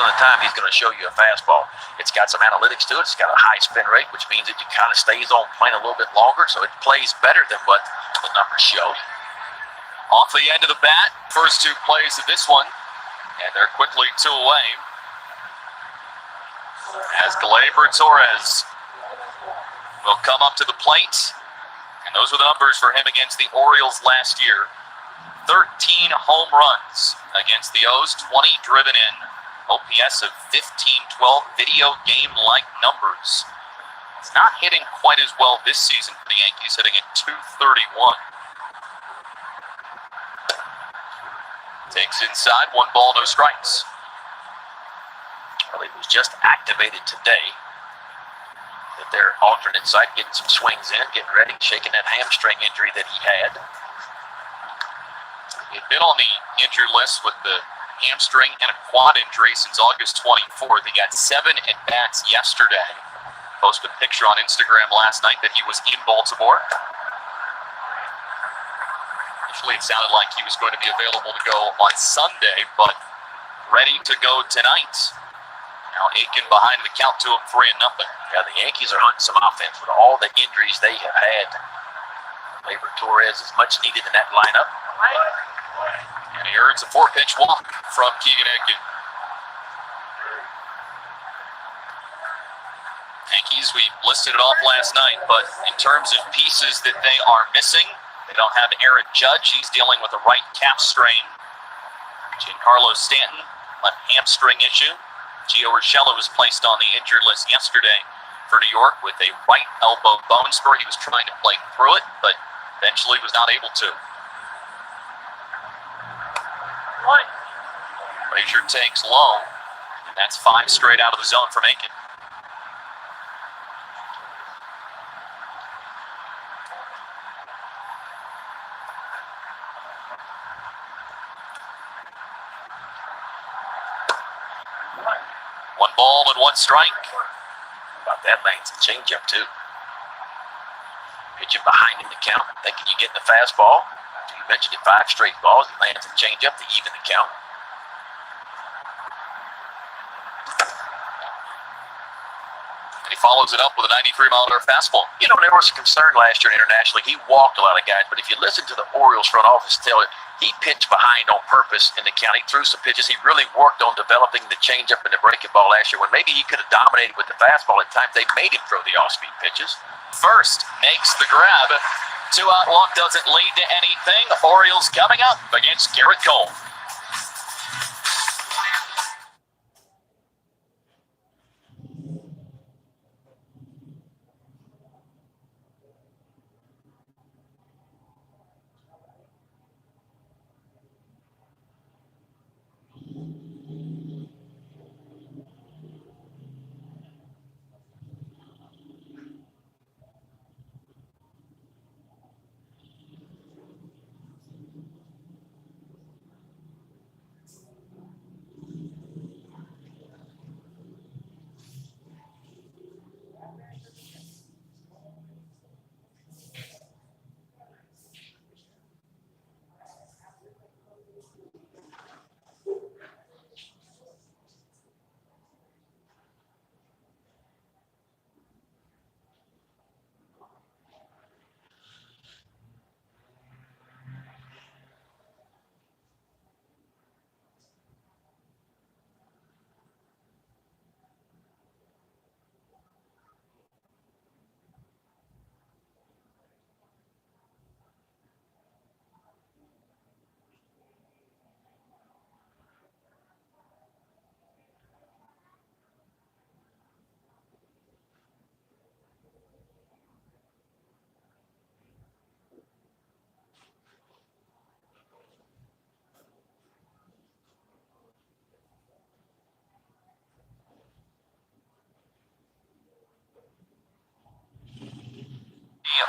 of the time, he's going to show you a fastball. It's got some analytics to it. It's got a high spin rate, which means that it kind of stays on plane a little bit longer, so it plays better than what the numbers show. Off the end of the bat, first two plays of this one, and they're quickly two away. As Gleyber Torres will come up to the plate, and those were the numbers for him against the Orioles last year. 13 home runs against the O's, 20 driven in. OPS of 15-12, video game-like numbers. It's not hitting quite as well this season for the Yankees, hitting at .231. Takes inside, 1 ball, no strikes. Well, he was just activated today at their alternate site, getting some swings in, getting ready, shaking that hamstring injury that he had. He'd been on the injured list with the hamstring and a quad injury since August 24th. He got 7 at-bats yesterday. Posted a picture on Instagram last night that he was in Baltimore. Initially, it sounded like he was going to be available to go on Sunday, but ready to go tonight. Now Aiken behind the count to him 3-0. Yeah, the Yankees are hunting some offense with all the injuries they have had. Gleyber Torres is much needed in that lineup. And he earns a 4-pitch walk from Keegan Aiken. Yankees, we listed it off last night, but in terms of pieces that they are missing, they don't have Aaron Judge. He's dealing with a right calf strain. Giancarlo Stanton, left hamstring issue. Gio Urshela was placed on the injured list yesterday for New York with a right elbow bone spur. He was trying to play through it, but eventually was not able to. Frazier takes low, and that's 5 straight out of the zone from Aiken. One ball and 1 strike. About that lands a changeup too. Pitching behind him to count, thinking you get the fastball. After you mentioned it, 5 straight balls, he lands a changeup to even the count. He follows it up with a 93-mile-an-hour fastball. You know, there was a concern last year internationally. He walked a lot of guys, but if you listen to the Orioles front office tell it, he pitched behind on purpose in the count. He threw some pitches. He really worked on developing the changeup and the breaking ball last year when maybe he could have dominated with the fastball. At times, they made him throw the off-speed pitches. First makes the grab. 2-out walk doesn't lead to anything. Orioles coming up against Garrett Cole.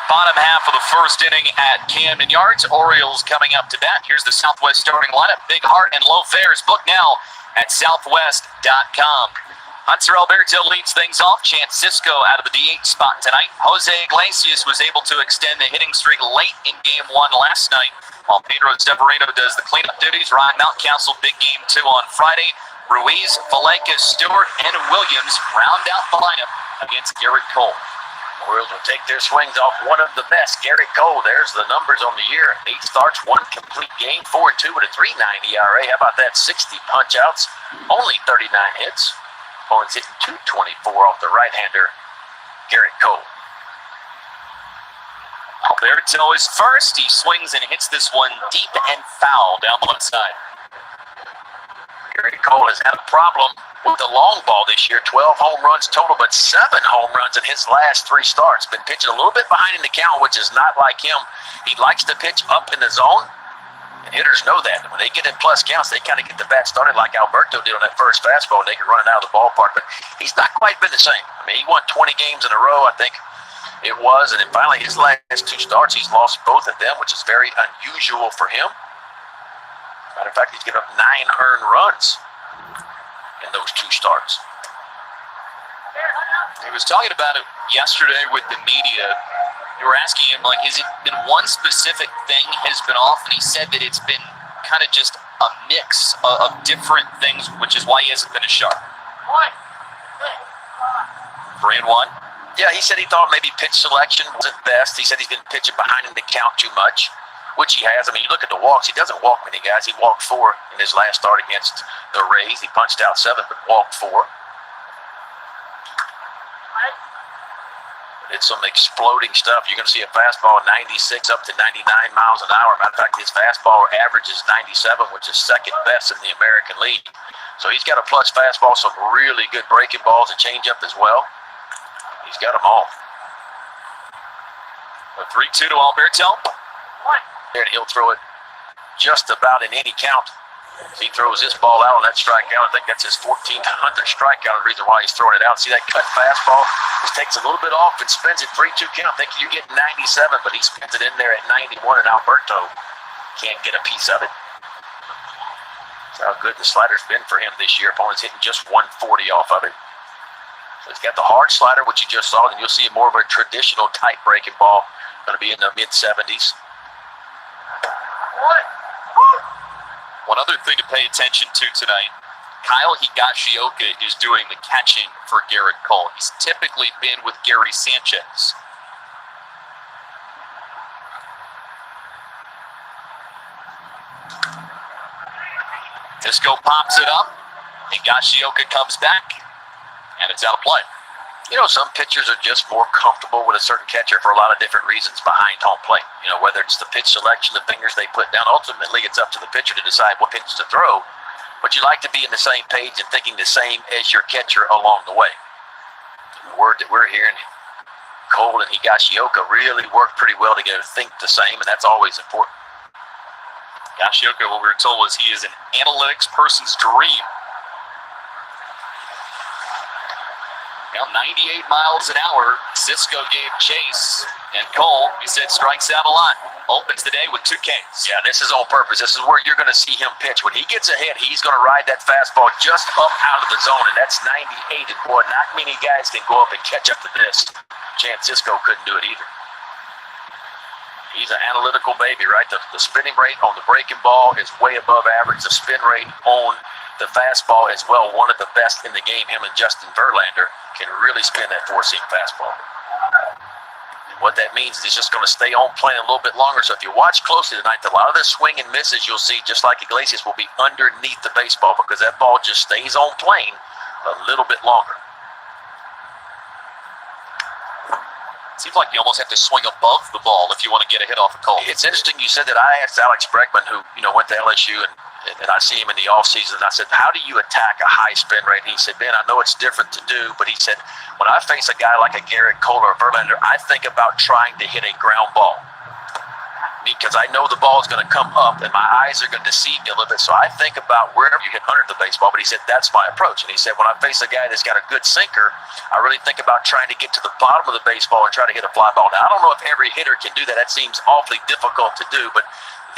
Bottom half of the first inning at Camden Yards. Orioles coming up to bat. Here's the Southwest starting lineup. Big Heart and Low Fares. Book now at southwest.com. Hunter Alberto leads things off. Chance Cisco out of the DH spot tonight. Jose Iglesias was able to extend the hitting streak late in Game 1 last night, while Pedro Severino does the cleanup duties. Ryan Mountcastle, big Game 2 on Friday. Ruiz, Valenca, Stewart, and Williams round out the lineup against Garrett Cole. Orioles will take their swings off one of the best, Garrett Cole. There's the numbers on the year. 8 starts, 1 complete game, 4-2 with a 3.9 ERA. How about that? 60 punch-outs, only 39 hits. Opponents hitting .224 off the right-hander, Garrett Cole. Alberto is first. He swings and hits this one deep and foul down the left side. Garrett Cole has had a problem with the long ball this year. 12 home runs total, but 7 home runs in his last 3 starts. Been pitching a little bit behind in the count, which is not like him. He likes to pitch up in the zone, and hitters know that. When they get in plus counts, they kind of get the bat started like Alberto did on that first fastball, and they can run it out of the ballpark. But he's not quite been the same. I mean, he won 20 games in a row, I think it was, and then finally his last 2 starts, he's lost both of them, which is very unusual for him. Matter of fact, he's given up 9 earned runs in those 2 starts. He was talking about it yesterday with the media. You were asking him, like, has it been one specific thing has been off? And he said that it's been kind of just a mix of different things, which is why he hasn't been as sharp. 3-1. Yeah, he said he thought maybe pitch selection wasn't best. He said he's been pitching behind in the count too much, which he has. I mean, you look at the walks, he doesn't walk many guys. He walked 4 in his last start against the Rays. He punched out 7, but walked 4. It's some exploding stuff. You're going to see a fastball at 96 up to 99 miles an hour. Matter of fact, his fastball average is 97, which is second best in the American League. So he's got a plus fastball, some really good breaking balls, a changeup as well. He's got them all. A 3-2 to Alberto. And he'll throw it just about in any count. He throws this ball out on that strikeout. I think that's his 1400th strikeout. The reason why he's throwing it out. See that cut fastball? Just takes a little bit off and spins it 3-2 count. Think you're getting 97, but he spins it in there at 91, and Alberto can't get a piece of it. That's how good the slider's been for him this year. Opponent's hitting just 140 off of it. So he's got the hard slider, which you just saw, and you'll see more of a traditional tight breaking ball. Going to be in the mid-70s. One other thing to pay attention to tonight, Kyle Higashioka is doing the catching for Garrett Cole. He's typically been with Gary Sanchez. Tisco pops it up. Higashioka comes back, and it's out of play. You know, some pitchers are just more comfortable with a certain catcher for a lot of different reasons behind home plate. You know, whether it's the pitch selection, the fingers they put down. Ultimately, it's up to the pitcher to decide what pitch to throw. But you like to be in the same page and thinking the same as your catcher along the way. The word that we're hearing, Cole and Higashioka really work pretty well together, think the same, and that's always important. Higashioka, what we were told was he is an analytics person's dream. Now 98 miles an hour, Cisco gave chase, and Cole, he said, strikes out a lot. Opens the day with 2 Ks. Yeah, this is on purpose. This is where you're going to see him pitch. When he gets ahead, he's going to ride that fastball just up out of the zone, and that's 98. And boy, not many guys can go up and catch up to this. Chance Cisco couldn't do it either. He's an analytical baby, right? The spinning rate on the breaking ball is way above average. The spin rate on the fastball as well, one of the best in the game. Him and Justin Verlander can really spin that 4-seam fastball. And what that means is he's just going to stay on plane a little bit longer. So if you watch closely tonight, a lot of the swing and misses you'll see, just like Iglesias, will be underneath the baseball because that ball just stays on plane a little bit longer. Seems like you almost have to swing above the ball if you want to get a hit off a Cole. It's interesting you said that. I asked Alex Bregman, who went to LSU, and I see him in the offseason, and I said, how do you attack a high spin rate? And he said, Ben, I know it's different to do, but he said, when I face a guy like a Garrett Cole or a Verlander, I think about trying to hit a ground ball. Because I know the ball is going to come up, and my eyes are going to deceive me a little bit, so I think about wherever you hit under the baseball. But he said, that's my approach. And he said, when I face a guy that's got a good sinker, I really think about trying to get to the bottom of the baseball and try to hit a fly ball. Now, I don't know if every hitter can do that. That seems awfully difficult to do, but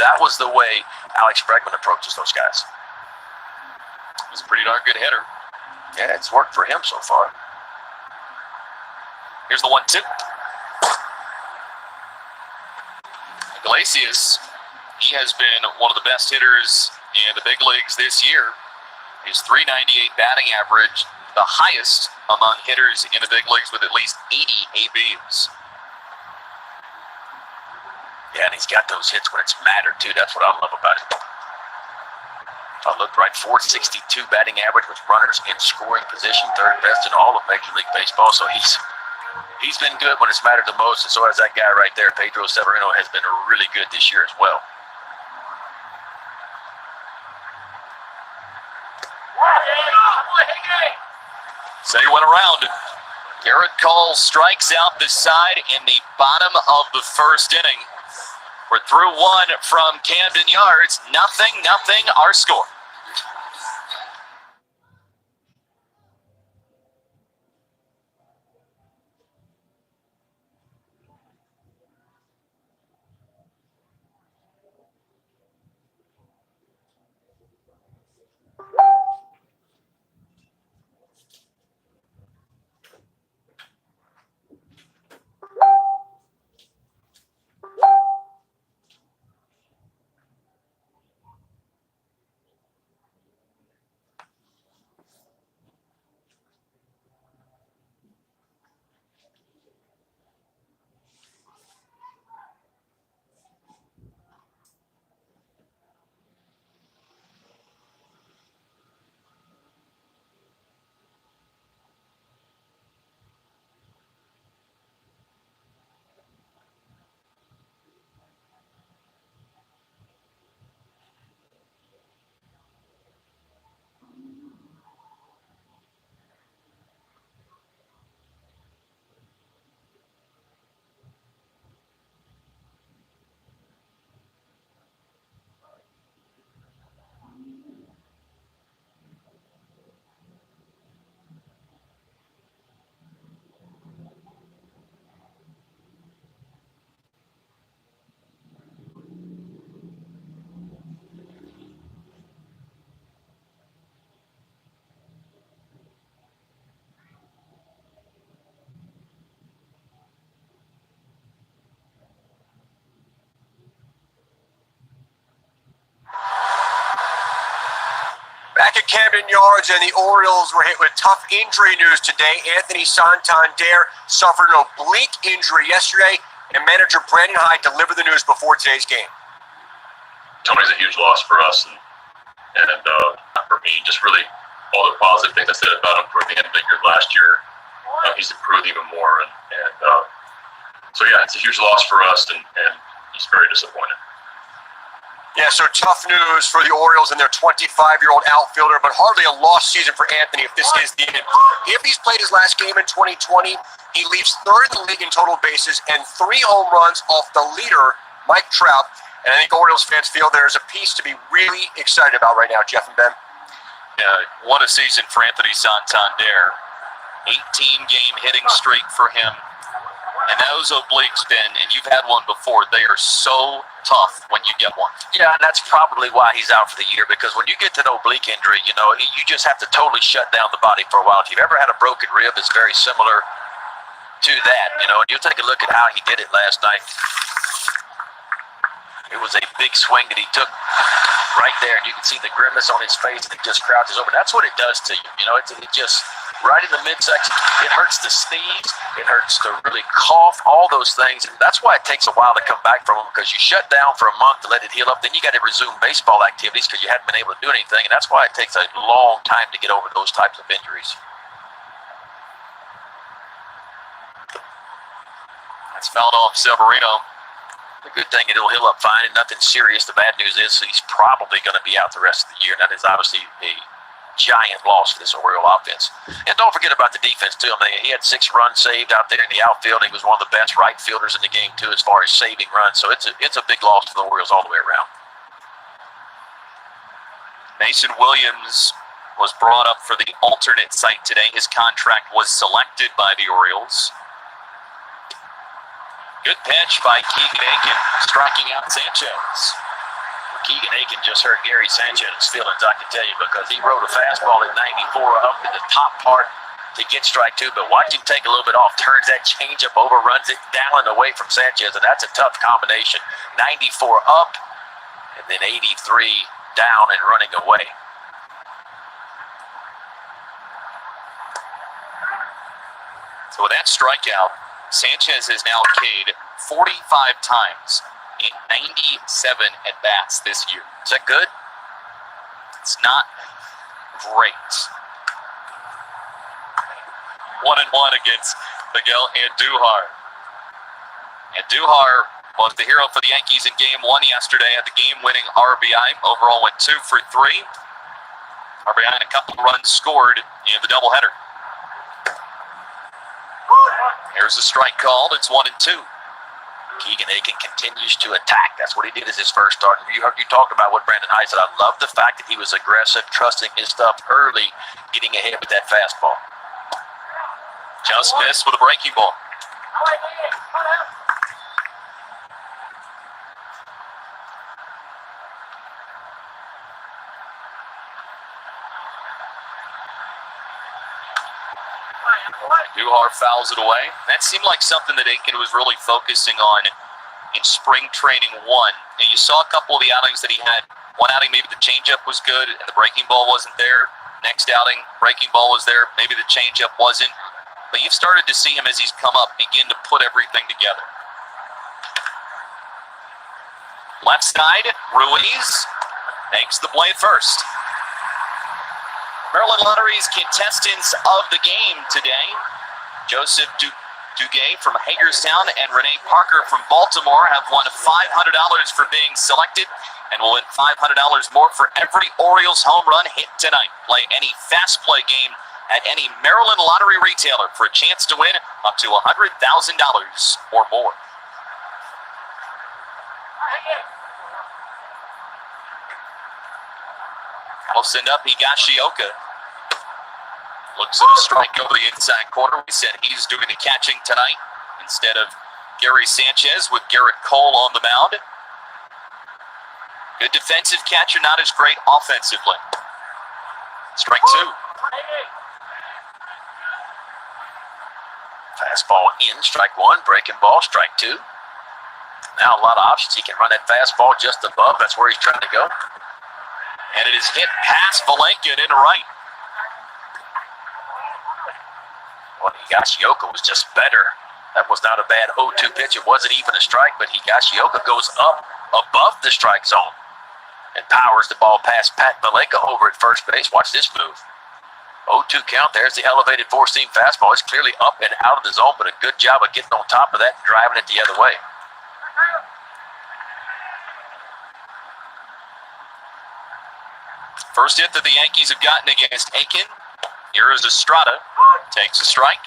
that was the way Alex Bregman approaches those guys. He's a pretty darn good hitter. Yeah, it's worked for him so far. Here's the 1-2. Iglesias, he has been one of the best hitters in the big leagues this year. His .398 batting average, the highest among hitters in the big leagues with at least 80 ABs. Yeah, and he's got those hits when it's mattered, too. That's what I love about it. I looked right, .462 batting average with runners in scoring position, third best in all of Major League Baseball. So he's been good when it's mattered the most, and so has that guy right there. Pedro Severino has been really good this year as well. Say went around. Garrett Cole strikes out the side in the bottom of the first inning. We're through one from Camden Yards. 0-0 our score. Back at Camden Yards, and the Orioles were hit with tough injury news today. Anthony Santander suffered an oblique injury yesterday, and manager Brandon Hyde delivered the news before today's game. Tony's a huge loss for us, and for me, just really all the positive things I said about him toward the end of the year last year. He's improved even more, so yeah, it's a huge loss for us, and he's very disappointed. Yeah, so tough news for the Orioles and their 25-year-old outfielder, but hardly a lost season for Anthony if this is the end. If he's played his last game in 2020, he leaves third in the league in total bases and 3 home runs off the leader, Mike Trout. And I think Orioles fans feel there's a piece to be really excited about right now, Jeff and Ben. Yeah, what a season for Anthony Santander. 18-game hitting streak for him. And those obliques, Ben, and you've had one before, they are so tough when you get one. Yeah, and that's probably why he's out for the year, because when you get to an oblique injury, you just have to totally shut down the body for a while. If you've ever had a broken rib, it's very similar to that, and you take a look at how he did it last night. It was a big swing that he took right there, and you can see the grimace on his face, and it just crouches over. That's what it does to you. It just right in the midsection. It hurts to sneeze. It hurts to really cough, all those things. And that's why it takes a while to come back from them, because you shut down for a month to let it heal up. Then you got to resume baseball activities because you hadn't been able to do anything. And that's why it takes a long time to get over those types of injuries. That's fouled off Severino. The good thing, it'll heal up fine and nothing serious. The bad news is he's probably going to be out the rest of the year. And that is obviously a giant loss for this Oriole offense. And don't forget about the defense, too. I mean, he had 6 runs saved out there in the outfield. He was one of the best right fielders in the game, too, as far as saving runs. So it's a big loss to the Orioles all the way around. Mason Williams was brought up for the alternate site today. His contract was selected by the Orioles. Good pitch by Keegan Aiken, striking out Sanchez. Keegan Aiken just hurt Gary Sanchez's feelings, I can tell you, because he rode a fastball at 94 up in the top part to get strike 2, but watch him take a little bit off, turns that changeup over, runs it down and away from Sanchez, and that's a tough combination. 94 up, and then 83 down and running away. So with that strikeout, Sanchez has now K'd 45 times in 97 at-bats this year. Is that good? It's not great. 1-1 against Miguel Andujar. Andujar was the hero for the Yankees in Game 1 yesterday at the game-winning RBI. Overall went 2 for 3. RBI and a couple runs scored in the doubleheader. Here's a strike called. It's 1-2. Keegan Aiken continues to attack. That's what he did as his first start. You talked about what Brandon Hyde said. I love the fact that he was aggressive, trusting his stuff early, getting ahead with that fastball. Just missed with a breaking ball. Duhar fouls it away. That seemed like something that Aiken was really focusing on in spring training 1. And you saw a couple of the outings that he had. One outing, maybe the changeup was good and the breaking ball wasn't there. Next outing, breaking ball was there. Maybe the changeup wasn't. But you've started to see him as he's come up begin to put everything together. Left side, Ruiz makes the play first. Maryland Lottery's contestants of the game today, Joseph Duguay from Hagerstown and Renee Parker from Baltimore, have won $500 for being selected and will win $500 more for every Orioles home run hit tonight. Play any fast play game at any Maryland Lottery retailer for a chance to win up to $100,000 or more. That'll send up Higashioka. Looks at a strike over the inside corner. We said he's doing the catching tonight instead of Gary Sanchez with Garrett Cole on the mound. Good defensive catcher, not as great offensively. Strike 2. Fastball in, strike 1, breaking ball, strike 2. Now a lot of options. He can run that fastball just above. That's where he's trying to go. And it is hit past Valenkin into right. Well, Higashioka was just better. That was not a bad 0-2 pitch. It wasn't even a strike, but Higashioka goes up above the strike zone and powers the ball past Pat Valeka over at first base. Watch this move. 0-2 count. There's the elevated four-seam fastball. It's clearly up and out of the zone, but a good job of getting on top of that and driving it the other way. First hit that the Yankees have gotten against Aiken. Here is Estrada. Takes a strike.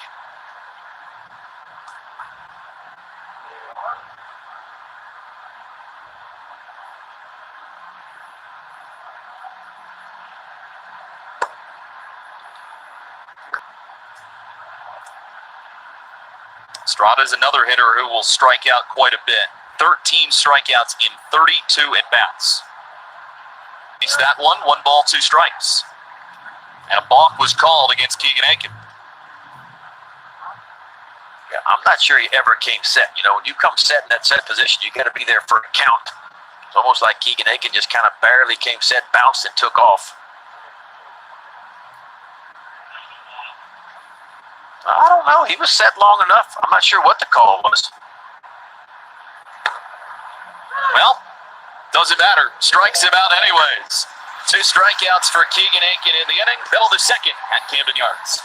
Estrada is another hitter who will strike out quite a bit. 13 strikeouts in 32 at-bats. He's that one ball, 2 strikes. And a balk was called against Keegan Aiken. Yeah, I'm not sure he ever came set. You know, when you come set in that set position, you got to be there for a count. It's almost like Keegan Aiken just kind of barely came set, bounced, and took off. I don't know. He was set long enough. I'm not sure what the call was. Well, doesn't matter. Strikes him out anyways. 2 strikeouts for Keegan Aiken in the inning. Middle of the second at Camden Yards.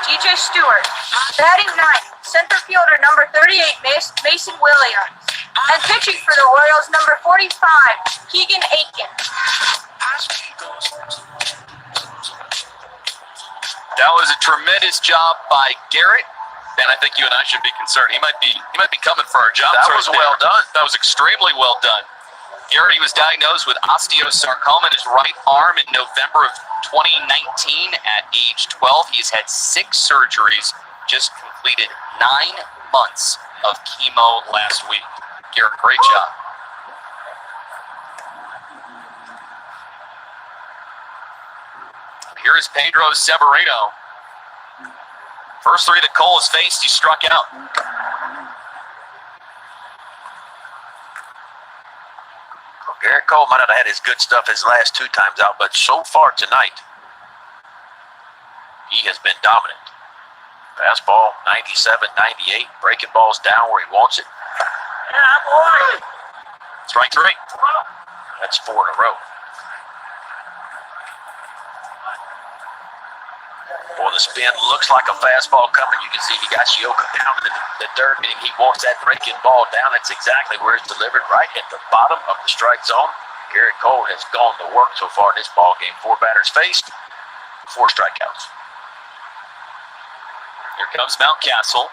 TJ Stewart. Batting ninth, center fielder number 38, Mason Williams. And pitching for the Orioles, number 45, Keegan Aiken. That was a tremendous job by Garrett, and I think you and I should be concerned. He might be coming for our jobs. That was well done. That was extremely well done. Garrett, he was diagnosed with osteosarcoma in his right arm in November of 2019 at age 12. He's had 6 surgeries, just completed 9 months of chemo last week. Garrett, great job. Here is Pedro Severino. First 3 that Cole has faced, he struck out. Garrett Cole might not have had his good stuff his last 2 times out, but so far tonight, he has been dominant. Fastball, 97, 98, breaking balls down where he wants it. Yeah, boy. Strike 3. That's 4 in a row. Boy, the spin looks like a fastball coming. You can see he got Shioka down in the dirt, meaning he wants that breaking ball down. That's exactly where it's delivered, right at the bottom of the strike zone. Garrett Cole has gone to work so far in this ball game. 4 batters faced, 4 strikeouts. Here comes Mountcastle.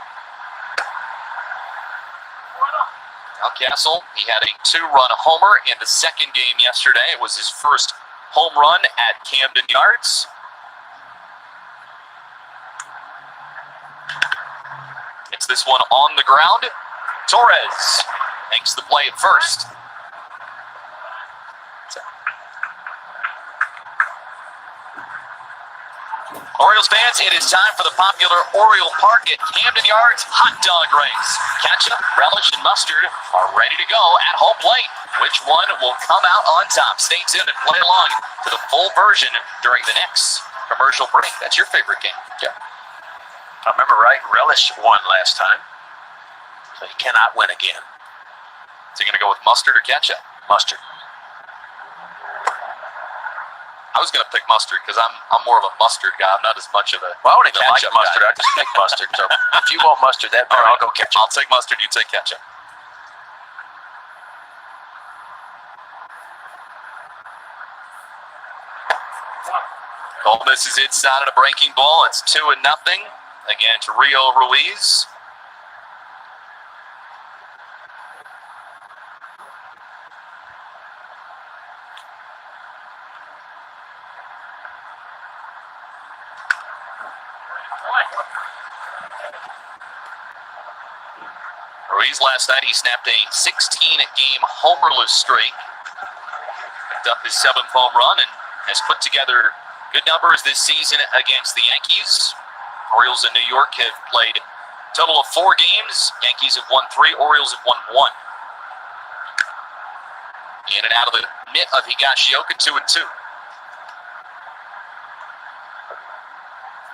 Mountcastle, he had a 2-run homer in the second game yesterday. It was his first home run at Camden Yards. It's this one on the ground. Torres makes the play at first. Orioles fans, it is time for the popular Oriole Park at Camden Yards hot dog race. Ketchup, relish, and mustard are ready to go at home plate. Which one will come out on top? Stay tuned and play along to the full version during the next commercial break. That's your favorite game. Yeah. I remember right, Relish won last time, so he cannot win again. So you're going to go with mustard or ketchup? Mustard. I was going to pick mustard because I'm more of a mustard guy. I'm not as much of a Well, I don't even like ketchup mustard. guy. I just pick mustard. So if you want mustard, that better, I'll go ketchup. I'll take mustard. You take ketchup. Cole misses inside on a breaking ball. It's 2-0 against Rio Ruiz. Ruiz last night, he snapped a 16-game homerless streak. Picked up his 7th home run and has put together good numbers this season against the Yankees. Orioles in New York have played a total of 4 games. Yankees have won 3, Orioles have won 1. In and out of the mitt of Higashioka, 2-2.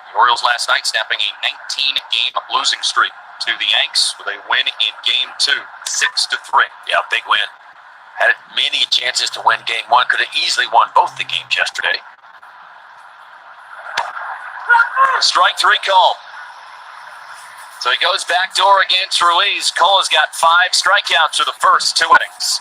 The Orioles last night snapping a 19-game losing streak to the Yanks with a win in Game 2, 6-3. Yeah, big win. Had many chances to win Game 1. Could have easily won both the games yesterday. Strike 3 call. So he goes backdoor against Ruiz. Cole has got 5 strikeouts for the first 2 innings.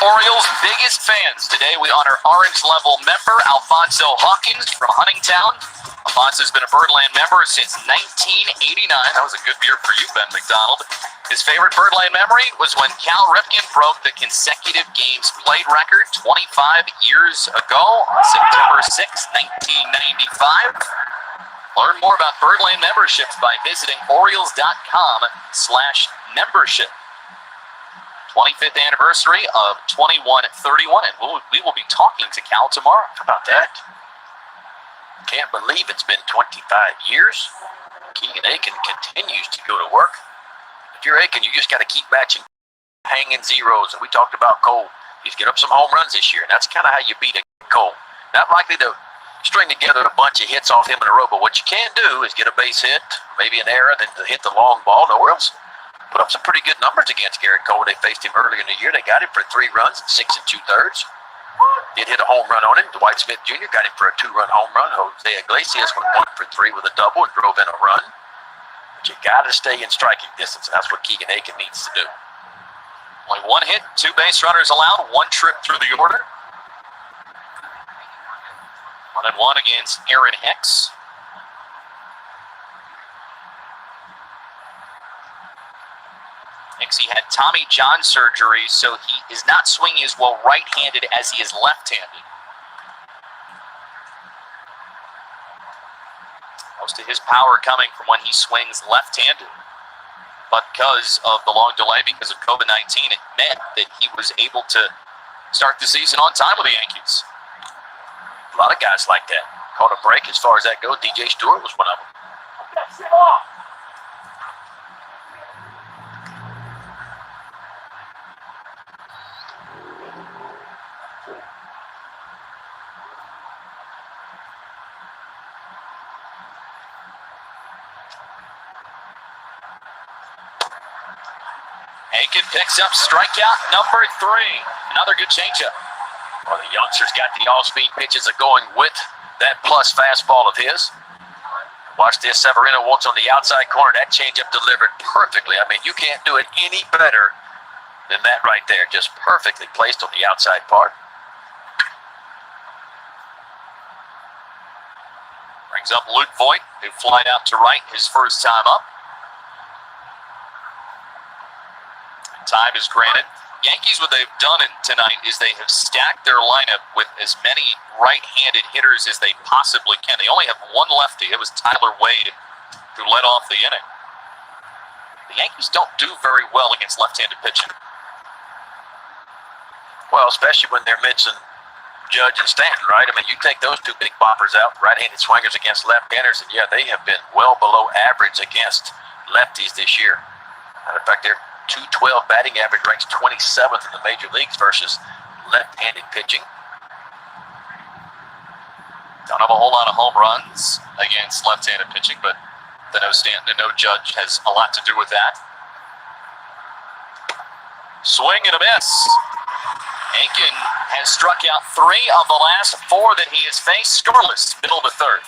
Orioles' biggest fans. Today we honor Orange Level member Alfonso Hawkins from Huntingtown. Alfonso's been a Birdland member since 1989. That was a good year for you, Ben McDonald. His favorite Birdland memory was when Cal Ripken broke the consecutive games played record 25 years ago on September 6, 1995. Learn more about Birdland memberships by visiting Orioles.com/membership. 25th anniversary of 2131, and we will be talking to Cal tomorrow. How about that? Can't believe it's been 25 years. Keegan Aiken continues to go to work. If you're Aiken, you just got to keep matching hanging zeros. And we talked about Cole. He's getting up some home runs this year, and that's kind of how you beat a Cole. Not likely to string together a bunch of hits off him in a row, but what you can do is get a base hit, maybe an error, then to hit the long ball. The Orioles put up some pretty good numbers against Garrett Cole. They faced him earlier in the year. They got him for 3 runs and 6 2/3. Did hit a home run on him. Dwight Smith Jr. got him for a 2-run home run. Jose Iglesias went 1 for 3 with a double and drove in a run. But you got to stay in striking distance, and that's what Keegan Aiken needs to do. Only 1 hit, 2 base runners allowed, 1 trip through the order. 1-1 against Aaron Hicks. He had Tommy John surgery, so he is not swinging as well right-handed as he is left-handed. Most of his power coming from when he swings left-handed. But because of the long delay, because of COVID-19, it meant that he was able to start the season on time with the Yankees. A lot of guys like that. Caught a break as far as that goes. DJ Stewart was one of them. Aiken picks up strikeout number 3. Another good changeup. Well, the youngster's got the all-speed pitches are going with that plus fastball of his. Watch this. Severino wants on the outside corner. That changeup delivered perfectly. I mean, you can't do it any better than that right there. Just perfectly placed on the outside part. Brings up Luke Voigt, who flied out to right his first time up. Time is granted. Yankees, what they've done tonight is they have stacked their lineup with as many right-handed hitters as they possibly can. They only have 1 lefty. It was Tyler Wade who led off the inning. The Yankees don't do very well against left-handed pitching. Well, especially when they're mixing Judge and Stanton, right? I mean, you take those 2 big boppers out, right-handed swingers against left-handers, and yeah, they have been well below average against lefties this year. Matter of fact, they're .212 batting average, ranks 27th in the major leagues versus left-handed pitching. Don't have a whole lot of home runs against left-handed pitching, but the no Stanton and no Judge has a lot to do with that. Swing and a miss. Aiken has struck out 3 of the last 4 that he has faced. Scoreless, middle of the 3rd.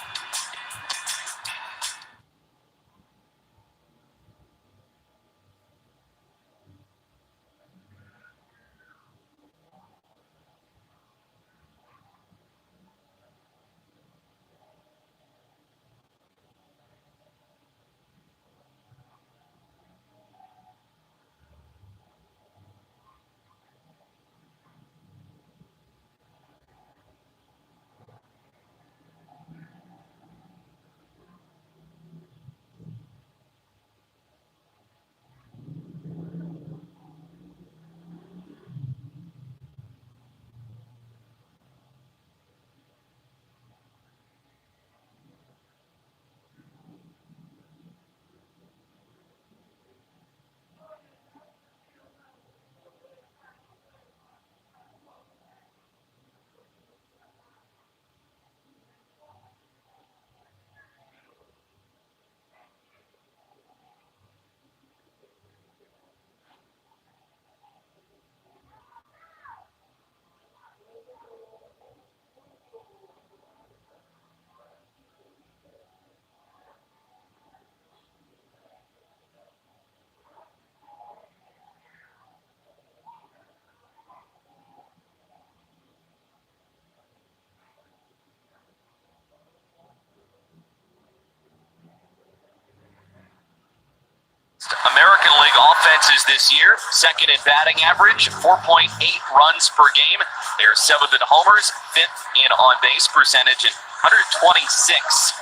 appearances this year, second in batting average, 4.8 runs per game. They're seventh in homers, fifth in on-base percentage, and 126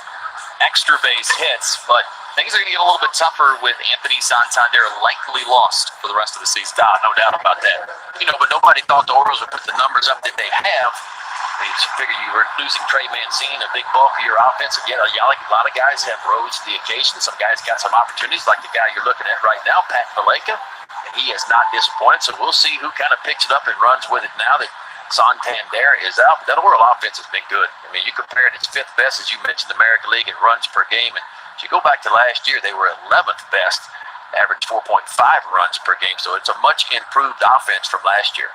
extra base hits. But things are going to get a little bit tougher with Anthony Santander likely lost for the rest of the season. No doubt about that. But nobody thought the Orioles would put the numbers up that they have. You figure you were losing Trey Mancini, a big bulk of your offense, and a lot of guys have rose to the occasion. Some guys got some opportunities, like the guy you're looking at right now, Pat Valleca, and he has not disappointed. So we'll see who kind of picks it up and runs with it now that Santander is out. But that Oriole offense has been good. I mean, you compare it, it's fifth best, as you mentioned, the American League in runs per game. And if you go back to last year, they were 11th best, average 4.5 runs per game. So it's a much improved offense from last year.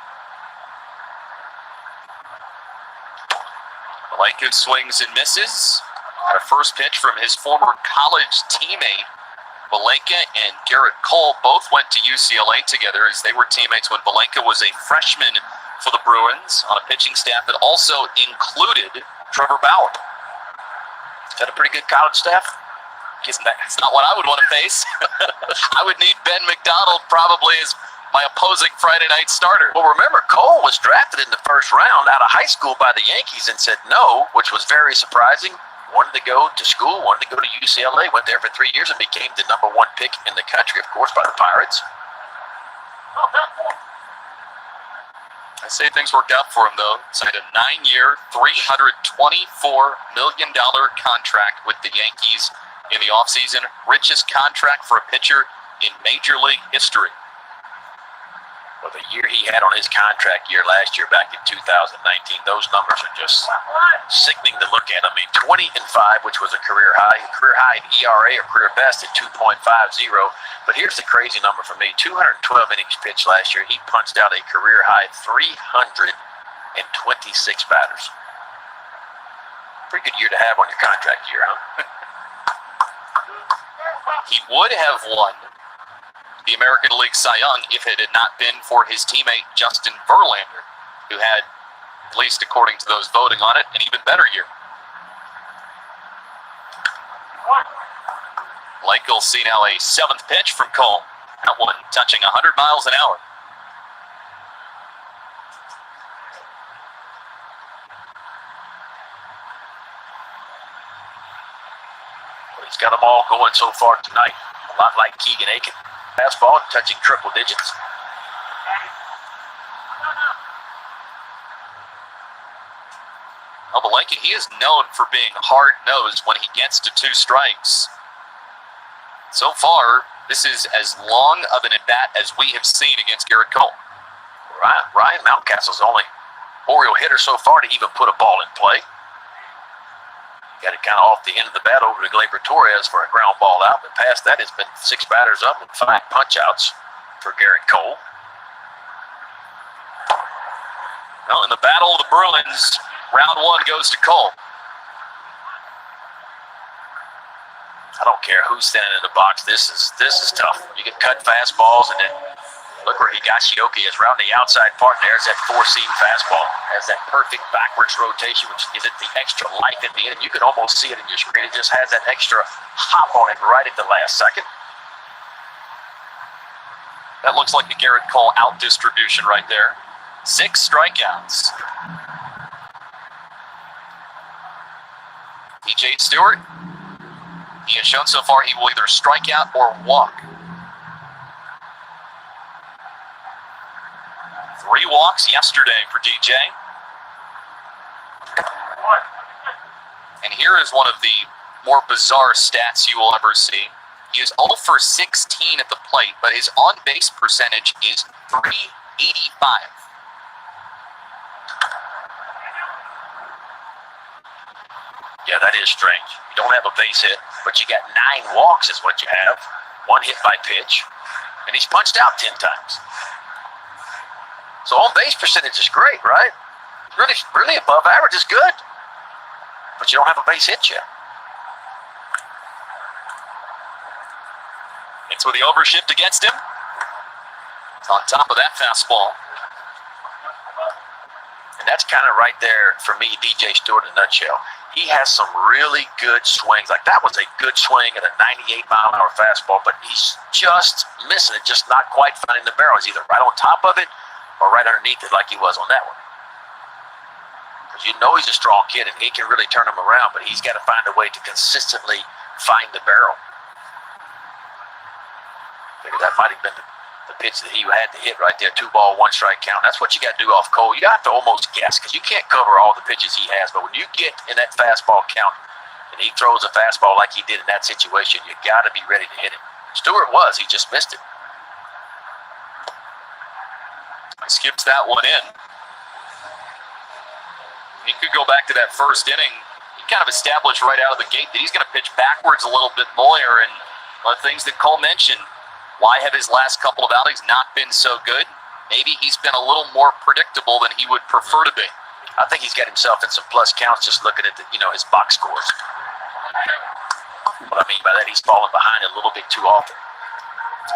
Valleca swings and misses. Got a first pitch from his former college teammate. Valleca and Garrett Cole both went to UCLA together as they were teammates when Valleca was a freshman for the Bruins on a pitching staff that also included Trevor Bauer. Is that a pretty good college staff? It's not what I would want to face. I would need Ben McDonald probably as my opposing Friday night starter. Well, remember, Cole was drafted in the first round out of high school by the Yankees and said no, which was very surprising. Wanted to go to school, wanted to go to UCLA, went there for 3 years and became the #1 pick in the country, of course, by the Pirates. I say things worked out for him, though. Signed a 9-year, $324 million contract with the Yankees in the offseason. Richest contract for a pitcher in Major League history. Well, the year he had on his contract year last year back in 2019, those numbers are just sickening to look at. I mean, 20-5, which was a career high in ERA, or career best at 2.50. But here's the crazy number for me. 212 innings pitched last year. He punched out a career high 326 batters. Pretty good year to have on your contract year, huh? He would have won the American League Cy Young if it had not been for his teammate Justin Verlander, who had, at least according to those voting on it, an even better year. Blake will see now a 7th pitch from Cole. That one touching 100 miles an hour. He's got them all going so far tonight. A lot like Keegan Aiken. Fastball touching triple digits. Well, Valleca, he is known for being hard-nosed when he gets to 2 strikes. So far, this is as long of an at-bat as we have seen against Garrett Cole. Ryan Mountcastle's the only Oriole hitter so far to even put a ball in play. Got it kind of off the end of the bat over to Gleyber Torres for a ground ball out. But past that, it's been 6 batters up and 5 punch-outs for Garrett Cole. Well, in the battle of the Bruins, round 1 goes to Cole. I don't care who's standing in the box. This is tough. You can cut fastballs, and then look where Higashioka is around the outside part. There's that 4-seam fastball. Has that perfect backwards rotation, which gives it the extra life at the end. You can almost see it in your screen. It just has that extra hop on it right at the last second. That looks like a Garrett Cole out distribution right there. 6 strikeouts. DJ Stewart, he has shown so far he will either strike out or walk. 3 walks yesterday for DJ. And here is one of the more bizarre stats you will ever see. He is 0 for 16 at the plate, but his on-base percentage is .385. Yeah, that is strange. You don't have a base hit, but you got 9 walks is what you have. 1 hit by pitch, and he's punched out 10 times. So on-base percentage is great, right? Really above average is good. But you don't have a base hit yet. It's with the overshift against him. It's on top of that fastball. And that's kind of right there, for me, DJ Stewart in a nutshell. he has some really good swings. Like that was a good swing at a 98-mile-an-hour fastball, but he's just missing it, just not quite finding the barrel. He's either right on top of it or right underneath it like he was on that one. Because you know he's a strong kid and he can really turn him around, but he's got to find a way to consistently find the barrel. Maybe that might have been the pitch that he had to hit right there, 2-ball, 1-strike count. That's what you got to do off Cole. You have to almost guess because you can't cover all the pitches he has. But when you get in that fastball count and he throws a fastball like he did in that situation, you got to be ready to hit it. Stewart was. He just missed it. He skips that one in. He could go back to that first inning. He kind of established right out of the gate that he's going to pitch backwards a little bit more. And one of the things that Cole mentioned, why have his last couple of outings not been so good? Maybe he's been a little more predictable than he would prefer to be. I think he's got himself in some plus counts just looking at his box scores. What I mean by that, he's falling behind a little bit too often.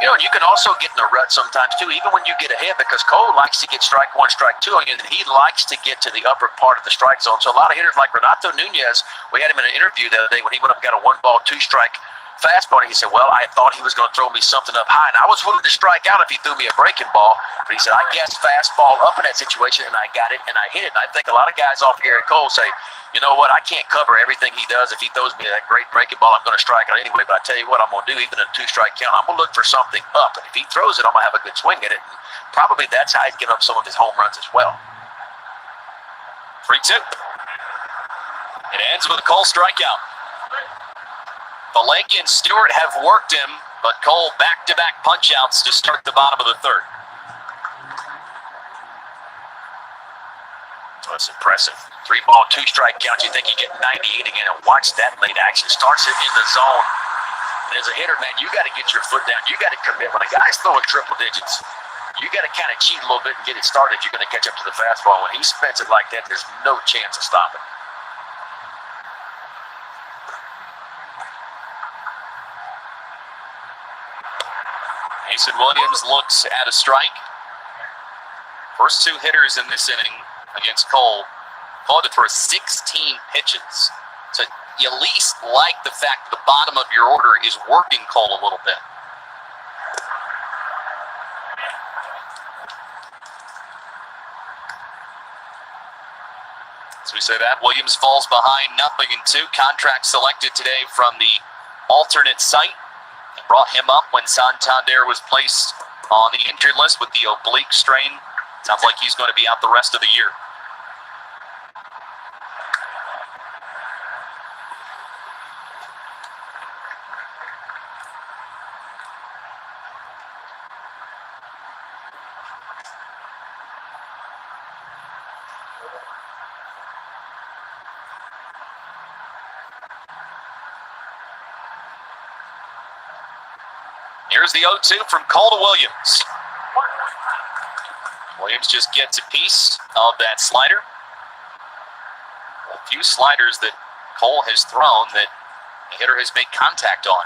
And you can also get in a rut sometimes too, even when you get ahead, because Cole likes to get strike one, strike two, and he likes to get to the upper part of the strike zone. So a lot of hitters like Renato Nunez, we had him in an interview the other day when he went up and got a 1-ball, 2-strike fastball, and he said, well, I thought he was going to throw me something up high, and I was willing to strike out if he threw me a breaking ball, but he said, I guessed fastball up in that situation, and I got it, and I hit it. And I think a lot of guys off Garrett Cole say, you know what, I can't cover everything he does. If he throws me that great breaking ball, I'm going to strike out anyway, but I tell you what I'm going to do, even in a 2-strike count, I'm going to look for something up, and if he throws it, I'm going to have a good swing at it, and probably that's how he'd get up some of his home runs as well. 3-2. It ends with a Cole strikeout. Belenky and Stewart have worked him, but Cole back-to-back punch-outs to start the bottom of the third. So it's impressive. 3-ball, 2-strike count. You think you get 98 again, and watch that late action. Starts it in the zone. And as a hitter, man, you got to get your foot down. You got to commit. When a guy's throwing triple digits, you got to kind of cheat a little bit and get it started if you're going to catch up to the fastball. When he spins it like that, there's no chance of stopping. Mason Williams looks at a strike. First 2 hitters in this inning against Cole. Cole had to throw 16 pitches. So you at least like the fact that the bottom of your order is working Cole a little bit. As we say that, Williams falls behind 0-2. Contract selected today from the alternate site. They brought him up when Santander was placed on the injured list with the oblique strain. Sounds like he's going to be out the rest of the year. Here's the 0-2 from Cole to Williams. Williams just gets a piece of that slider. A few sliders that Cole has thrown that the hitter has made contact on.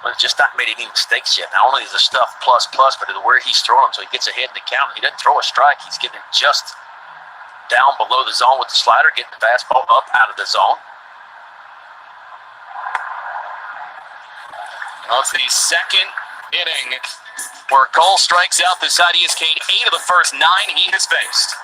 Well, it's just not made any mistakes yet. Not only is the stuff plus, but where he's throwing them, so he gets ahead in the count. He doesn't throw a strike. He's getting it just down below the zone with the slider, getting the fastball up out of the zone. Well, it's the second inning where Cole strikes out this side. He has K'd 8 of the first 9 he has faced.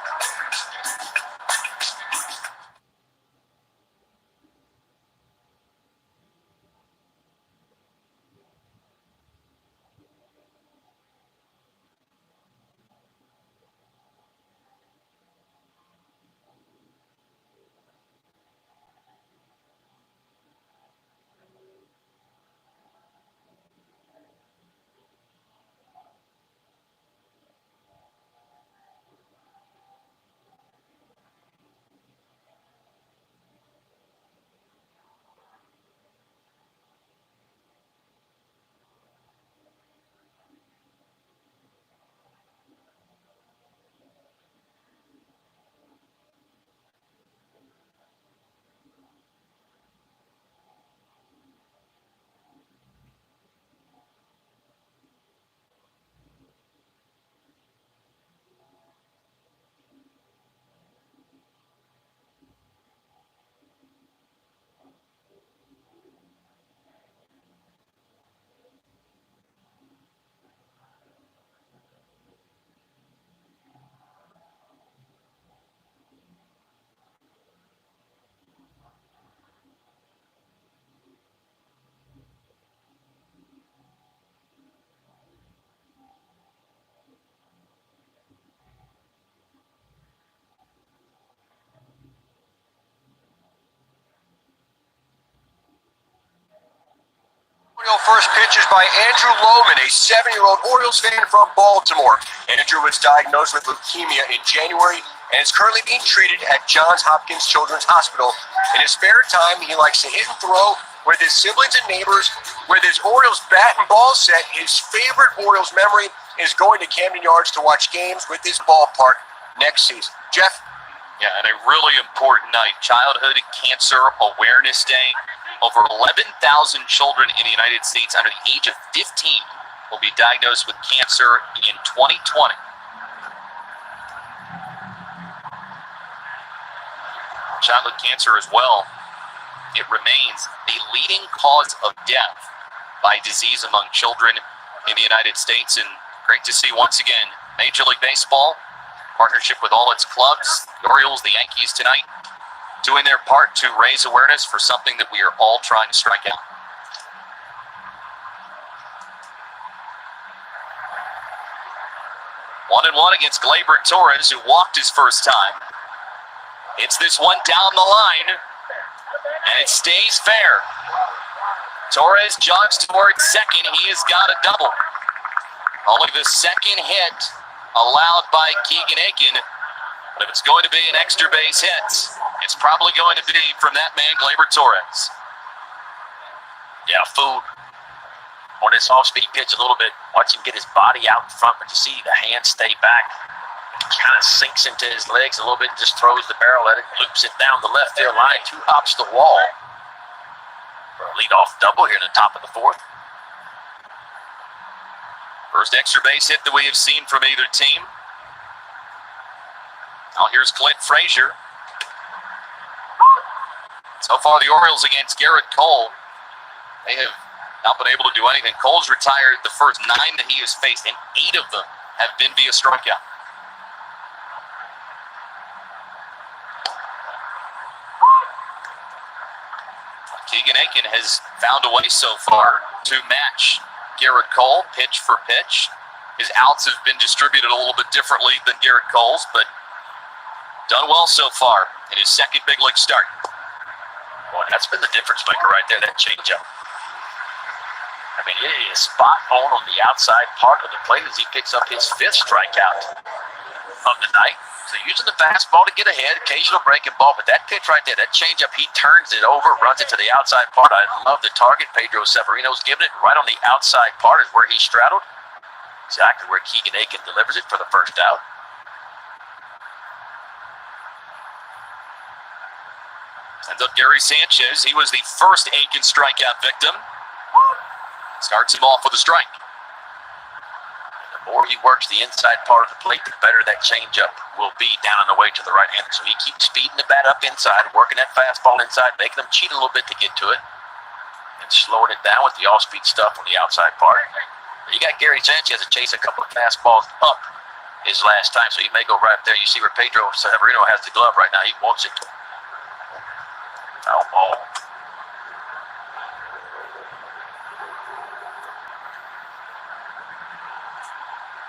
first pitch is by Andrew Lohman, a 7-year-old Orioles fan from Baltimore. Andrew was diagnosed with leukemia in January and is currently being treated at Johns Hopkins Children's Hospital. In his spare time, he likes to hit and throw with his siblings and neighbors. With his Orioles bat and ball set, his favorite Orioles memory is going to Camden Yards to watch games with his ballpark next season. Jeff? Yeah, and a really important night, Childhood Cancer Awareness Day. Over 11,000 children in the United States under the age of 15 will be diagnosed with cancer in 2020. Childhood cancer as well, it remains the leading cause of death by disease among children in the United States. And great to see once again, Major League Baseball, partnership with all its clubs, the Orioles, the Yankees tonight, doing their part to raise awareness for something that we are all trying to strike out. 1-1 against Gleyber Torres, who walked his first time. It's this one down the line, and it stays fair. Torres jogs towards second. He has got a double. Only the second hit allowed by Keegan Aiken. But if it's going to be an extra base hit, it's probably going to be from that man, Gleyber Torres. Yeah, food on this off-speed pitch a little bit. Watch him get his body out in front, but you see the hands stay back. Kind of sinks into his legs a little bit and just throws the barrel at it, loops it down the left field line, 2 hops the wall for a leadoff double here in the top of the 4th. First extra base hit that we have seen from either team. Now here's Clint Frazier. So far the Orioles against Garrett Cole, they have not been able to do anything. Cole's retired the first 9 that he has faced, and 8 of them have been via strikeout. Keegan Aiken has found a way so far to match Garrett Cole pitch for pitch. His outs have been distributed a little bit differently than Garrett Cole's, but done well so far in his second big league start. Boy, that's been the difference maker right there, that changeup. I mean, it is spot on the outside part of the plate as he picks up his 5th strikeout of the night. So using the fastball to get ahead, occasional breaking ball, but that pitch right there, that changeup, he turns it over, runs it to the outside part. I love the target. Pedro Severino's giving it right on the outside part is where he straddled. Exactly where Keegan Aiken delivers it for the first out. Ends up Gary Sanchez. He was the first Aiken strikeout victim. Starts him off with a strike. The more he works the inside part of the plate, the better that changeup will be down on the way to the right-hander. So he keeps speeding the bat up inside, working that fastball inside, making them cheat a little bit to get to it, and slowing it down with the off-speed stuff on the outside part. You got Gary Sanchez to chase a couple of fastballs up his last time, so he may go right up there. You see where Pedro Severino has the glove right now. He wants it. Foul ball.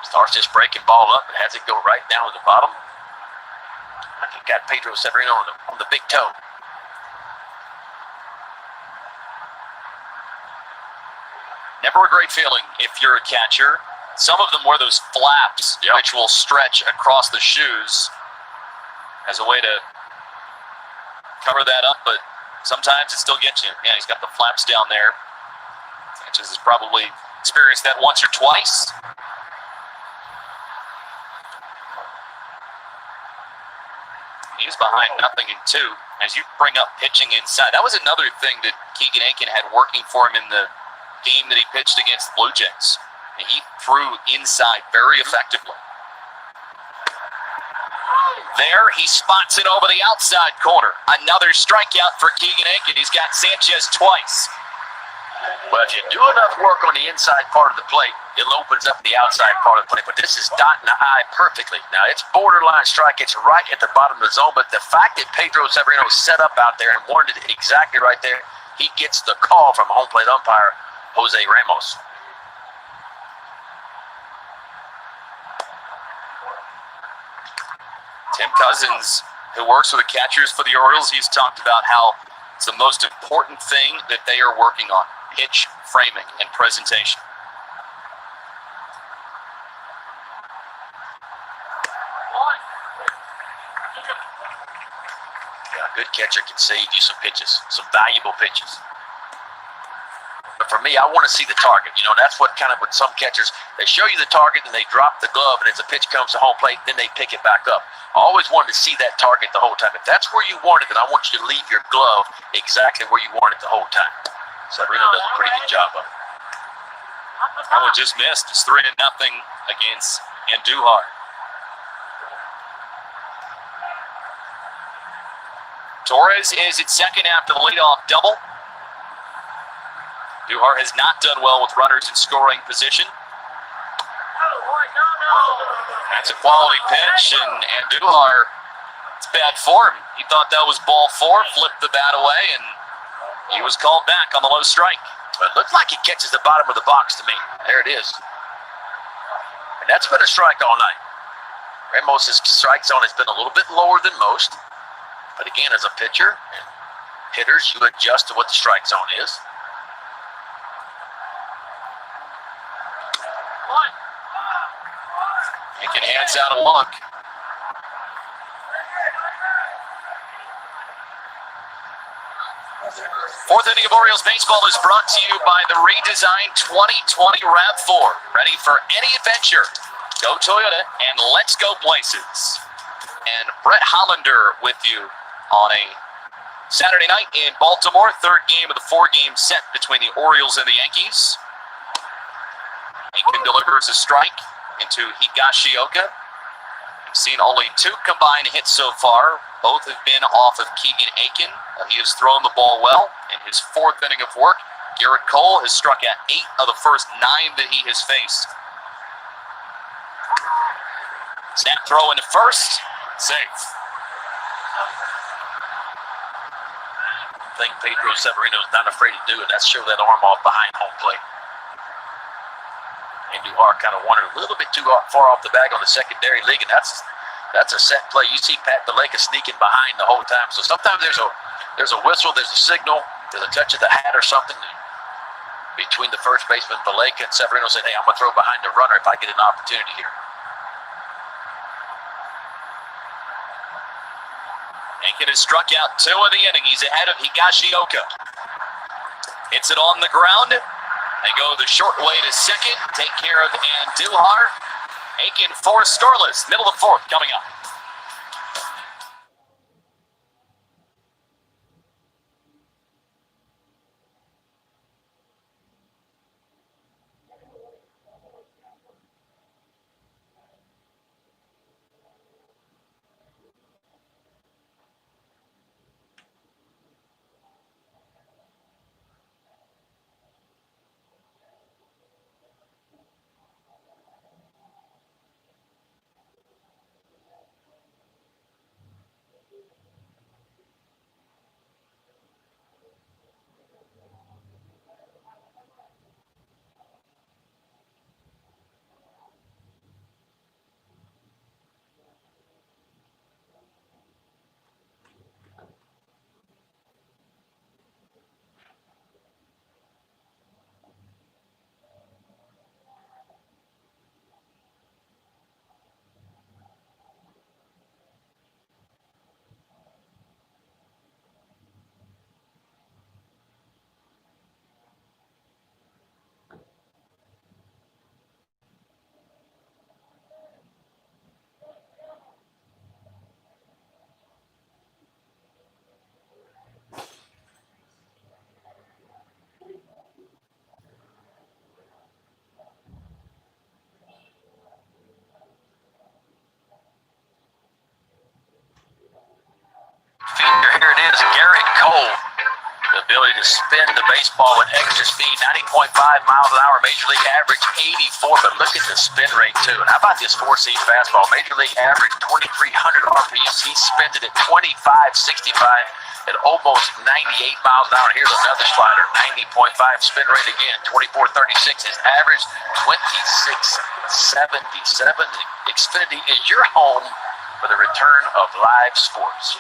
Starts this breaking ball up and has it go right down to the bottom. I think got Pedro Severino on the big toe. Never a great feeling if you're a catcher. Some of them wear those flaps, which will stretch across the shoes as a way to cover that up, but sometimes it still gets you. Yeah, he's got the flaps down there. Sanchez has probably experienced that once or twice. He's behind 0-2 as you bring up pitching inside. That was another thing that Keegan Aiken had working for him in the game that he pitched against the Blue Jays. He threw inside very effectively. There, he spots it over the outside corner. Another strikeout for Keegan Aiken. He's got Sanchez twice. Well, if you do enough work on the inside part of the plate, it opens up the outside part of the plate. But this is dotting the I perfectly. Now, it's borderline strike. It's right at the bottom of the zone. But the fact that Pedro Severino set up out there and wanted it exactly right there, he gets the call from home plate umpire Jose Ramos. Tim Cousins, who works with the catchers for the Orioles, he's talked about how it's the most important thing that they are working on. pitch framing and presentation. Yeah, a good catcher can save you some pitches, some valuable pitches. But for me, I want to see the target. You know, that's what kind of with some catchers, they show you the target and they drop the glove, and as the pitch comes to home plate, then they pick it back up. I always wanted to see that target the whole time. If that's where you want it, then I want you to leave your glove exactly where you want it the whole time. Severino does a pretty good job of it. That one just missed. It's 3-0 against Andujar. Torres is at second after the leadoff double. Duhar has not done well with runners in scoring position. That's a quality pitch, and Duhar, it's bad form. He thought that was ball 4, flipped the bat away, and he was called back on the low strike. It looked like he catches the bottom of the box to me. There it is. And that's been a strike all night. Ramos' strike zone has been a little bit lower than most. But again, as a pitcher and hitters, you adjust to what the strike zone is. Aiken hands out a look. Fourth inning of Orioles baseball is brought to you by the redesigned 2020 RAV4. Ready for any adventure? Go Toyota and let's go places. And Brett Hollander with you on a Saturday night in Baltimore. Third game of the 4-game set between the Orioles and the Yankees. Aiken delivers a strike into Higashioka. We've seen only 2 combined hits so far. Both have been off of Keegan Aiken. He has thrown the ball well in his 4th inning of work. Garrett Cole has struck out 8 of the first 9 that he has faced. Snap throw into first. Safe. I think Pedro Severino is not afraid to do it. That's show that arm off behind home plate. And Duhar kind of wandered a little bit too far off the bag on the secondary league, and that's a set play. You see Pat DeLeka sneaking behind the whole time. So sometimes there's a whistle, there's a signal, there's a touch of the hat or something between the first baseman DeLeka and Severino said, hey, I'm going to throw behind the runner if I get an opportunity here. Aiken has struck out 2 in the inning. He's ahead of Higashioka. Hits it on the ground. They go the short way to second. Take care of Andujar. Aiken forced scoreless. Middle of the 4th coming up. Here it is, Garrett Cole. The ability to spin the baseball with extra speed, 90.5 miles an hour, Major League average 84, but look at the spin rate too. And how about this 4-seam fastball? Major League average 2,300 RPMs. He spins it at 25.65 at almost 98 miles an hour. Here's another slider, 90.5 spin rate again, 24.36. His average 26.77. Xfinity is your home for the return of live sports.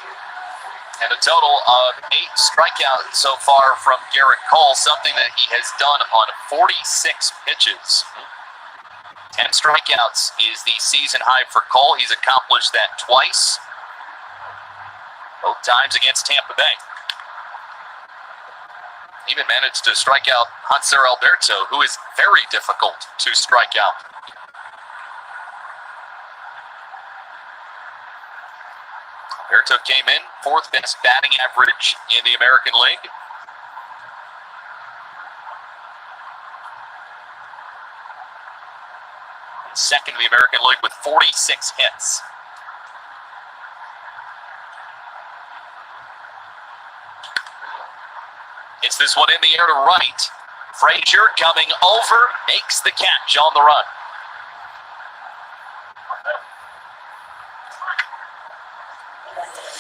And a total of 8 strikeouts so far from Garrett Cole, something that he has done on 46 pitches. 10 strikeouts is the season high for Cole. He's accomplished that twice, both times against Tampa Bay. Even managed to strike out Hanser Alberto, who is very difficult to strike out. Alberto came in 4th best batting average in the American League. Second in the American League with 46 hits. Hits this one in the air to right. Frazier coming over, makes the catch on the run.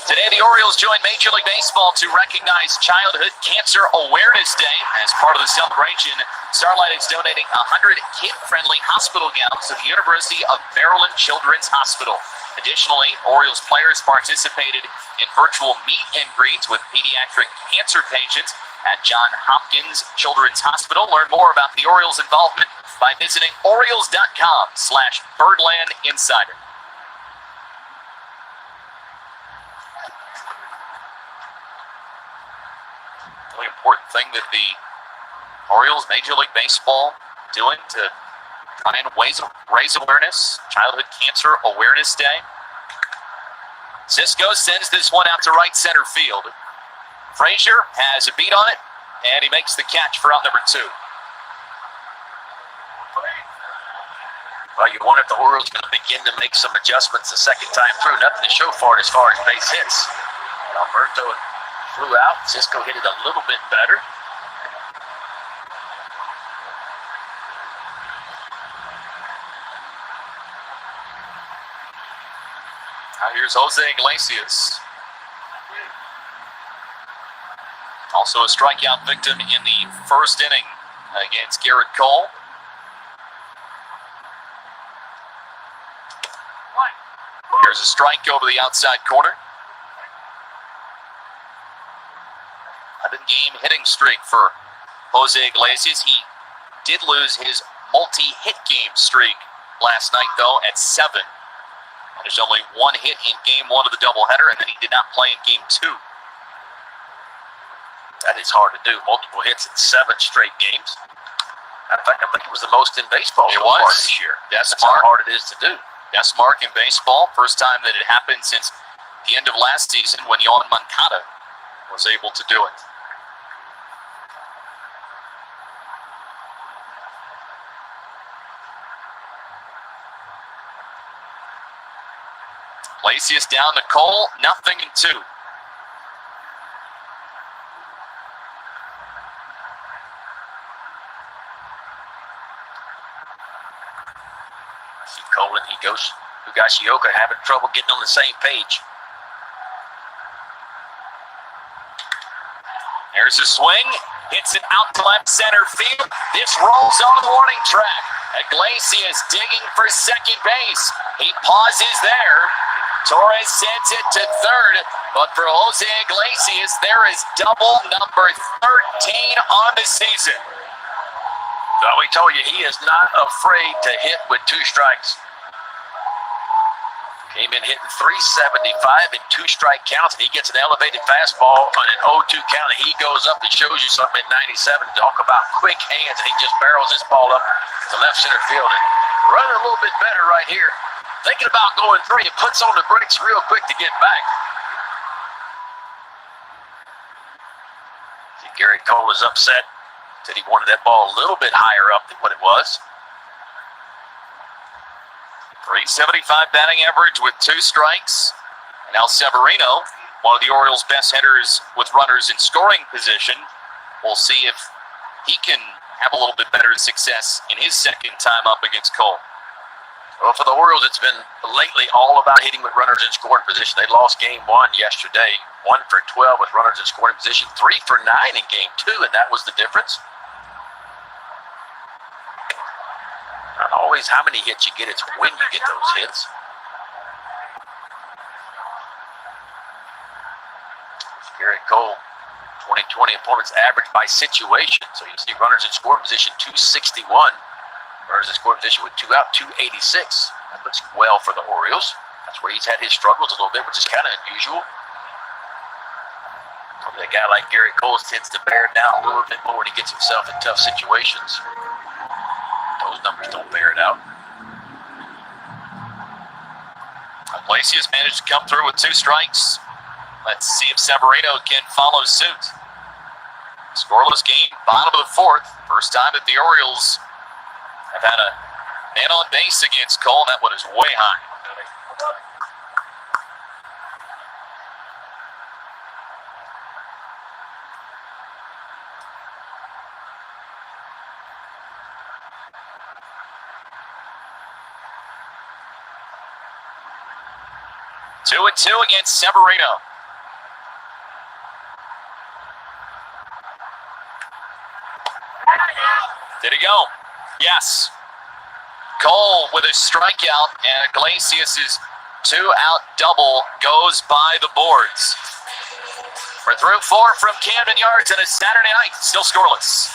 Today, the Orioles joined Major League Baseball to recognize Childhood Cancer Awareness Day. As part of the celebration, Starlight is donating 100 kid-friendly hospital gowns to the University of Maryland Children's Hospital. Additionally, Orioles players participated in virtual meet and greets with pediatric cancer patients at Johns Hopkins Children's Hospital. Learn more about the Orioles' involvement by visiting Orioles.com/BirdlandInsider. Really important thing that the Orioles, Major League Baseball, doing to try and raise awareness. Childhood Cancer Awareness Day. Cisco sends this one out to right center field. Frazier has a beat on it, and he makes the catch for out number 2. Well, you wonder if the Orioles are going to begin to make some adjustments the second time through. Nothing to show for it as far as base hits. Alberto flew out. Cisco hit it a little bit better. Now here's Jose Iglesias. Also a strikeout victim in the first inning against Garrett Cole. Here's a strike over the outside corner. 11-game hitting streak for Jose Iglesias. He did lose his multi-hit game streak last night, though, at 7. And there's only 1 hit in game 1 of the doubleheader, and then he did not play in game 2. That is hard to do. Multiple hits in 7 straight games. In fact, I think it was the most in baseball so far this year. That's how hard it is to do. Best mark in baseball. First time that it happened since the end of last season when Yohan Moncada was able to do it. Iglesias down to Cole, 0-2. Cole and Higashioka having trouble getting on the same page. There's a swing, hits it out to left center field. This rolls on the warning track. Iglesias digging for second base. He pauses there. Torres sends it to third, but for Jose Iglesias, there is double number 13 on the season. Well, we told you he is not afraid to hit with 2 strikes. Came in hitting .375 in 2 strike counts, and he gets an elevated fastball on an 0-2 count, and he goes up and shows you something at 97. Talk about quick hands, and he just barrels this ball up to left center field and running a little bit better right here. Thinking about going 3, and puts on the brakes real quick to get back. See, Garrett Cole was upset. Said he wanted that ball a little bit higher up than what it was. .375 batting average with 2 strikes. And now Severino, one of the Orioles' best hitters with runners in scoring position. We'll see if he can have a little bit better success in his second time up against Cole. Well, for the Orioles, it's been lately all about hitting with runners in scoring position. They lost game 1 yesterday, 1 for 12 with runners in scoring position, 3 for 9 in game 2, and that was the difference. Not always how many hits you get, it's when you get those hits. Garrett Cole, 2020 opponents average by situation. So you see runners in scoring position 261. Runners in scoring position with 2 out, 286. That looks well for the Orioles. That's where he's had his struggles a little bit, which is kind of unusual. A guy like Garrett Cole tends to bear down a little bit more when he gets himself in tough situations. Those numbers don't bear it out. Iglesias managed to come through with 2 strikes. Let's see if Severino can follow suit. Scoreless game, bottom of the 4th. First time that the Orioles have had a man on base against Cole. That one is way high. Two and two against Severino. Did he go? Yes. Cole with a strikeout, and Iglesias' 2-out double goes by the boards. We're through 4 from Camden Yards on a Saturday night, still scoreless.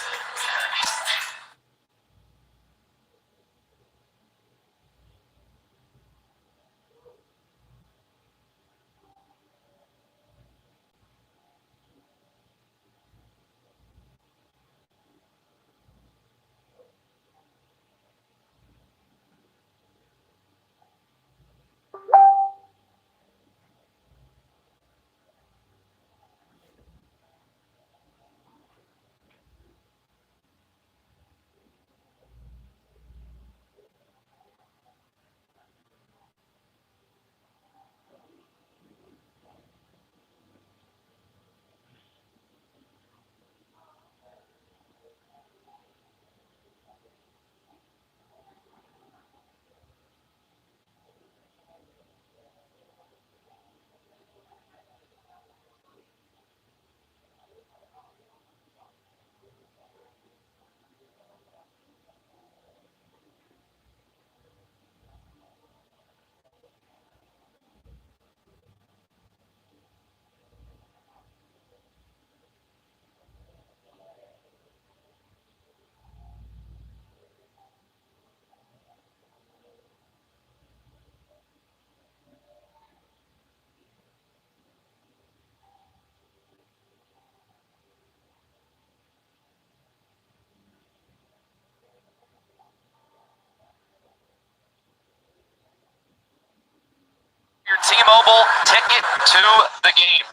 Your T-Mobile ticket to the game.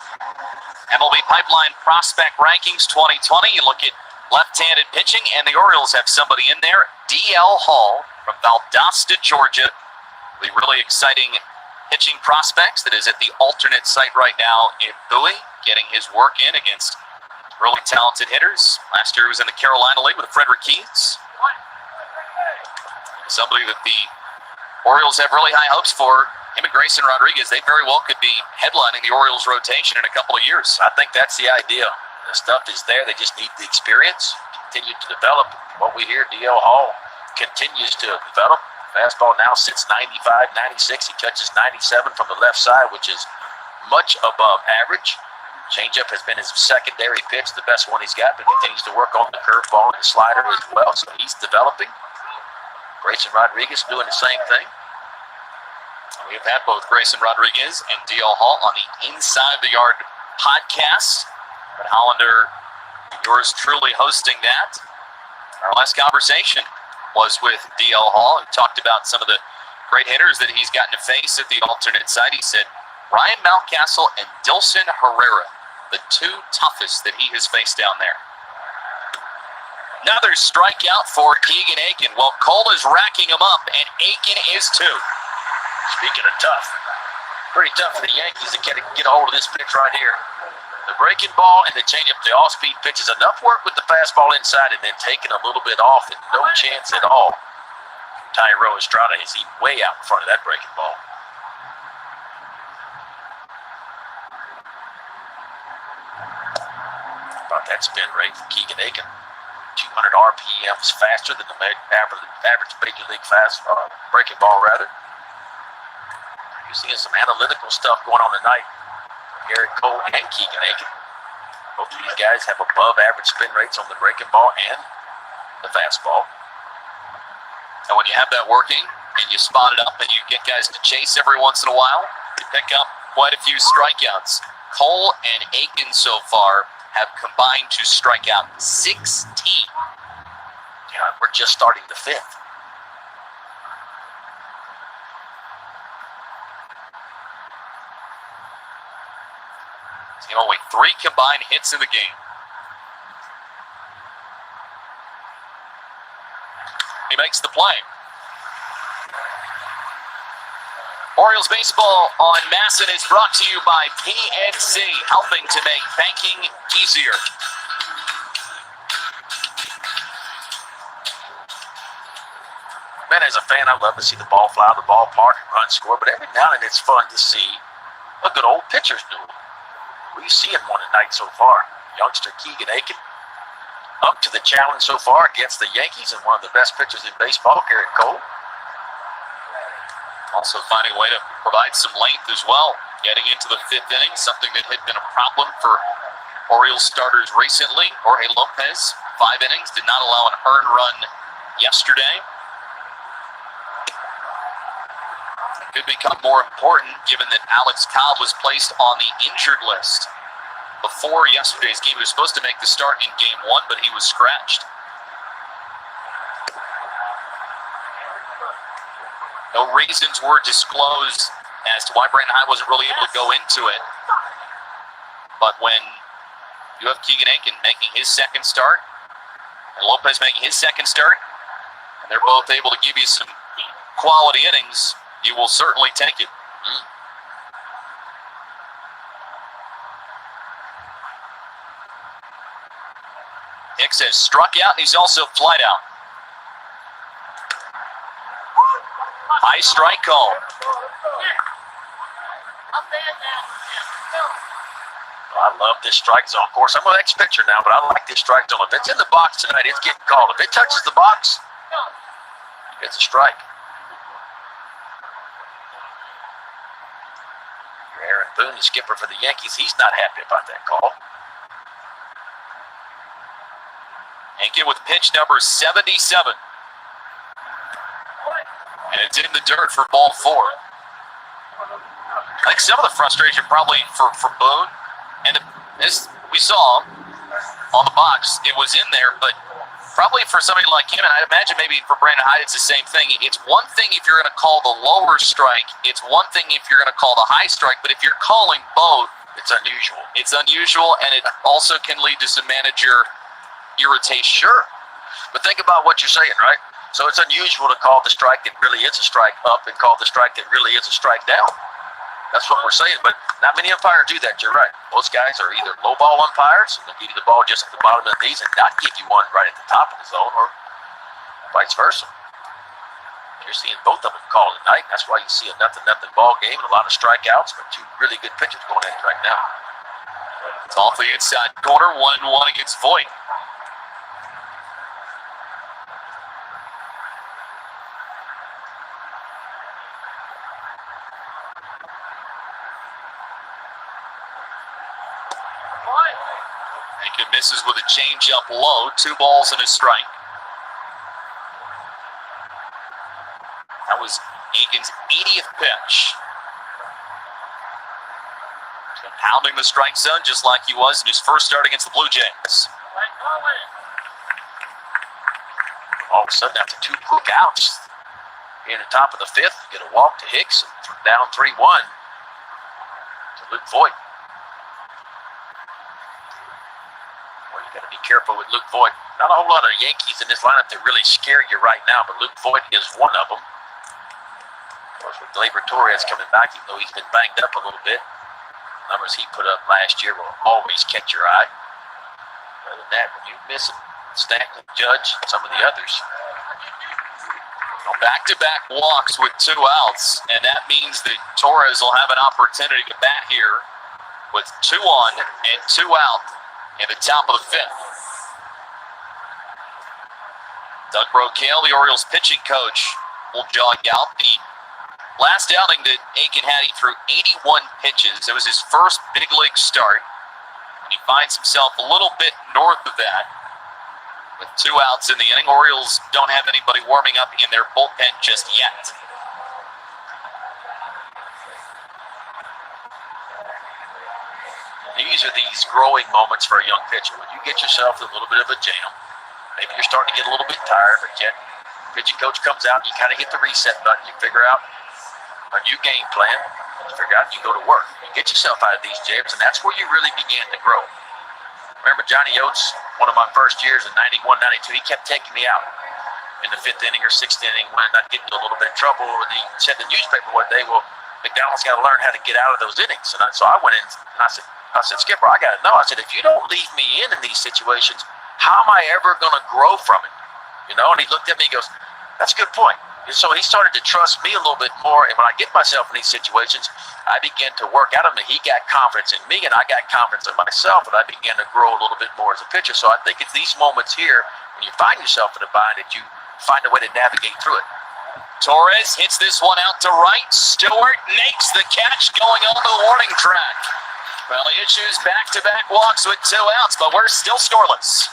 MLB Pipeline Prospect Rankings 2020. You look at left-handed pitching, and the Orioles have somebody in there, D.L. Hall from Valdosta, Georgia. The really exciting pitching prospects that is at the alternate site right now in Bowie, getting his work in against really talented hitters. Last year he was in the Carolina League with Frederick Keys. Somebody that the Orioles have really high hopes for. Him and Grayson Rodriguez, they very well could be headlining the Orioles rotation in a couple of years. I think that's the idea. The stuff is there. They just need the experience, continue to develop. What we hear, D.L. Hall continues to develop. Fastball now sits 95, 96. He touches 97 from the left side, which is much above average. Changeup has been his secondary pitch, the best one he's got, but continues to work on the curveball and the slider as well. So he's developing. Grayson Rodriguez doing the same thing. We've had both Grayson Rodriguez and D.L. Hall on the Inside the Yard podcast. But Hollander, yours truly hosting that. Our last conversation was with D.L. Hall, who talked about some of the great hitters that he's gotten to face at the alternate site. He said Ryan Mountcastle and Dilson Herrera, the 2 toughest that he has faced down there. Another strikeout for Keegan Aiken. Well, Cole is racking him up, and Aiken is too. Speaking of tough, pretty tough for the Yankees to get a hold of this pitch right here. The breaking ball and the changeup, the off-speed pitches, enough work with the fastball inside and then taking a little bit off, and no chance at all. Tyro Estrada is way out in front of that breaking ball. About that spin rate for Keegan Aiken. 200 RPMs faster than the average Major League breaking ball, rather. You're seeing some analytical stuff going on tonight. Garrett Cole and Keegan Aiken. Both of these guys have above average spin rates on the breaking ball and the fastball. And when you have that working and you spot it up and you get guys to chase every once in a while, you pick up quite a few strikeouts. Cole and Aiken so far have combined to strike out 16. Yeah, we're just starting the fifth. Only 3 combined hits in the game. He makes the play. Orioles baseball on Masson is brought to you by PNC, helping to make banking easier. Man, as a fan, I love to see the ball fly out of the ballpark and run score, but every now and then it's fun to see what good old pitchers do. We've seen one tonight so far. Youngster Keegan Aiken up to the challenge so far against the Yankees and one of the best pitchers in baseball, Garrett Cole. Also finding a way to provide some length as well. Getting into the 5th inning, something that had been a problem for Orioles starters recently. Jorge Lopez, 5 innings, did not allow an earned run yesterday. Could become more important given that Alex Cobb was placed on the injured list before yesterday's game. He was supposed to make the start in game 1, but he was scratched. No reasons were disclosed as to why Brandon Hyde wasn't really able to go into it. But when you have Keegan Aiken making his 2nd start and Lopez making his 2nd start, and they're both able to give you some quality innings, you will certainly take it. Hicks has struck out, and he's also flied out. High strike call. I love this strike zone. Of course, I'm an ex-pitcher now, but I like this strike zone. If it's in the box tonight, it's getting called. If it touches the box, it's a strike. Aaron Boone, the skipper for the Yankees, he's not happy about that call. Aiken with pitch number 77. And it's in the dirt for ball 4. I think some of the frustration probably for Boone, and as we saw on the box, it was in there, but probably for somebody like him, and I imagine maybe for Brandon Hyde, it's the same thing. It's one thing if you're going to call the lower strike. It's one thing if you're going to call the high strike. But if you're calling both, it's unusual. It's unusual, and it also can lead to some manager irritation. Sure. But think about what you're saying, right? So it's unusual to call the strike that really is a strike up and call the strike that really is a strike down. That's what we're saying, but not many umpires do that. You're right. Most guys are either low ball umpires, and they'll give you the ball just at the bottom of the knees and not give you one right at the top of the zone, or vice versa. You're seeing both of them called tonight. That's why you see a 0-0 ball game and a lot of strikeouts, but 2 really good pitchers going at it right now. It's off the inside corner, 1-1 against Voigt. Aiken misses with a changeup low, 2 balls and a strike. That was Aiken's 80th pitch. Pounding the strike zone just like he was in his first start against the Blue Jays. All of a sudden, after 2 quick outs, in the top of the 5th, get a walk to Hicks, and down 3-1 to Luke Voigt. Well, you got to be careful with Luke Voigt. Not a whole lot of Yankees in this lineup that really scare you right now, but Luke Voigt is one of them. Of course, with Gleyber Torres coming back, even though he's been banged up a little bit, numbers he put up last year will always catch your eye. Other than that, when you miss him, Stanton, Judge, some of the others. Back-to-back walks with 2 outs, and that means that Torres will have an opportunity to bat here with 2 on and 2 out in the top of the 5th. Doug Brocail, the Orioles pitching coach, will jog out. The last outing that Aiken had, he threw 81 pitches. It was his first big league start. And he finds himself a little bit north of that with 2 outs in the inning. Orioles don't have anybody warming up in their bullpen just yet. These are these growing moments for a young pitcher. When you get yourself in a little bit of a jam, maybe you're starting to get a little bit tired, but yet pitching coach comes out, you kind of hit the reset button, you figure out a new game plan, you figure out you go to work. You get yourself out of these jams, and that's where you really begin to grow. Remember Johnny Oates, one of my first years in 91, 92, he kept taking me out in the 5th inning or 6th inning when I'd get into a little bit of trouble, and he said in the newspaper one day, well, McDonald's got to learn how to get out of those innings. And so I went in and I said, Skipper, I got to know. I said, if you don't leave me in these situations, how am I ever going to grow from it? You know, and he looked at me, he goes, that's a good point. And so he started to trust me a little bit more. And when I get myself in these situations, I began to work out of me. He got confidence in me, and I got confidence in myself, and I began to grow a little bit more as a pitcher. So I think it's these moments here when you find yourself in a bind that you find a way to navigate through it. Torres hits this one out to right. Stewart makes the catch going on the warning track. Well, he issues back-to-back walks with 2 outs, but we're still scoreless.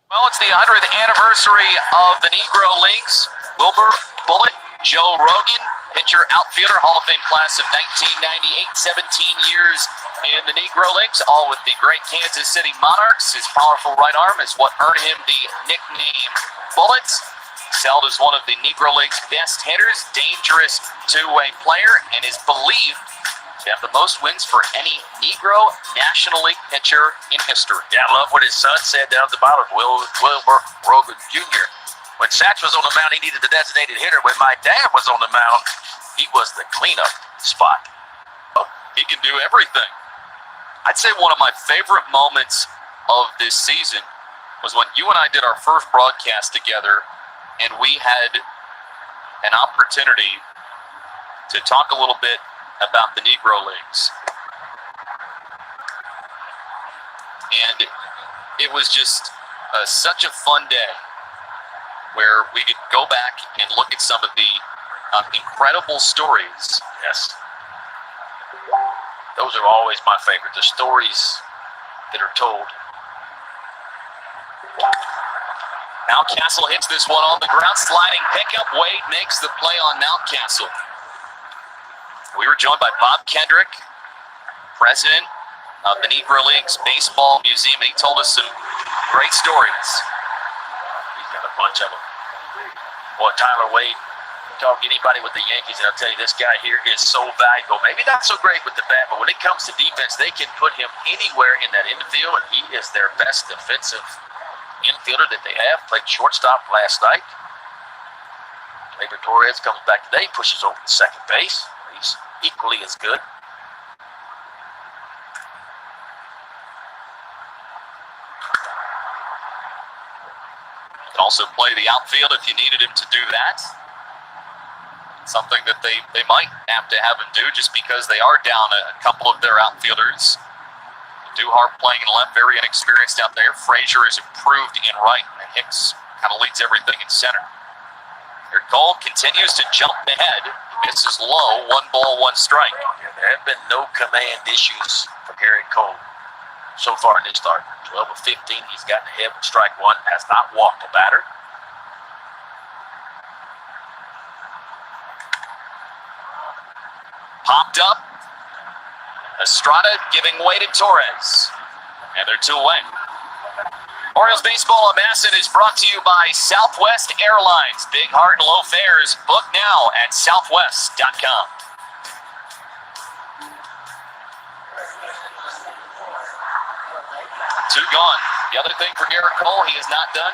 Well, it's the 100th anniversary of the Negro Leagues. Wilbur Bullitt, Joe Rogan, pitcher, outfielder, Hall of Fame class of 1998, 17 years in the Negro Leagues, all with the great Kansas City Monarchs. His powerful right arm is what earned him the nickname Bullet. He's held as one of the Negro League's best hitters, dangerous two-way player, and is believed to have the most wins for any Negro National League pitcher in history. Yeah, I love what his son said down at the bottom, Wilbur Rogan Jr. When Satch was on the mound, he needed a designated hitter. When my dad was on the mound, he was the cleanup spot. He can do everything. I'd say one of my favorite moments of this season was when you and I did our first broadcast together, and we had an opportunity to talk a little bit about the Negro Leagues. And it was just such a fun day where we could go back and look at some of the incredible stories. Yes. Those are always my favorite, the stories that are told. Mountcastle hits this one on the ground, sliding pickup. Wade makes the play on Mountcastle. We were joined by Bob Kendrick, president of the Negro Leagues Baseball Museum, and he told us some great stories. He's got a bunch of them. Boy, Tyler Wade, talk to anybody with the Yankees, and I'll tell you, this guy here is so valuable. Maybe not so great with the bat, but when it comes to defense, they can put him anywhere in that infield, and he is their best defensive infielder that they have. Played shortstop last night. Labor Torres comes back today, pushes over to second base. He's equally as good. Could also play the outfield if you needed him to do that. something that they might have to have him do just because they are down a couple of their outfielders. Duhar playing in left, very inexperienced out there. Frazier is improved in right, and Hicks kind of leads everything in center. Here Cole continues to jump ahead. Misses low, 1 ball, 1 strike. Yeah, there have been no command issues for Garrett Cole so far in this start. 12 of 15, he's gotten ahead with strike 1, has not walked a batter. Popped up. Estrada giving way to Torres. And they're 2 away. Orioles Baseball on Masson is brought to you by Southwest Airlines. Big heart and low fares. Book now at southwest.com. 2 gone. The other thing for Garrett Cole, he has not done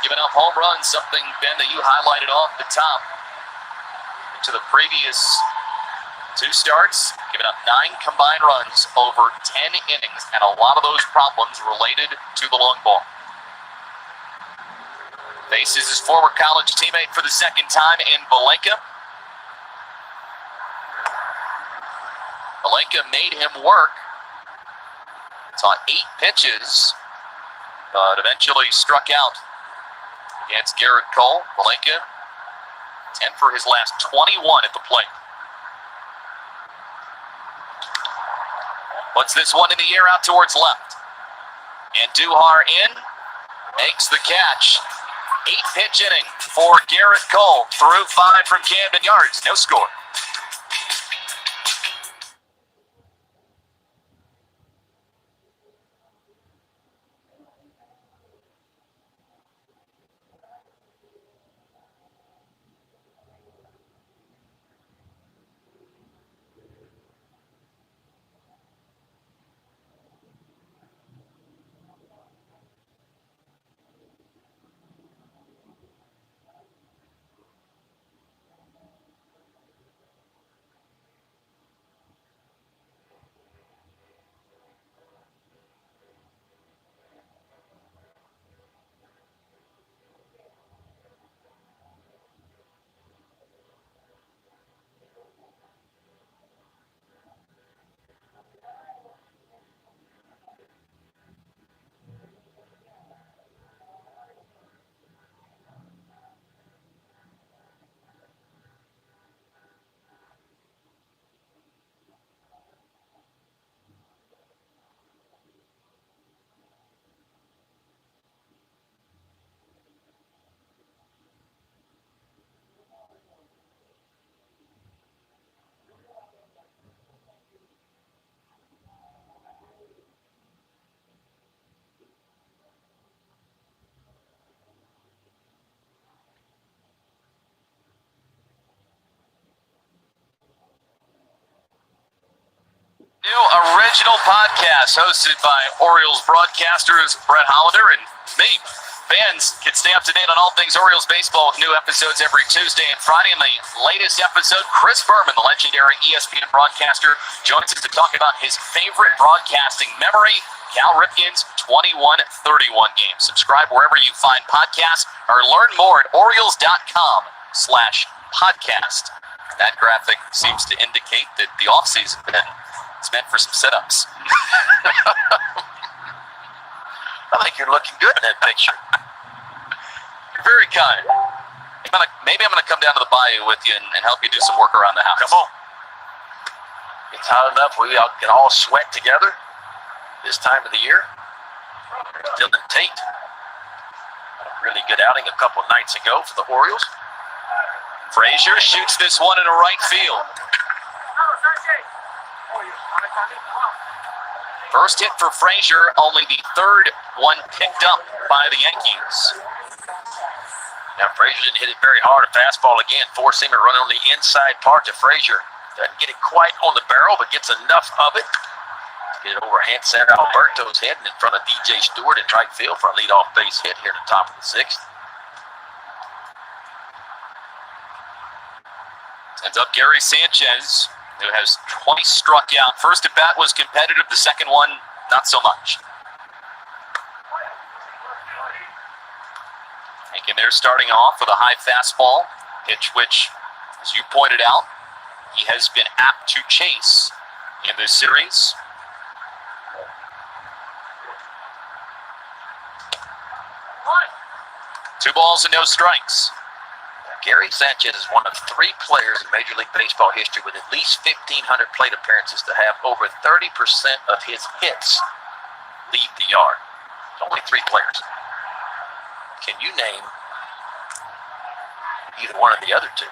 giving up home runs, something, Ben, that you highlighted off the top. To the previous 2 starts, giving up 9 combined runs over 10 innings, and a lot of those problems related to the long ball. Faces his former college teammate for the second time in Balenka. Balenka made him work. Saw 8 pitches, but eventually struck out against Garrett Cole. Balenka, 10 for his last 21 at the plate. Puts this one in the air out towards left. And Duhar in, makes the catch. 8-pitch inning for Garrett Cole. Through 5 from Camden Yards. No score. New original podcast hosted by Orioles broadcasters Brett Hollander and me. Fans can stay up to date on all things Orioles baseball with new episodes every Tuesday and Friday. In the latest episode, Chris Berman, the legendary ESPN broadcaster, joins us to talk about his favorite broadcasting memory, Cal Ripken's 21-31 game. Subscribe wherever you find podcasts or learn more at Orioles.com/podcast. That graphic seems to indicate that the offseason, it's meant for some sit-ups. I think you're looking good in that picture. You're very kind. Maybe I'm going to come down to the bayou with you and help you do some work around the house. Come on. It's hot enough we can all sweat together this time of the year. Dylan Tate, a really good outing a couple nights ago for the Orioles. Frazier shoots this one into right field. First hit for Frazier, only the 3rd one picked up by the Yankees. Now Frazier didn't hit it very hard. A fastball again, four-seamer running on the inside part to Frazier. Doesn't get it quite on the barrel, but gets enough of it to get it over Hanson Alberto's head and in front of DJ Stewart in right field for a leadoff base hit here at the top of the 6th. Sends up Gary Sanchez, who has twice struck out. First at bat was competitive, the second one, not so much. Again, they're starting off with a high fastball, pitch which As you pointed out, he has been apt to chase in this series. Two balls and no strikes. Gary Sanchez is one of 3 players in Major League Baseball history with at least 1,500 plate appearances to have over 30% of his hits leave the yard. Only 3 players. Can you name either one of the other 2?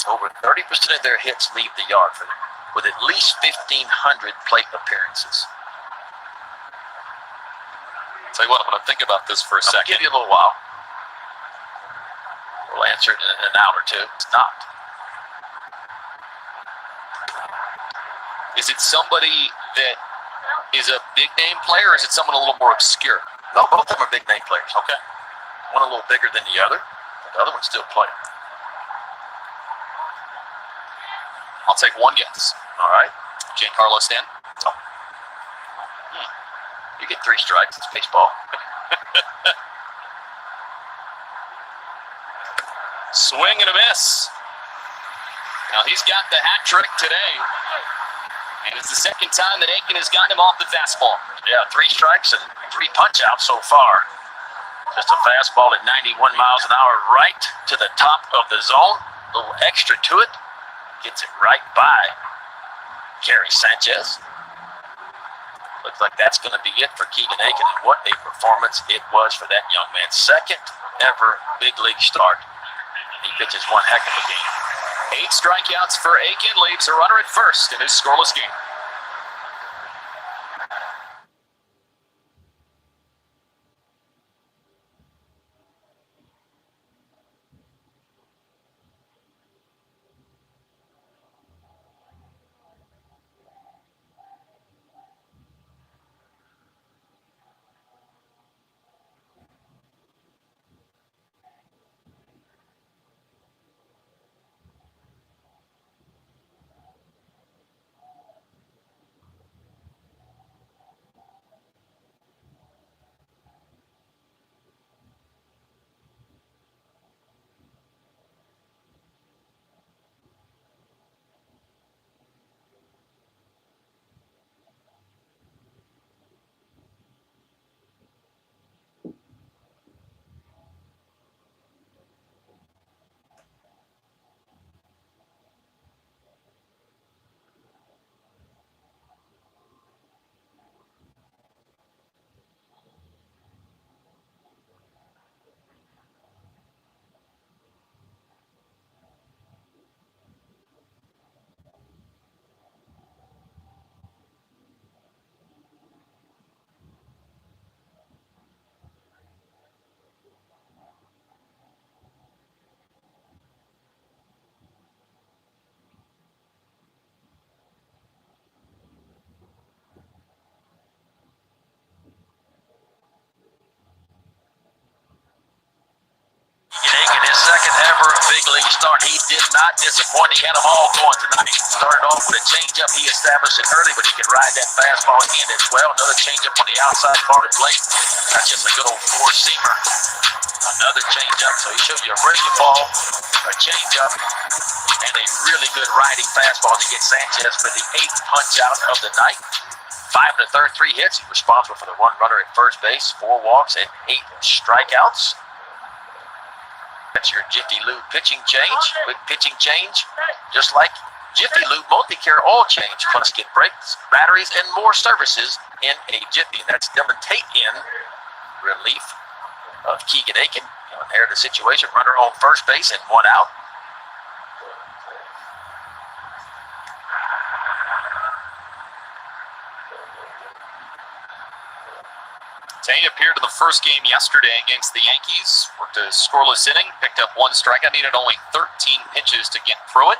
Over 30% of their hits leave the yard for them, with at least 1,500 plate appearances. Tell you what, I'm going to think about this for a I'll second. give you a little while. We'll answer it in an hour or 2. It's not. Is it somebody that is a big name player, or is it someone a little more obscure? No, both of them are big name players. Okay. One a little bigger than the other. But the other one's still playing. I'll take one guess. All right. Giancarlo Stanton. You get 3 strikes. It's baseball. Swing and a miss. Now he's got the hat trick today. And it's the second time that Aiken has gotten him off the fastball. Yeah, 3 strikes and 3 punch outs so far. Just a fastball at 91 miles an hour right to the top of the zone. A little extra to it. Gets it right by Gary Sanchez. Looks like that's going to be it for Keegan Aiken. And what a performance it was for that young man. Second ever big league start. He pitches one heck of a game. 8 strikeouts for Aiken, leaves a runner at first in his scoreless game. Aiken, his second ever big league start. He did not disappoint. He had them all going tonight. He started off with a changeup. He established it early, but he could ride that fastball in as well. Another changeup on the outside part of the plate. That's just a good old four-seamer. Another changeup. So he showed you a breaking ball, a changeup, and a really good riding fastball to get Sanchez for the 8th punch out of the night. 5 in the third, 3 hits. He's responsible for the 1 runner at first base, 4 walks, and 8 strikeouts. That's your Jiffy Lube pitching change. Quick pitching change. Just like Jiffy Lube multi-care oil change. Plus get brakes, batteries, and more services in a Jiffy. That's Dylan Tate in relief of Keegan Aiken. He'll inherit the situation. Runner on first base and 1 out. Tate appeared in the first game yesterday against the Yankees. Worked a scoreless inning, picked up 1 strikeout, needed only 13 pitches to get through it.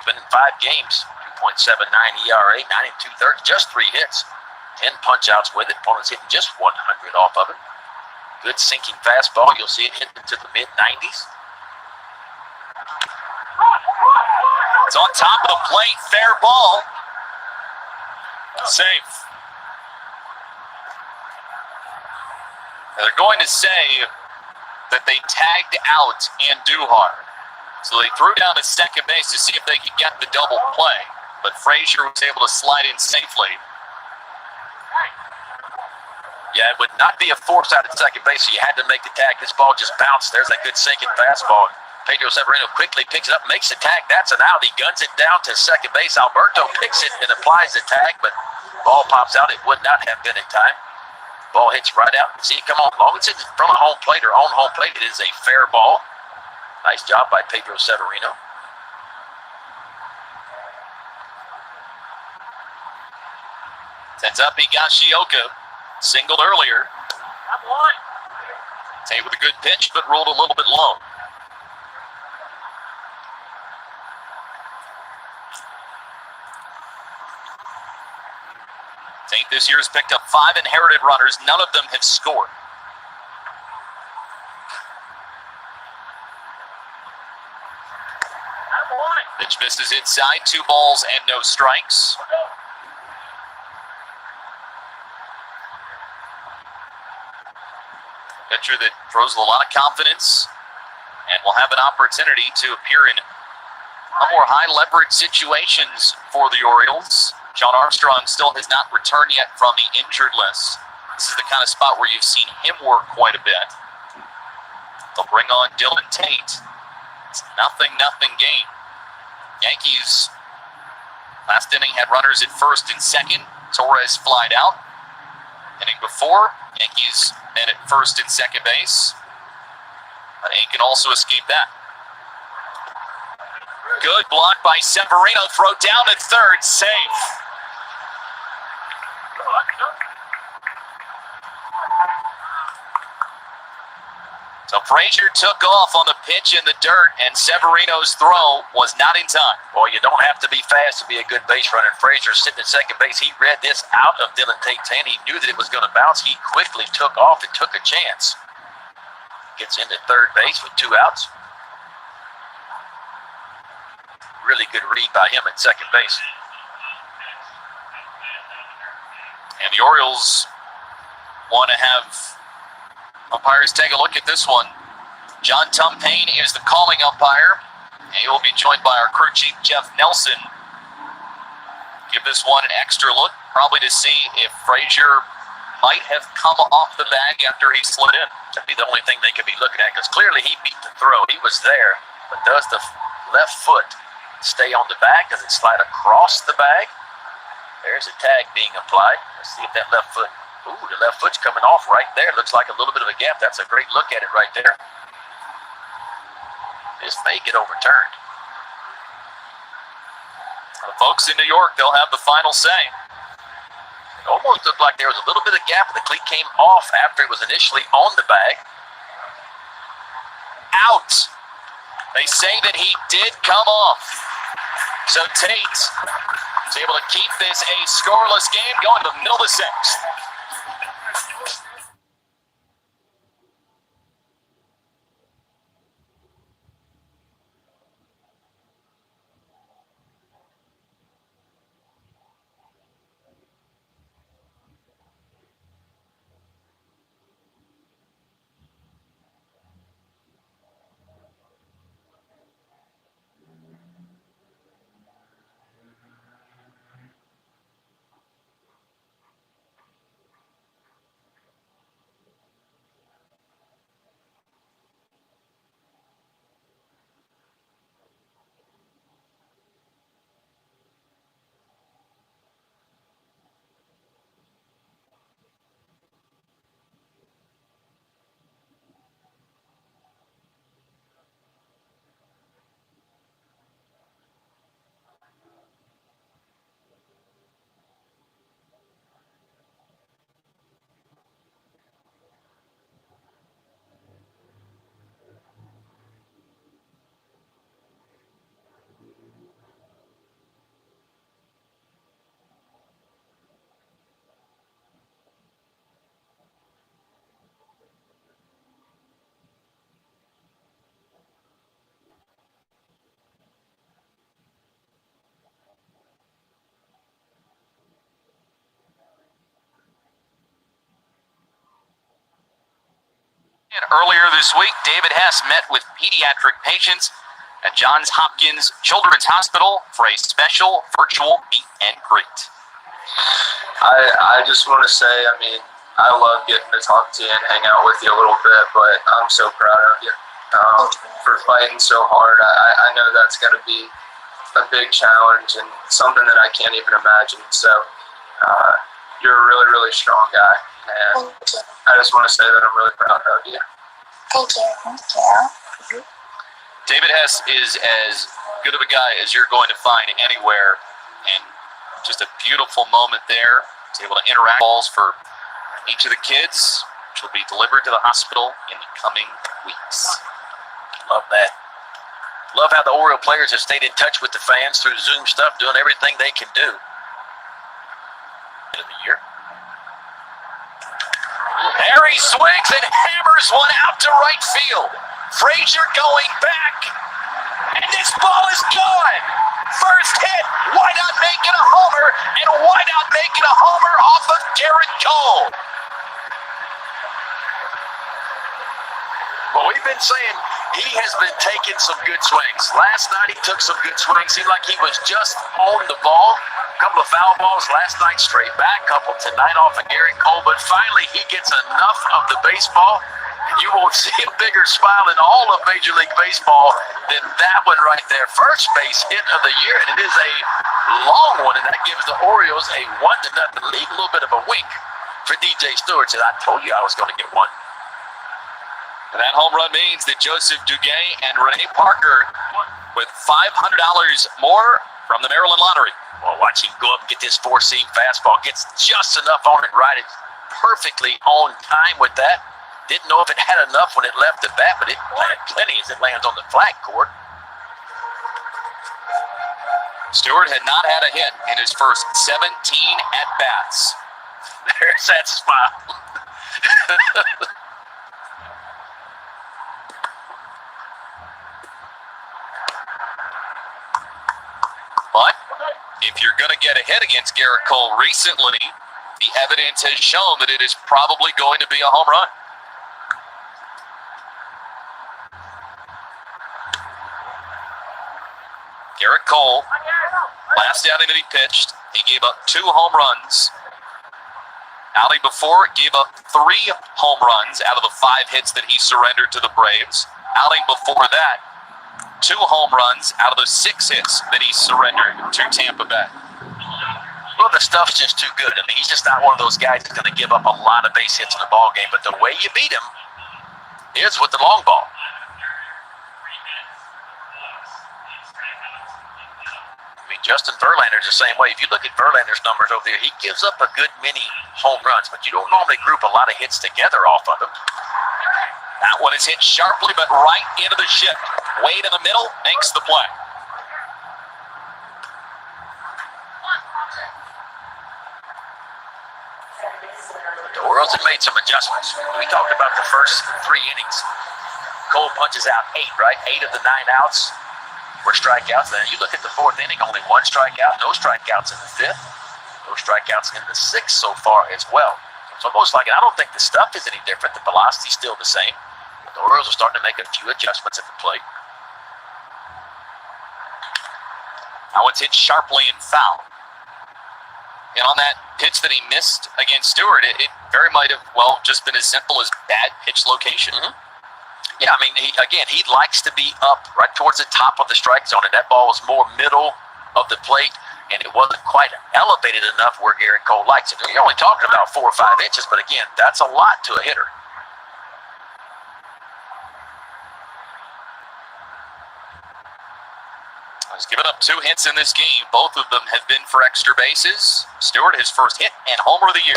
Been in 5 games, 2.79 ERA, 9 2/3, just 3 hits, 10 punch outs with it. Opponents hitting just 100 off of it. Good sinking fastball. You'll see it hitting into the mid-90s. It's on top of the plate, fair ball. Safe. They're going to say that they tagged out Andujar. So they threw down to second base to see if they could get the double play. But Frazier was able to slide in safely. Yeah, it would not be a force out at second base, so you had to make the tag. This ball just bounced. There's that good sinking fastball. Pedro Severino quickly picks it up, makes the tag. That's an out. He guns it down to second base. Alberto picks it and applies the tag, but ball pops out. It would not have been in time. Ball hits right out. See it come on. Long as it's in front of home plate or on home plate, it is a fair ball. Nice job by Pedro Severino. Sets up Higashioka. Singled earlier. Tate with a good pitch, but rolled a little bit low. Tate this year has picked up 5 inherited runners. None of them have scored. Pitch misses inside. 2 balls and no strikes. Pitcher that throws with a lot of confidence and will have an opportunity to appear in more high leverage situations for the Orioles. John Armstrong still has not returned yet from the injured list. This is the kind of spot where you've seen him work quite a bit. They'll bring on Dylan Tate. It's nothing game. Yankees last inning had runners at first and second. Torres flied out. Inning before, Yankees men at first and second base. But he can also escape that. Good block by Severino. Throw down at third. Safe. So Frazier took off on the pitch in the dirt, and Severino's throw was not in time. Well, you don't have to be fast to be a good base runner. Frazier's sitting at second base. He read this out of Dylan Tate's hand. He knew that it was going to bounce. He quickly took off and took a chance. Gets into third base with 2 outs. Really good read by him at second base. And the Orioles want to have umpires take a look at this one. John Tumpane is the calling umpire, and he will be joined by our crew chief, Jeff Nelson. Give this one an extra look, probably to see if Frazier might have come off the bag after he slid in. That'd be the only thing they could be looking at, because clearly he beat the throw. He was there, but does the left foot stay on the bag? Does it slide across the bag? There's a tag being applied. Let's see if that left foot, the left foot's coming off right there. Looks like a little bit of a gap. That's a great look at it right there. This may get overturned. The folks in New York, they'll have the final say. It almost looked like there was a little bit of gap. The cleat came off after it was initially on the bag. Out. They say that he did come off. So Tate is able to keep this a scoreless game going to the middle of the 6th. And earlier this week, David Hess met with pediatric patients at Johns Hopkins Children's Hospital for a special virtual meet and greet. I just want to say, I love getting to talk to you and hang out with you a little bit, but I'm so proud of you for fighting so hard. I know that's got to be a big challenge and something that I can't even imagine. So you're a really, really strong guy, and I just want to say that I'm really proud of you. Thank you. Thank you. David Hess is as good of a guy as you're going to find anywhere, and just a beautiful moment there. He's able to interact balls for each of the kids, which will be delivered to the hospital in the coming weeks. Love that. Love how the Oriole players have stayed in touch with the fans through Zoom stuff, doing everything they can do. End of the year. Harry swings and hammers one out to right field. Frazier going back, and this ball is gone. First hit, why not make it a homer, and why not make it a homer off of Garrett Cole? Well, we've been saying he has been taking some good swings. Last night he took some good swings. Seemed like he was just on the ball. A couple of foul balls last night straight back, couple tonight off of Garrett Cole, but finally he gets enough of the baseball. You won't see a bigger smile in all of Major League Baseball than that one right there. First base hit of the year, and it is a long one, and that gives the Orioles a 1-0 lead. A little bit of a wink for DJ Stewart. Said, I told you I was going to get one. And that home run means that Joseph Duguay and Renee Parker with $500 more from the Maryland Lottery. Well, watch him go up and get this four-seam fastball. Gets just enough on it, right? It's perfectly on time with that. Didn't know if it had enough when it left the bat, but it had plenty as it lands on the flag court. Stewart had not had a hit in his first 17 at-bats. There's that smile. But if you're going to get a hit against Garrett Cole recently, the evidence has shown that it is probably going to be a home run. Garrett Cole, last outing that he pitched, he gave up 2 home runs. Outing before, gave up 3 home runs out of the 5 hits that he surrendered to the Braves. Outing before that, 2 home runs out of the 6 hits that he surrendered to Tampa Bay. Well, the stuff's just too good. I mean, he's just not one of those guys that's going to give up a lot of base hits in the ball game. But the way you beat him is with the long ball. I mean, Justin Verlander's the same way. If you look at Verlander's numbers over there, he gives up a good many home runs, but you don't normally group a lot of hits together off of him. That one is hit sharply, but right into the shift. Wade in the middle makes the play. The Orioles have made some adjustments. We talked about the first 3 innings. Cole punches out 8, right? 8 of the 9 outs were strikeouts. Then you look at the 4th inning, only 1 strikeout, no strikeouts in the 5th, no strikeouts in the 6th so far as well. It's almost like, I don't think the stuff is any different. The velocity's still the same. But the Orioles are starting to make a few adjustments at the plate. Now it's hit sharply and foul. And on that pitch that he missed against Stewart, it very might have, just been as simple as bad pitch location. Mm-hmm. Yeah, I mean, he likes to be up right towards the top of the strike zone, and that ball was more middle of the plate, and it wasn't quite elevated enough where Garrett Cole likes it. You're only talking about 4 or 5 inches, but again, that's a lot to a hitter. He's given up 2 hits in this game. Both of them have been for extra bases. Stewart, his first hit and homer of the year.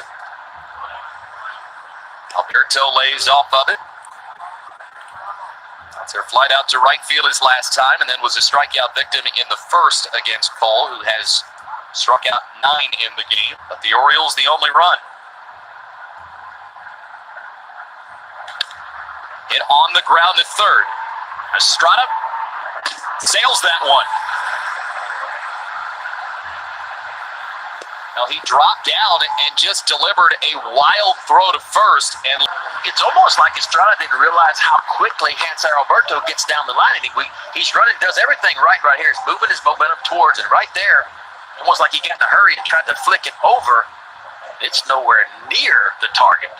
Alberto lays off of it. That's their flight out to right field his last time, and then was a strikeout victim in the first against Cole, who has struck out 9 in the game. But the Orioles, the only run. Hit on the ground to third. Estrada sails that one. Well, he dropped down and just delivered a wild throw to first. And it's almost like Estrada didn't realize how quickly Hanser Alberto gets down the line. And he's running, does everything right here. He's moving his momentum towards, and right there, almost like he got in a hurry and tried to flick it over. It's nowhere near the target.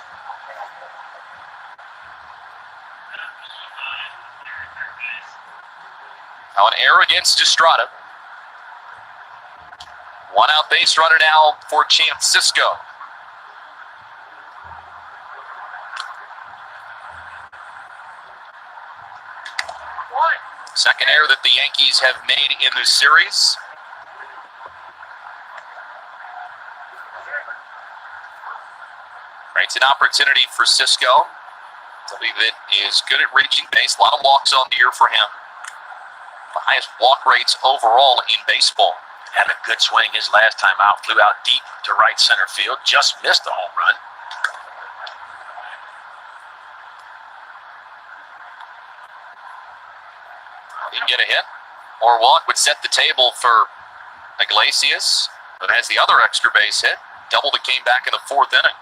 Now an error against Estrada. One out base runner now for Francisco. Second error that the Yankees have made in this series. Creates an opportunity for Cisco. Somebody that is good at reaching base. A lot of walks on the year for him. The highest walk rates overall in baseball. Had a good swing his last time out. Flew out deep to right center field. Just missed a home run. Didn't get a hit or walk. Would set the table for Iglesias, but has the other extra base hit. Double that came back in the fourth inning.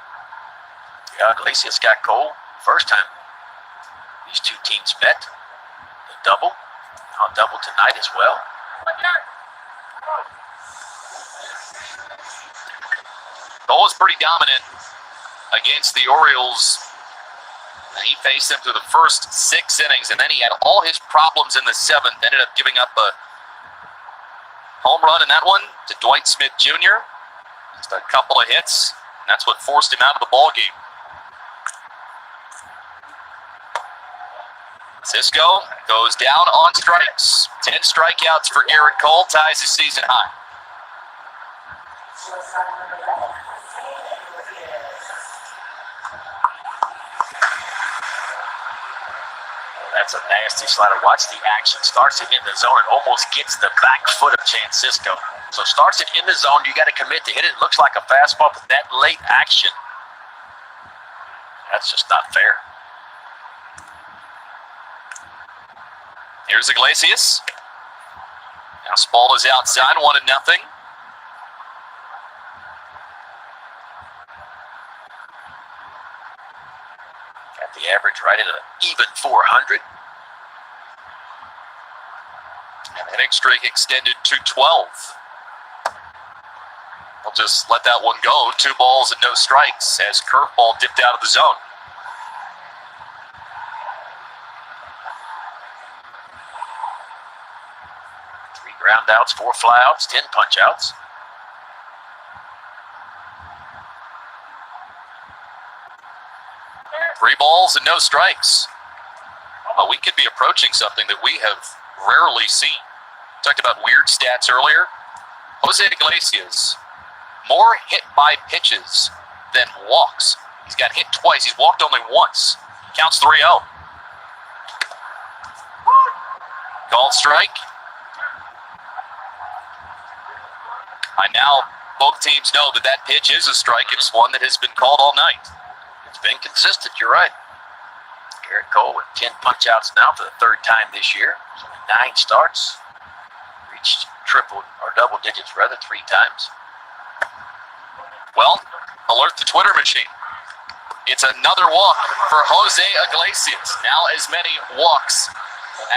Yeah, Iglesias got cold first time these two teams met. A double. I'll double tonight as well. Cole was pretty dominant against the Orioles. He faced them through the first 6 innings, and then he had all his problems in the 7th. Ended up giving up a home run in that one to Dwight Smith Jr. Just a couple of hits, and that's what forced him out of the ballgame. Cisco goes down on strikes. 10 strikeouts for Garrett Cole, ties the season high. That's a nasty slider. Watch the action. Starts it in the zone and almost gets the back foot of Francisco. So starts it in the zone. You got to commit to hit it. It looks like a fastball, but that late action, that's just not fair. Here's Iglesias. Now Spall is outside, 1-0. Got the average right at an even 400. And the hitting streak extended to 12. We'll just let that one go. 2 balls and no strikes as curveball dipped out of the zone. Ground outs, 4 flyouts, 10 punch outs. Three balls and no strikes. Well, we could be approaching something that we have rarely seen. Talked about weird stats earlier. Jose Iglesias, more hit by pitches than walks. He's got hit twice. He's walked only once. Counts 3-0. Called strike. By now, both teams know that that pitch is a strike. It's one that has been called all night. It's been consistent, you're right. Garrett Cole with 10 punch-outs now for the 3rd time this year. 9 starts. Reached triple or double digits rather 3 times. Well, alert the Twitter machine. It's another walk for Jose Iglesias. Now as many walks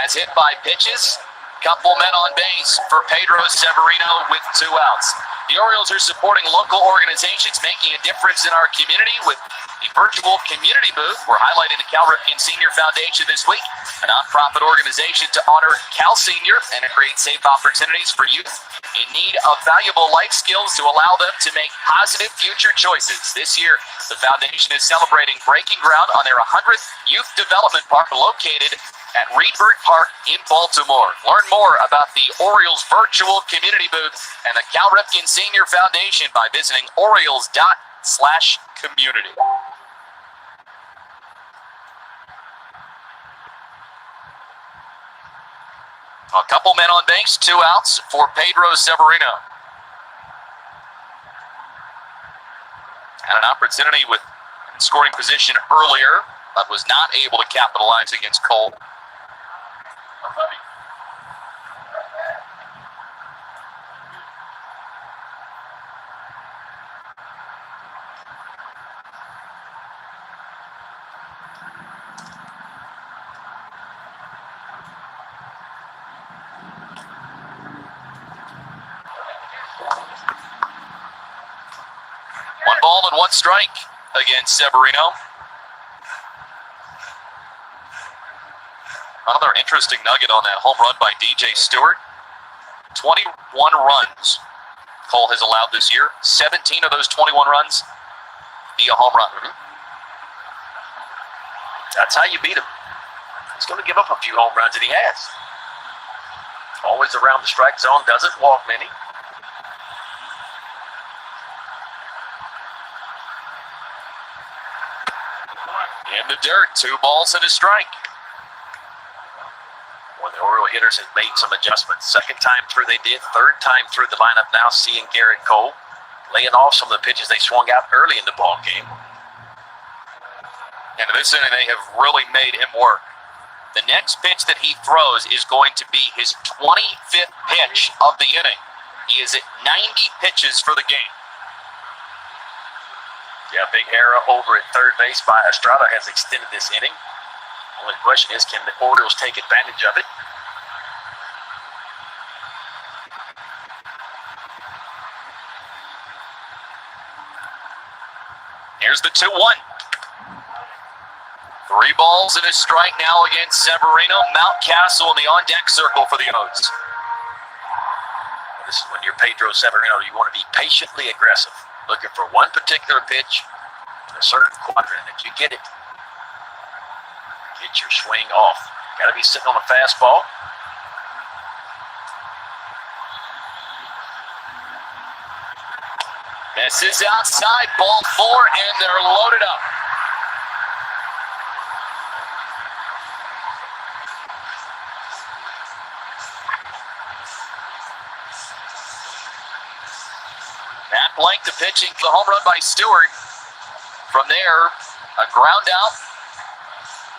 as hit by pitches. Couple men on base for Pedro Severino with 2 outs. The Orioles are supporting local organizations making a difference in our community with the virtual community booth. We're highlighting the Cal Ripken Senior Foundation this week, a nonprofit organization to honor Cal Senior and create safe opportunities for youth in need of valuable life skills to allow them to make positive future choices. This year, the foundation is celebrating breaking ground on their 100th Youth Development Park located at Reedburg Park in Baltimore. Learn more about the Orioles virtual community booth and the Cal Ripken Senior Foundation by visiting Orioles.com/community. A couple men on base, 2 outs for Pedro Severino. Had an opportunity with scoring position earlier, but was not able to capitalize against Cole. ball and 1 strike against Severino. Another interesting nugget on that home run by DJ Stewart. 21 runs Cole has allowed this year. 17 of those 21 runs via home run. That's how you beat him. He's going to give up a few home runs, and he has. Always around the strike zone, doesn't walk many. In the dirt, 2 balls and a strike. When the Oriole hitters have made some adjustments. Second time through they did. Third time through the lineup now seeing Garrett Cole laying off some of the pitches they swung out early in the ball game. And in this inning, they have really made him work. The next pitch that he throws is going to be his 25th pitch of the inning. He is at 90 pitches for the game. Yeah, big error over at third base by Estrada has extended this inning. Only question is, can the Orioles take advantage of it? Here's the 2-1. 3 balls and a strike now against Severino. Mountcastle in the on-deck circle for the O's. This is when you're Pedro Severino, you want to be patiently aggressive, looking for one particular pitch in a certain quadrant. If you get it, get your swing off. Got to be sitting on a fastball. This is outside, ball 4, and they're loaded up. Matt Blank to pitching, the home run by Stewart. From there, a ground out.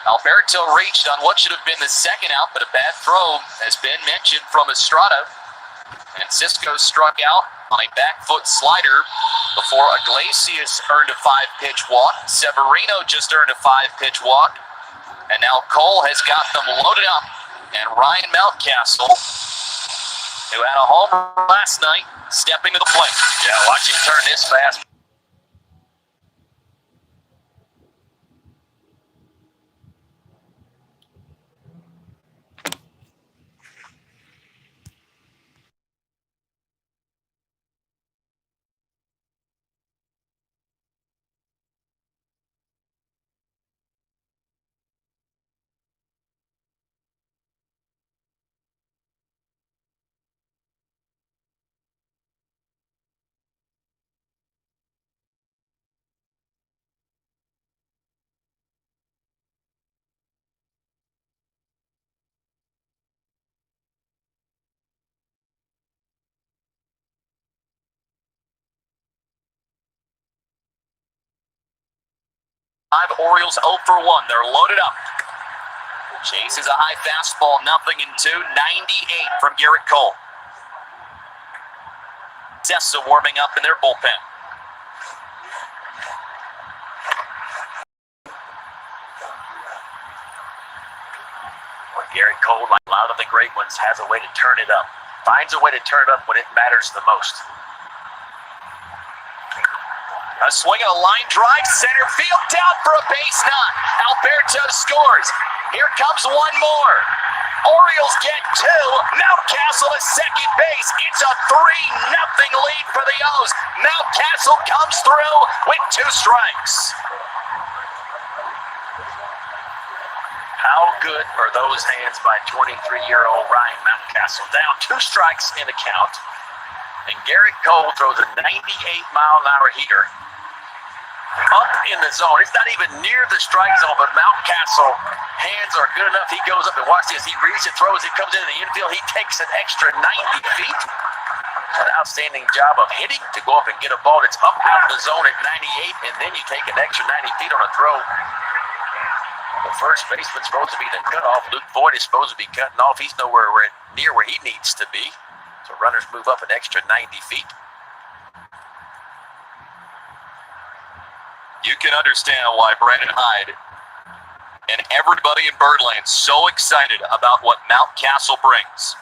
Alberto reached on what should have been the second out, but a bad throw has been mentioned from Estrada. And Cisco struck out on a back foot slider before Iglesias earned a 5-pitch walk. Severino just earned a 5-pitch walk. And now Cole has got them loaded up. And Ryan Mountcastle, who had a home run last night, stepping to the plate. Yeah, watch him turn this fast. Orioles 0 for 1. They're loaded up. Chase is a high fastball, 0-2. 98 from Garrett Cole. Tessa warming up in their bullpen. Well, Garrett Cole, like a lot of the great ones, has a way to turn it up. Finds a way to turn it up when it matters the most. A swing and a line drive, center field down for a base knock. Alberto scores. Here comes one more. Orioles get 2. Mountcastle at second base. It's a 3-0 lead for the O's. Mountcastle comes through with 2 strikes. How good are those hands by 23-year-old Ryan Mountcastle? Down 2 strikes in a count. And Garrett Cole throws a 98-mile-an-hour heater up in the zone. It's not even near the strike zone, but Mountcastle hands are good enough. He goes up and watch this. He reads it, throws it, comes into the infield. He takes an extra 90 feet. An outstanding job of hitting to go up and get a ball that's up out of the zone at 98, and then you take an extra 90 feet on a throw. The first baseman's supposed to be the cutoff. Luke Voigt is supposed to be cutting off. He's nowhere near where he needs to be. So runners move up an extra 90 feet. You can understand why Brandon Hyde and everybody in Birdland so excited about what Mountcastle brings.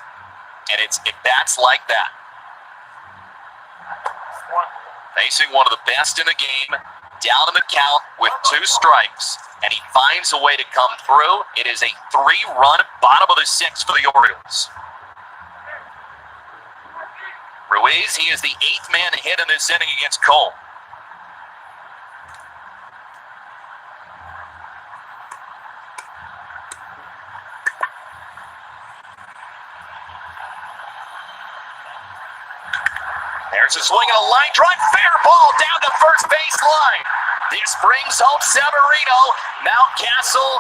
And it's at bats like that. Facing one of the best in the game, down in the count with 2 strikes, and he finds a way to come through. It is a 3-run bottom of the 6th for the Orioles. Ruiz, he is the 8th man hit in this inning against Cole. There's a swing and a line drive, fair ball down the first base line. This brings home Severino. Mountcastle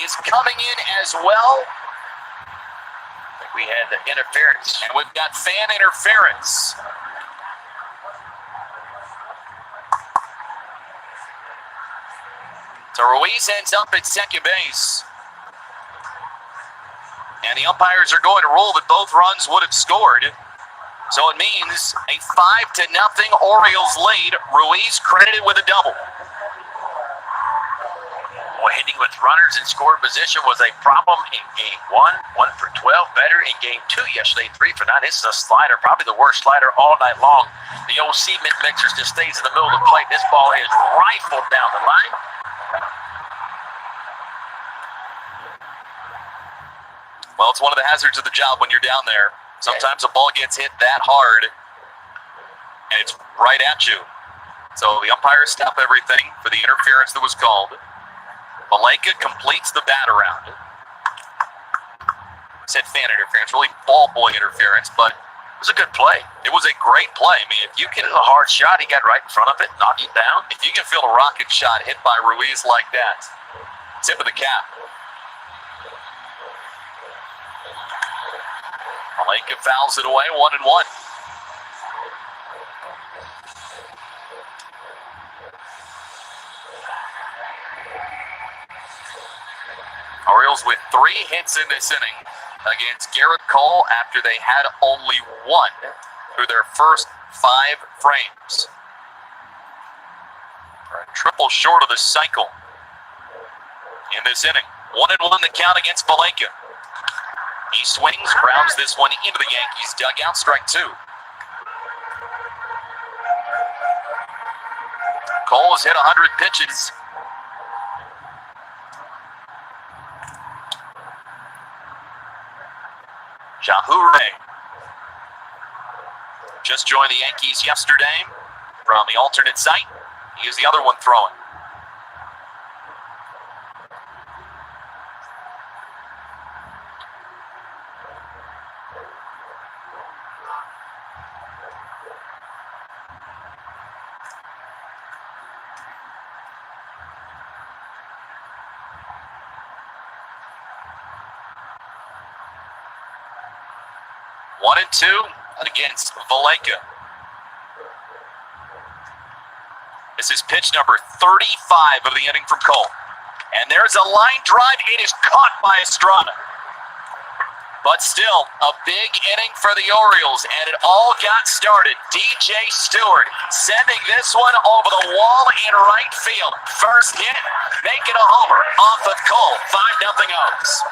is coming in as well. I think we had the interference. And we've got fan interference. So Ruiz ends up at second base. And the umpires are going to rule that both runs would have scored. So it means a 5-0 Orioles lead. Ruiz credited with a double. Well, hitting with runners in scoring position was a problem in game 1. 1 for 12, better in game 2 yesterday, 3 for 9. This is a slider, probably the worst slider all night long. The old cement mixers just stays in the middle of the plate. This ball is rifled down the line. Well, it's one of the hazards of the job when you're down there. Sometimes a ball gets hit that hard, and it's right at you. So the umpires stop everything for the interference that was called. Malaika completes the bat around. Said fan interference, really ball boy interference, but It was a good play. it was a great play. I mean, if you It can, was a hard shot. He got right in front of it, knocked it down. if you can feel a rocket shot hit by Ruiz like that, tip of the cap. Malaika fouls it away, 1-1. Orioles with 3 hits in this inning against Garrett Cole after they had only 1 through their first 5 frames. For a triple short of the cycle in this inning. 1-1 the count against Malaika. He swings, grounds this one into the Yankees dugout, strike 2. Cole has hit 100 pitches. Jahure just joined the Yankees yesterday from the alternate site. He is the other one throwing. One and two against Valaika. This is pitch number 35 of the inning from Cole. And there's a line drive. It is caught by Estrada. But still, a big inning for the Orioles, and it all got started. DJ Stewart sending this one over the wall in right field. First hit, making a homer off of Cole. 5-0 Oaks.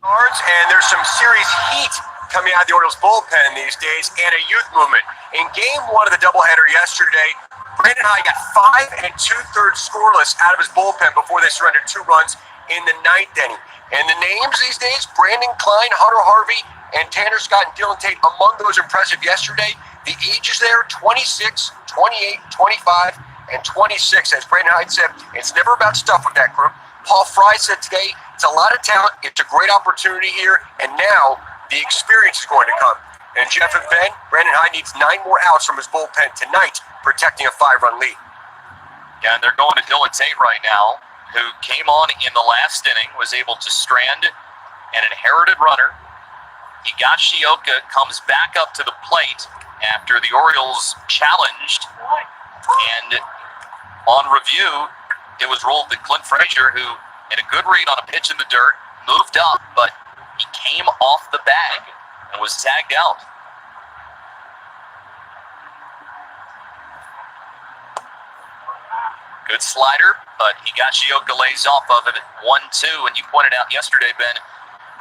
And there's some serious heat coming out of the Orioles bullpen these days, and a youth movement. In game one of the doubleheader yesterday, Brandon High got 5 2/3 scoreless out of his bullpen before they surrendered 2 runs in the 9th inning. And the names these days, Brandon Klein, Hunter Harvey, and Tanner Scott and Dylan Tate, among those impressive yesterday. The ages there, 26, 28, 25, and 26. As Brandon Hyde said, it's never about stuff with that group. Paul Fry said today, it's a lot of talent, it's a great opportunity here, and now the experience is going to come. And Jeff and Ben, Brandon Hyde needs 9 more outs from his bullpen tonight, protecting a 5-run lead. Yeah, and they're going to Dylan Tate right now, who came on in the last inning, was able to strand an inherited runner. Higashioka comes back up to the plate after the Orioles challenged, and on review, it was ruled that Clint Frazier, who had a good read on a pitch in the dirt, moved up, but he came off the bag and was tagged out. Good slider, but Higashioka lays off of it at 1-2, and you pointed out yesterday, Ben,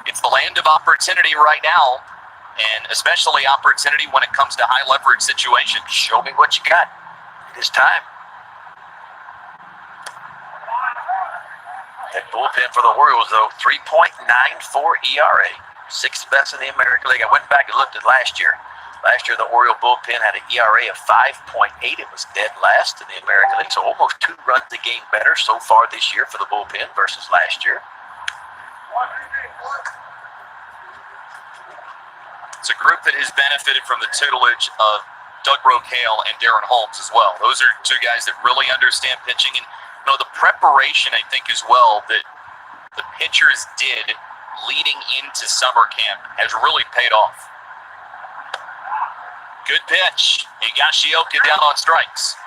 it's the land of opportunity right now, and especially opportunity when it comes to high leverage situations. Show me what you got. It is time. That bullpen for the Orioles, though, 3.94 ERA. 6th best in the American League. I went back and looked at last year. Last year, the Oriole bullpen had an ERA of 5.8. It was dead last in the American League, so almost 2 runs a game better so far this year for the bullpen versus last year. It's a group that has benefited from the tutelage of Doug Roquel and Darren Holmes as well. Those are 2 guys that really understand pitching, and the preparation, I think, as well, that the pitchers did leading into summer camp has really paid off. Good pitch. Higashioka down on strikes.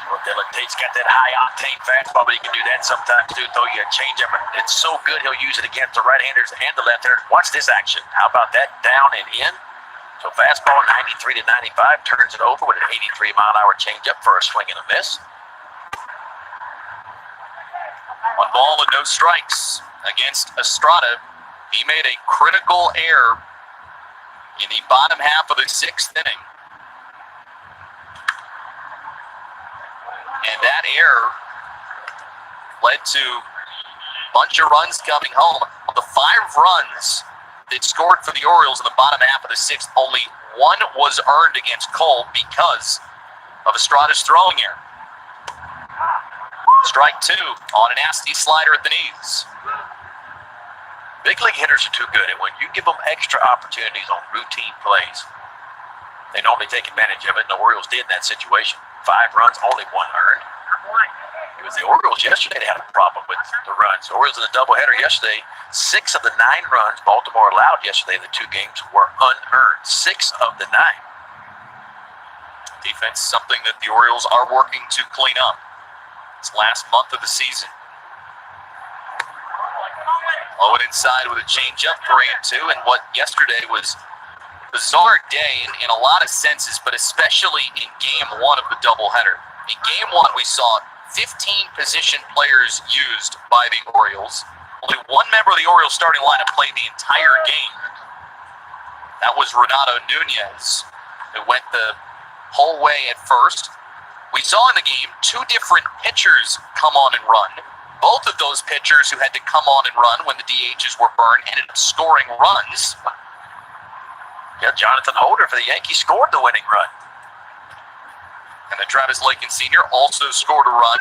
Well, Dylan Tate's got that high-octane fastball, but he can do that sometimes, too. Throw you a changeup. It's so good, he'll use it against the right-handers and the left-handers. Watch this action. How about that? Down and in. So fastball 93 to 95, turns it over with an 83-mile-an-hour changeup for a swing and a miss. 1 ball and no strikes against Estrada. He made a critical error in the bottom half of the 6th inning. And that error led to a bunch of runs coming home. Of the 5 runs that scored for the Orioles in the bottom half of the 6th, only 1 was earned against Cole because of Estrada's throwing error. Strike 2 on a nasty slider at the knees. Big league hitters are too good, and when you give them extra opportunities on routine plays, they normally take advantage of it, and the Orioles did in that situation. 5 runs, only 1 earned. It was the Orioles yesterday that had a problem with the runs. The Orioles in the doubleheader yesterday, 6 of the 9 runs Baltimore allowed yesterday in the 2 games were unearned. 6 of the 9. Defense, something that the Orioles are working to clean up. It's last month of the season. Low and inside with a changeup, 3-2, and what yesterday was a bizarre day in a lot of senses, but especially in game 1 of the doubleheader. In game 1, we saw 15 position players used by the Orioles. Only 1 member of the Orioles starting lineup played the entire game. That was Renato Nunez, who went the whole way at first. We saw in the game 2 different pitchers come on and run. Both of those pitchers who had to come on and run when the DHs were burned ended up scoring runs. Yeah, Jonathan Holder for the Yankees scored the winning run. And then Travis Lakin Sr. also scored a run.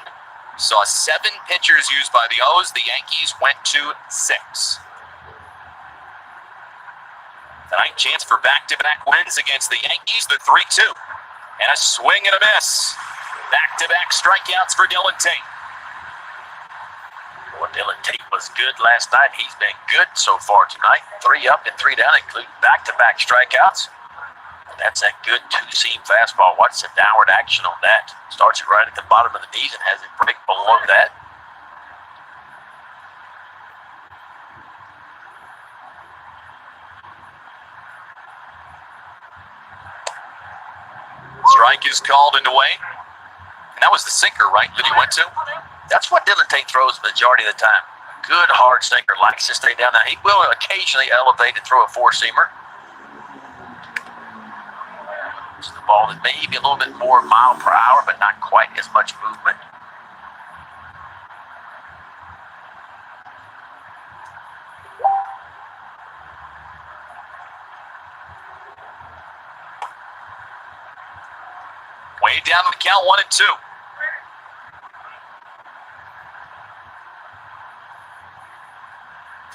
Saw 7 pitchers used by the O's. The Yankees went to 6. Tonight, chance for back-to-back wins against the Yankees, the 3-2. And a swing and a miss. Back-to-back strikeouts for Dylan Tate. Well, Dylan Tate was good last night. He's been good so far tonight. 3 up and 3 down, including back-to-back strikeouts. And that's that good 2-seam fastball. Watch the downward action on that. Starts it right at the bottom of the knees and has it break below that. Strike is called and away. And that was the sinker, right, that he went to? That's what Dylan Tate throws the majority of the time. good hard sinker. Likes to stay down there. He will occasionally elevate and throw a four-seamer. It's the ball that may be a little bit more mile per hour, but not quite as much movement. Way down to the count, 1-2.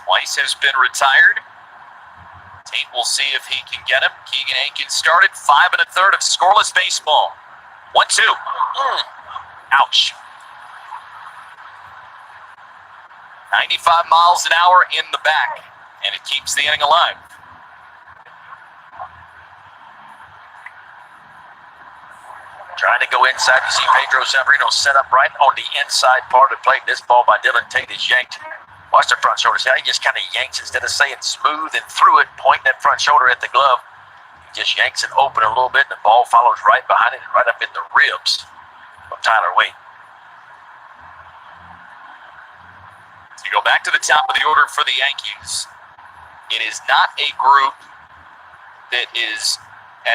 Twice has been retired. Tate will see if he can get him. Keegan Aikens started 5 1/3 of scoreless baseball. 1-2. Ouch. 95 miles an hour in the back, and it keeps the inning alive. Trying to go inside. You see Pedro Severino set up right on the inside part of the plate. This ball by Dylan Tate is yanked. Watch the front shoulder. See how he just kind of yanks instead of saying smooth and through it, pointing that front shoulder at the glove. He just yanks it open a little bit, and the ball follows right behind it and right up in the ribs of Tyler Wade. So you go back to the top of the order for the Yankees. It is not a group that is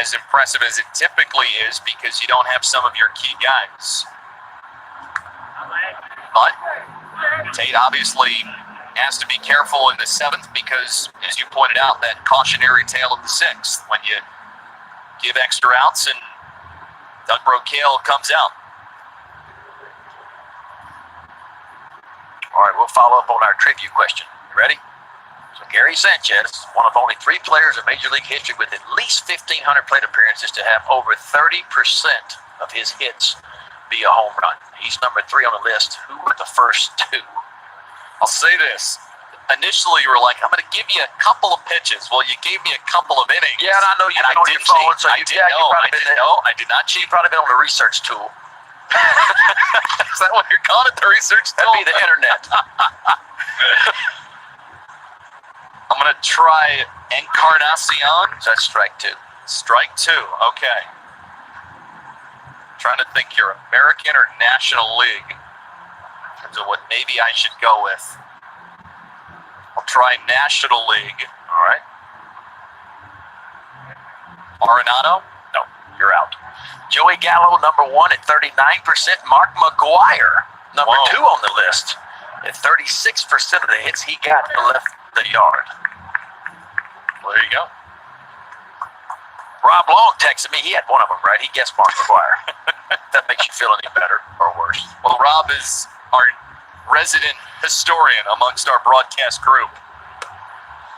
as impressive as it typically is because you don't have some of your key guys. But Tate obviously has to be careful in the 7th because, as you pointed out, that cautionary tale of the 6th when you give extra outs and Doug Brocail comes out. All right, we'll follow up on our trivia question. You ready? So Gary Sanchez, one of only 3 players in Major League history with at least 1,500 plate appearances to have over 30% of his hits be a home run. He's number 3 on the list. Who were the first 2? I'll say this. Initially, you were like, I'm going to give you a couple of pitches. Well, you gave me a couple of innings. Yeah, and I know you've and been on your phone, so I didn't know. I did not cheat. You've probably been on the research tool. Is that what you're calling it, the research tool? That'd be the internet. I'm going to try Encarnacion. That's strike 2. Strike 2. Okay. Trying to think here. American or National League in terms of what maybe I should go with. I'll try National League. All right. Arenado? No, you're out. Joey Gallo, number 1 at 39%. Mark McGuire, number 2 on the list. At 36% of the hits he got left the yard. Well, there you go. Rob Long texted me. He had one of them, right? He guessed Mark McGuire. That makes you feel any better or worse. Well, Rob is our resident historian amongst our broadcast group.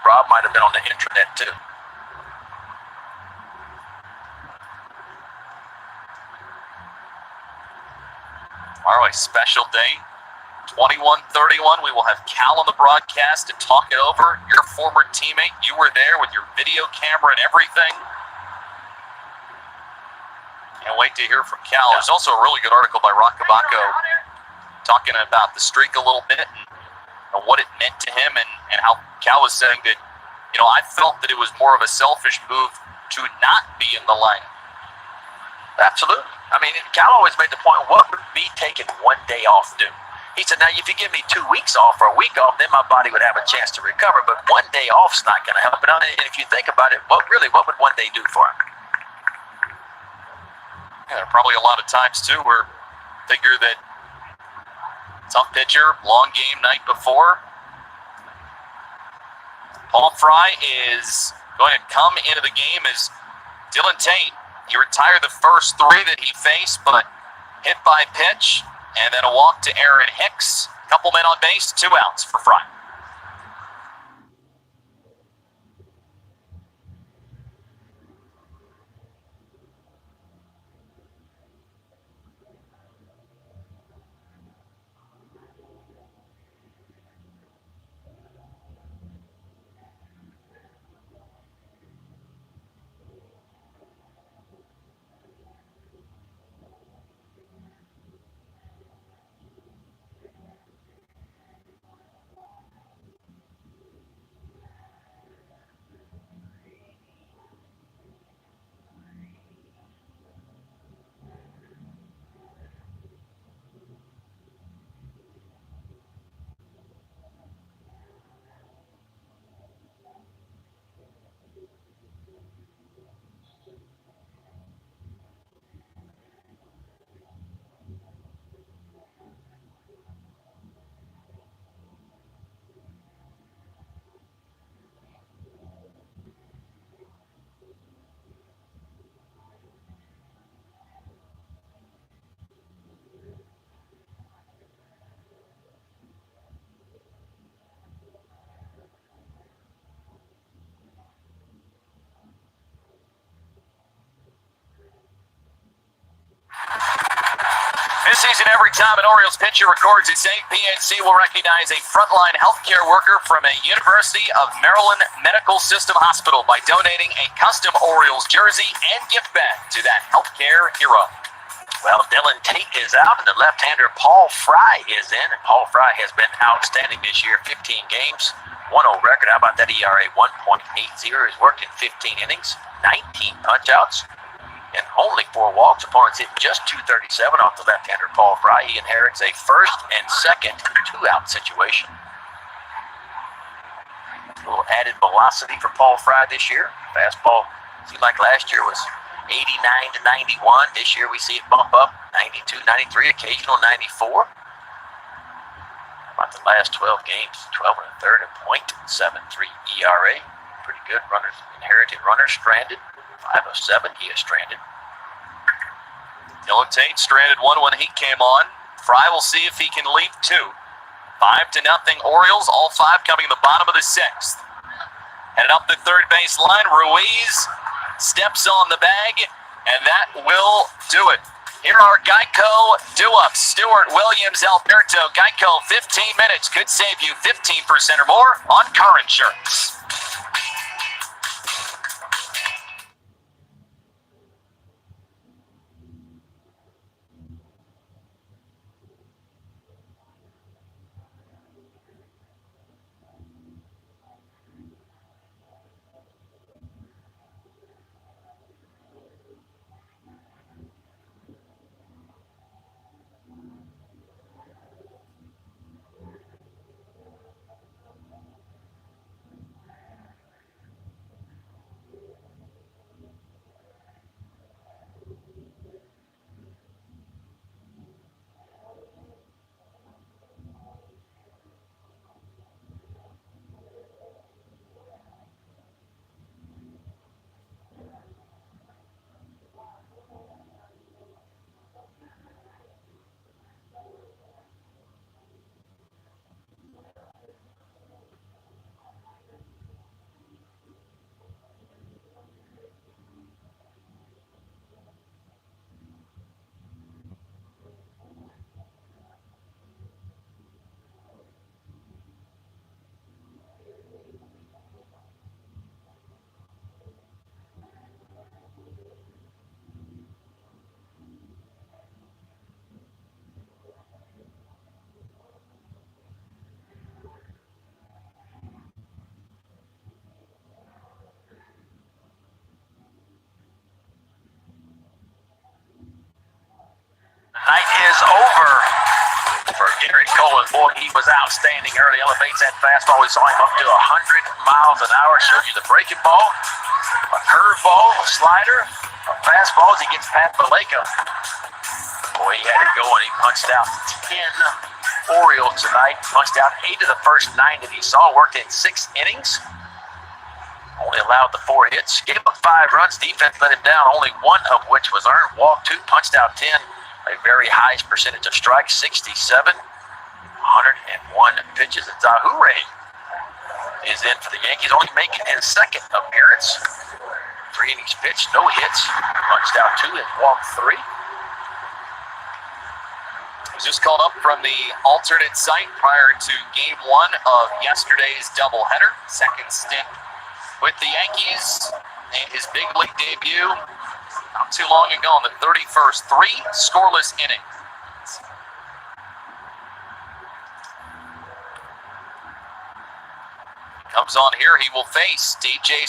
Rob might have been on the intranet, too. All right, special day. 21:31. We will have Cal on the broadcast to talk it over. Your former teammate, you were there with your video camera and everything. Can't wait to hear from Cal. There's also a really good article by Rockabaco talking about the streak a little bit and what it meant to him and how Cal was saying that, you know, I felt that it was more of a selfish move to not be in the lineup. Absolutely. I mean, Cal always made the point, what would me taking one day off do? He said, now, if you give me 2 weeks off or a week off, then my body would have a chance to recover. But one day off's not going to help. And if you think about it, what would one day do for him? Yeah, there are probably a lot of times, too, where figure that tough pitcher, long game night before. Paul Fry is going to come into the game as Dylan Tate. He retired the first 3 that he faced, but hit by pitch, and then a walk to Aaron Hicks. Couple men on base, 2 outs for Fry. time an Orioles pitcher records his save, PNC will recognize a frontline healthcare worker from a University of Maryland Medical System hospital by donating a custom Orioles jersey and gift bag to that healthcare hero. Well, Dylan Tate is out, and the left-hander Paul Fry is in. And Paul Fry has been outstanding this year, 15 games, 1-0 record. How about that ERA? 1.80. He's worked in 15 innings, 19 punch-outs, and only 4 walks. Opponents hit just 237 off the left-hander Paul Fry. He inherits a first and second 2-out situation. A little added velocity for Paul Fry this year. Fastball seemed like last year was 89 to 91. This year we see it bump up 92, 93, occasional 94. About the last 12 games, 12 and a third, a .73 ERA. Pretty good. Runners inherited, runners stranded. 507, he is stranded. Dylan Tate stranded 1 when he came on. Fry will see if he can leap 2. 5-0 Orioles, all 5 coming in the bottom of the 6th. Headed up the third base line, Ruiz steps on the bag, and that will do it. Here are Geico do-ups. Stewart, Williams, Alberto. Geico, 15 minutes could save you 15% or more on car insurance. Night is over for Gary Cohen. Boy, he was outstanding early. Elevates that fastball. We saw him up to 100 miles an hour. Showed you the breaking ball, a curveball, a slider, a fastball as he gets past Vallejo. Boy, he had it going. He punched out 10 Orioles tonight. Punched out 8 of the first 9 that he saw. Worked in 6 innings. Only allowed the 4 hits. Gave up 5 runs. Defense let him down. Only 1 of which was earned. Walked 2. Punched out 10. A very high percentage of strikes, 67, 101 pitches. And Zahure is in for the Yankees, only making his second appearance. 3 innings pitched, no hits, punched out 2 and walked 3. He was just called up from the alternate site prior to Game 1 of yesterday's doubleheader. Second stint with the Yankees and his big league debut not too long ago on the 31st. 3 scoreless innings. Comes on here, he will face DJ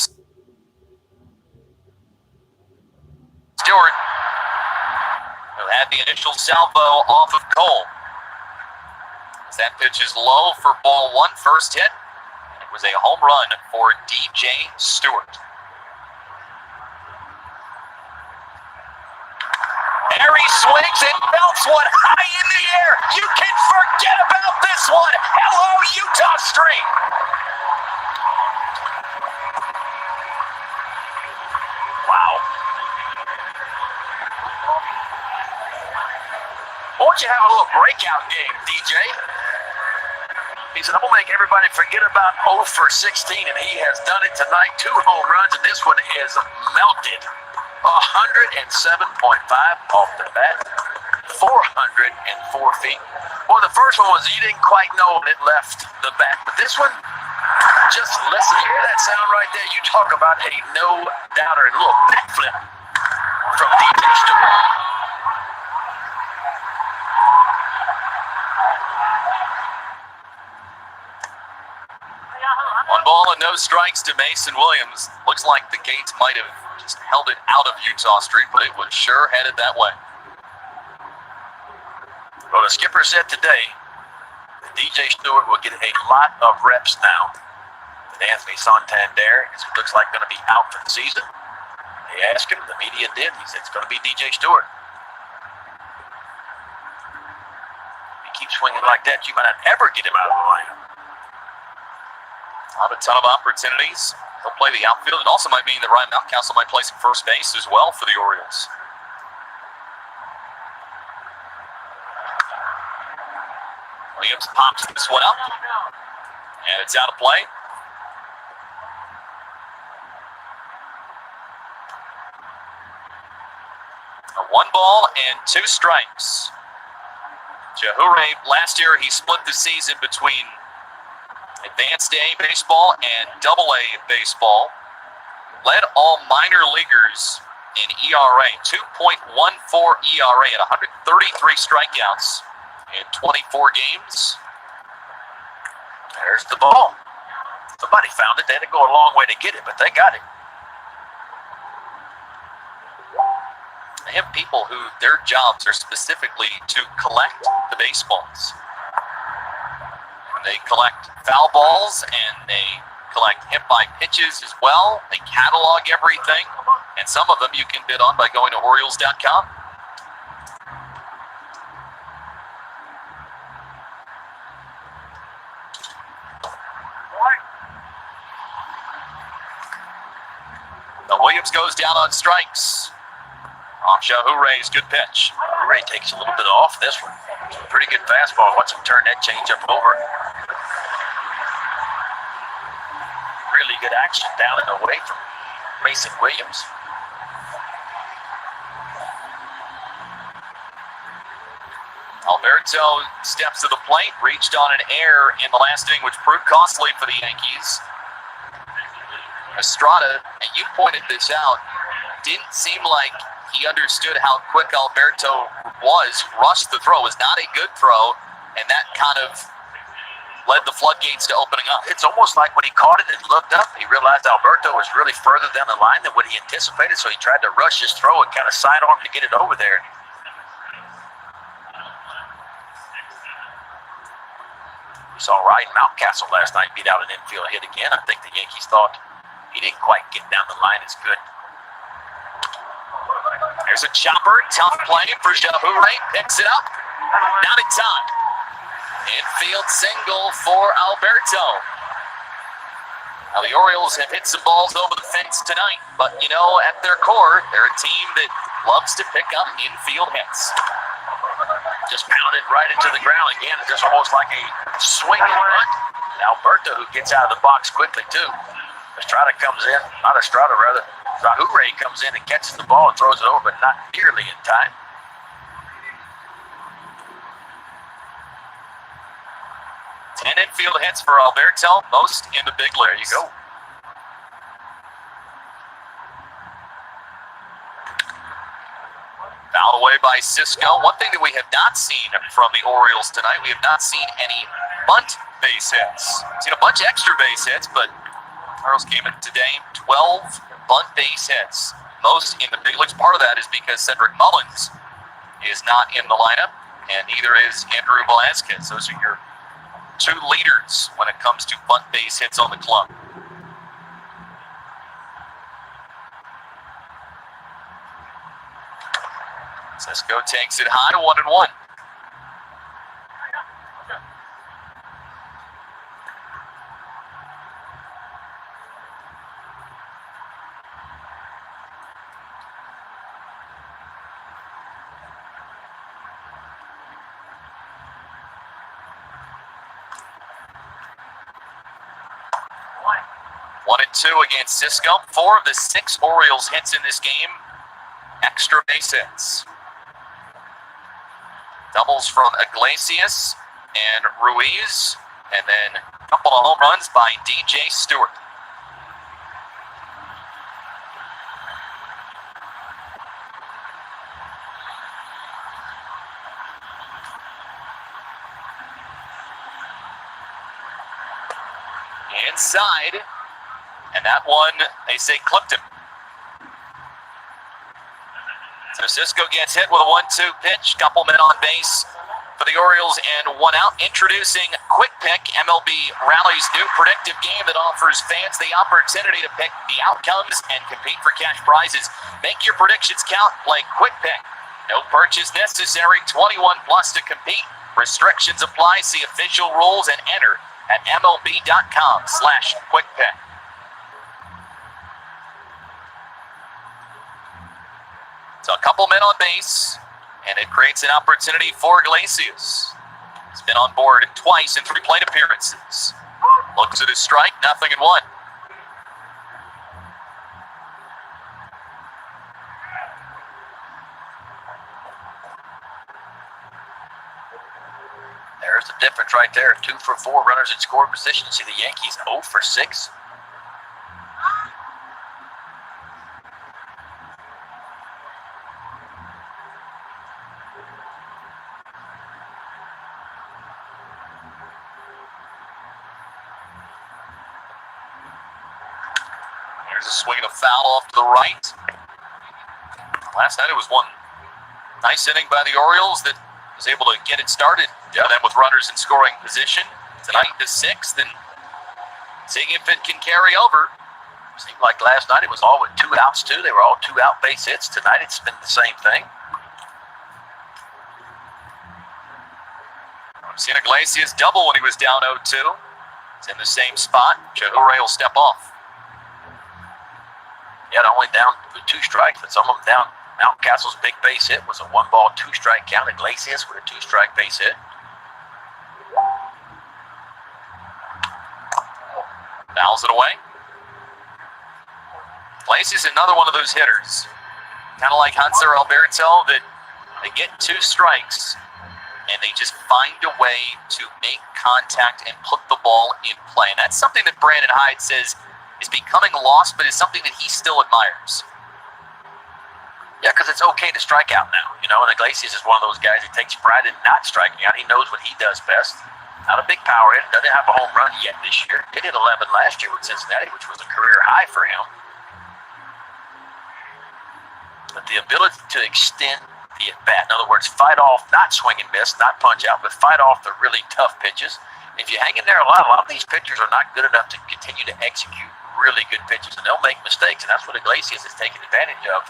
Stewart, who had the initial salvo off of Cole. As that pitch is low for ball 1, first hit. It was a home run for DJ Stewart. There he swings and belts one high in the air. You can forget about this one. Hello, Utah Street. Wow. Why don't you have a little breakout game, DJ? He said, I'm going to make everybody forget about 0 for 16, and he has done it tonight. 2 home runs, and this one is melted. 107.5 off the bat. 404 feet. Well, the first one was you didn't quite know when it left the bat, but this one, just listen, hear that sound right there. You talk about a no-doubter, a little backflip from DJ Stewart. One ball and no strikes to Mason Williams. Looks like the Gates might have just held it out of Utah Street, but it was sure headed that way. Well, the skipper said today that DJ Stewart will get a lot of reps now. And Anthony Santander looks like going to be out for the season. They asked him, the media did. He said it's going to be DJ Stewart. If he keeps swinging like that, you might not ever get him out of the lineup. Have a ton of opportunities. He'll play the outfield. It also might mean that Ryan Mountcastle might play some first base as well for the Orioles. Williams pops this one up, and it's out of play. A 1 ball and 2 strikes. Jahure, last year he split the season between Advanced A baseball and Double-A baseball. Led all minor leaguers in ERA, 2.14 ERA at 133 strikeouts in 24 games. There's the ball. Somebody found it. They had to go a long way to get it, but they got it. They have people who their jobs are specifically to collect the baseballs. They collect foul balls and they collect hit by pitches as well. They catalog everything, and some of them you can bid on by going to Orioles.com. Now Williams goes down on strikes. Off Jahure's good pitch. Ray takes a little bit off this one. It's a pretty good fastball. Watch him turn that changeup over. Really good action down and away from Mason Williams. Alberto steps to the plate, reached on an error in the last inning, which proved costly for the Yankees. Estrada, and you pointed this out, didn't seem like he understood how quick Alberto was. Rushed the throw, was not a good throw, and that kind of led the floodgates to opening up. It's almost like when he caught it and looked up, he realized Alberto was really further down the line than what he anticipated, so he tried to rush his throw and kind of sidearm to get it over there. We saw Ryan Mountcastle last night beat out an infield hit again. I think the Yankees thought he didn't quite get down the line as good. There's a chopper, tough play for Jahure, picks it up, not in time. Infield single for Alberto. Now the Orioles have hit some balls over the fence tonight, but you know, at their core, they're a team that loves to pick up infield hits. Just pounded right into the ground again. It's just almost like a swinging bunt. Alberto, who gets out of the box quickly too. Estrada comes in, not Estrada rather. Jahure comes in and catches the ball and throws it over, but not nearly in time. Ten infield hits for Alberto, most in the big leagues. There you go. Fouled away by Cisco. One thing that we have not seen from the Orioles tonight, we have not seen any bunt base hits. We've seen a bunch of extra base hits, but Orioles came in today, 12 bunt base hits, most in the big leagues. Part of that is because Cedric Mullins is not in the lineup, and neither is Andrew Velazquez. Those are your two leaders when it comes to bunt base hits on the club. Cisco takes it high, 1-1. One and two against Cisco. 4 of the 6 Orioles hits in this game, extra base hits. Doubles from Iglesias and Ruiz, and then a couple of home runs by DJ Stewart. Inside, and that one, they say, clipped him. So Cisco gets hit with a 1-2 pitch, couple men on base for the Orioles, and one out. Introducing Quick Pick, MLB Rally's new predictive game that offers fans the opportunity to pick the outcomes and compete for cash prizes. Make your predictions count, play Quick Pick. No purchase necessary, 21 plus to compete. Restrictions apply. See official rules and enter at MLB.com/QuickPick. So a couple men on base, and it creates an opportunity for Iglesias. He's been on board twice in 3 plate appearances. Looks at his strike, 0-1. There's the difference right there. 2 for 4 runners in scoring position. See the Yankees 0 for 6. There's a swing and a foul off to the right. Last night it was one nice inning by the Orioles that was able to get it started for them with runners in scoring position. Tonight the 6th, and seeing if it can carry over. Seemed like last night it was all with 2 outs too. They were all 2-out base hits. Tonight it's been the same thing. I've seen Iglesias double when he was down 0-2. It's in the same spot. Ray will step off. Yeah, only down with 2 strikes, but some of them down. Mountcastle's big base hit was a 1-ball, 2-strike count. Iglesias with a 2-strike base hit. Fouls it away. Iglesias, another one of those hitters, kind of like Hanser Alberto, that they get 2 strikes and they just find a way to make contact and put the ball in play. And that's something that Brandon Hyde says is becoming lost, but is something that he still admires. Yeah, because it's okay to strike out now, you know, and Iglesias is one of those guys who takes pride in not striking out. He knows what he does best. Not a big power hitter, doesn't have a home run yet this year. He did 11 last year with Cincinnati, which was a career high for him. But the ability to extend the at-bat, in other words, fight off, not swing and miss, not punch out, but fight off the really tough pitches. If you hang in there a lot of these pitchers are not good enough to continue to execute really good pitches, and they'll make mistakes, and that's what Iglesias has taken advantage of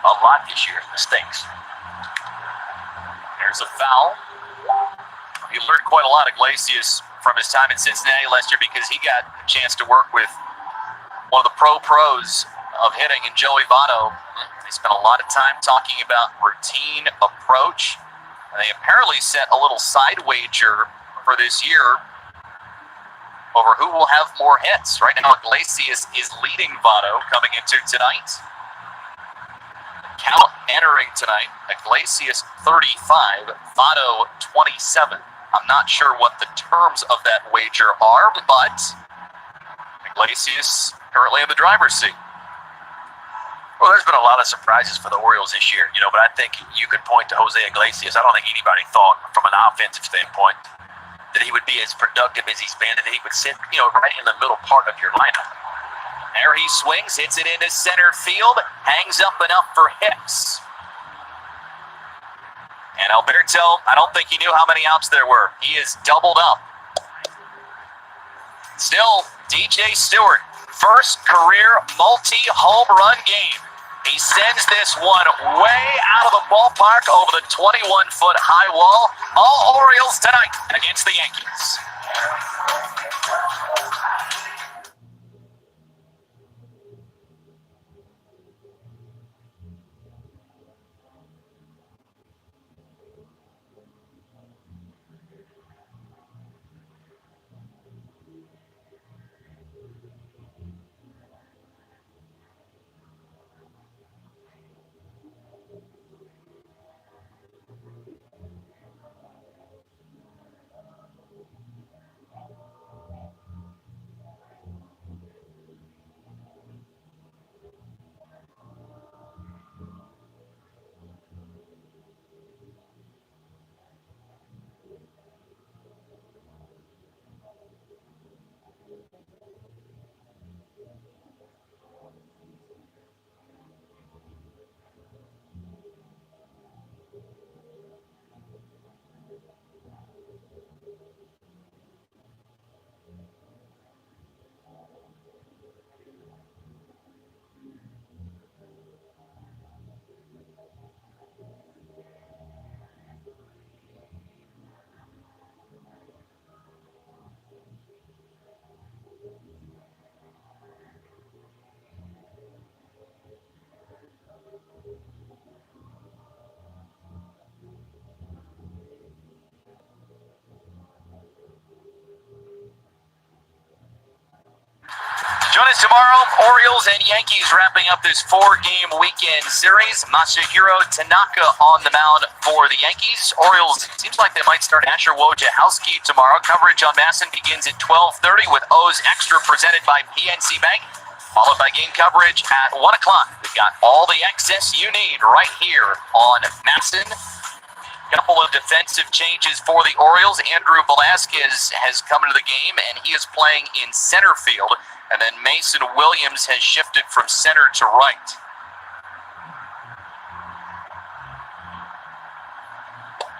a lot this year, mistakes. There's a foul. He learned quite a lot, Iglesias, from his time in Cincinnati last year, because he got a chance to work with one of the pros of hitting in Joey Votto. They spent a lot of time talking about routine approach, and they apparently set a little side wager for this year over who will have more hits. Right now, Iglesias is leading Votto coming into tonight. Count entering tonight, Iglesias 35, Votto 27. I'm not sure what the terms of that wager are, but Iglesias currently in the driver's seat. Well, there's been a lot of surprises for the Orioles this year, you know, but I think you could point to Jose Iglesias. I don't think anybody thought from an offensive standpoint that he would be as productive as he's been, and that he would sit, you know, right in the middle part of your lineup. There he swings, hits it into center field, hangs up and up for Hicks. And Alberto, I don't think he knew how many outs there were. He is doubled up. Still, DJ Stewart, first career multi-home run game. He sends this one way out of the ballpark over the 21-foot high wall. All Orioles tonight against the Yankees. Join us tomorrow. Orioles and Yankees wrapping up this 4-game weekend series. Masahiro Tanaka on the mound for the Yankees. Orioles, seems like they might start Asher Wojciechowski tomorrow. Coverage on MASN begins at 12:30 with O's Extra presented by PNC Bank, followed by game coverage at 1 o'clock. We've got all the access you need right here on MASN. Couple of defensive changes for the Orioles. Andrew Velasquez has come into the game, and he is playing in center field. And then Mason Williams has shifted from center to right.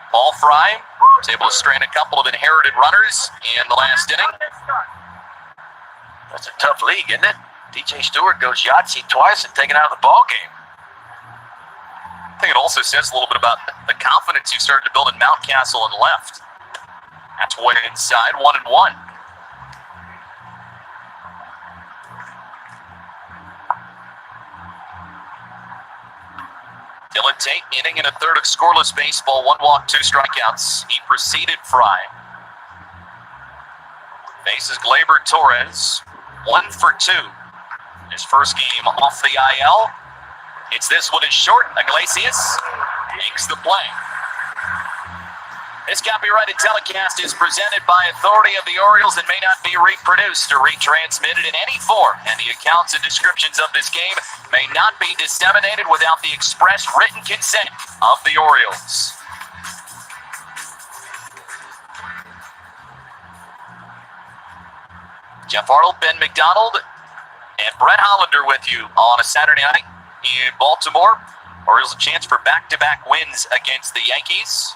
Paul Fry was able to strand a couple of inherited runners in the last inning. That's a tough league, isn't it? DJ Stewart goes Yahtzee twice and taken out of the ball game. I think it also says a little bit about the confidence you started to build in Mountcastle and left. That's way inside, 1-1. Dylan Tate, inning and a third of scoreless baseball, 1 walk, 2 strikeouts. He preceded Fry. Faces Gleyber Torres, 1 for 2. His first game off the IL. It's this one is short. Iglesias makes the play. This copyrighted telecast is presented by authority of the Orioles and may not be reproduced or retransmitted in any form, and the accounts and descriptions of this game may not be disseminated without the express written consent of the Orioles. Jeff Arnold, Ben McDonald, and Brett Hollander with you on a Saturday night in Baltimore. Orioles a chance for back-to-back wins against the Yankees.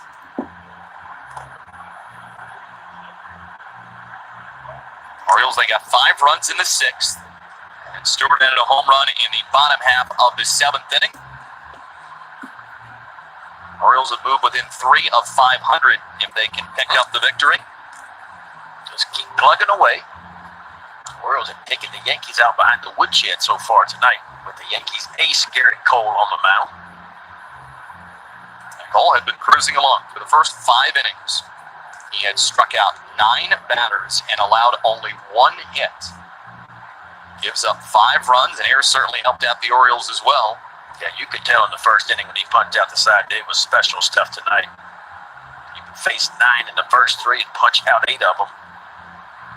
Orioles, they got 5 runs in the 6th. And Stewart netted a home run in the bottom half of the 7th inning. Orioles have moved within 3 of 500 if they can pick up the victory. Just keep plugging away. Orioles have taken the Yankees out behind the woodshed so far tonight, with the Yankees ace Garrett Cole on the mound. Cole had been cruising along for the first 5 innings. He had struck out 9 batters and allowed only 1 hit. Gives up 5 runs, and Ayers certainly helped out the Orioles as well. Yeah, you could tell in the first inning when he punched out the side, Dave was special stuff tonight. He faced 9 in the first 3 and punched out 8 of them.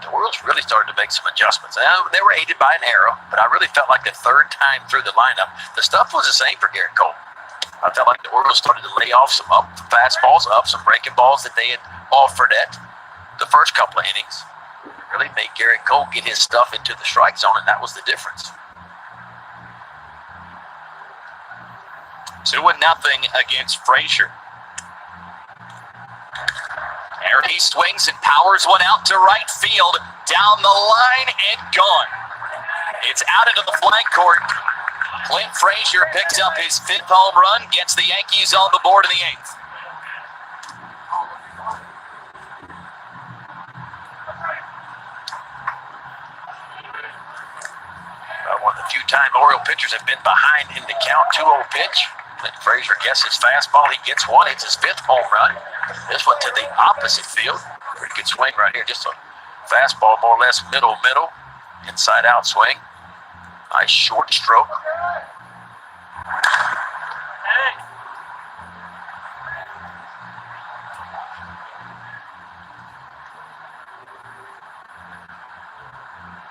The Orioles really started to make some adjustments. They were aided by an error, but I really felt like the third time through the lineup, the stuff was the same for Garrett Cole. I felt like the Orioles started to lay off some up fastballs, up some breaking balls that they had offered at the first couple of innings. It really made Garrett Cole get his stuff into the strike zone, and that was the difference. 2-0 against Frazier. There he swings and powers one out to right field, down the line and gone. It's out into the flag court. Clint Frazier picks up his 5th home run, gets the Yankees on the board in the 8th. One of the few times Oriole pitchers have been behind in the count. 2-0 pitch. Clint Frazier guesses fastball. He gets one. It's his 5th home run. This one to the opposite field. Pretty good swing right here. Just a fastball, more or less middle. Inside out swing. Nice short stroke.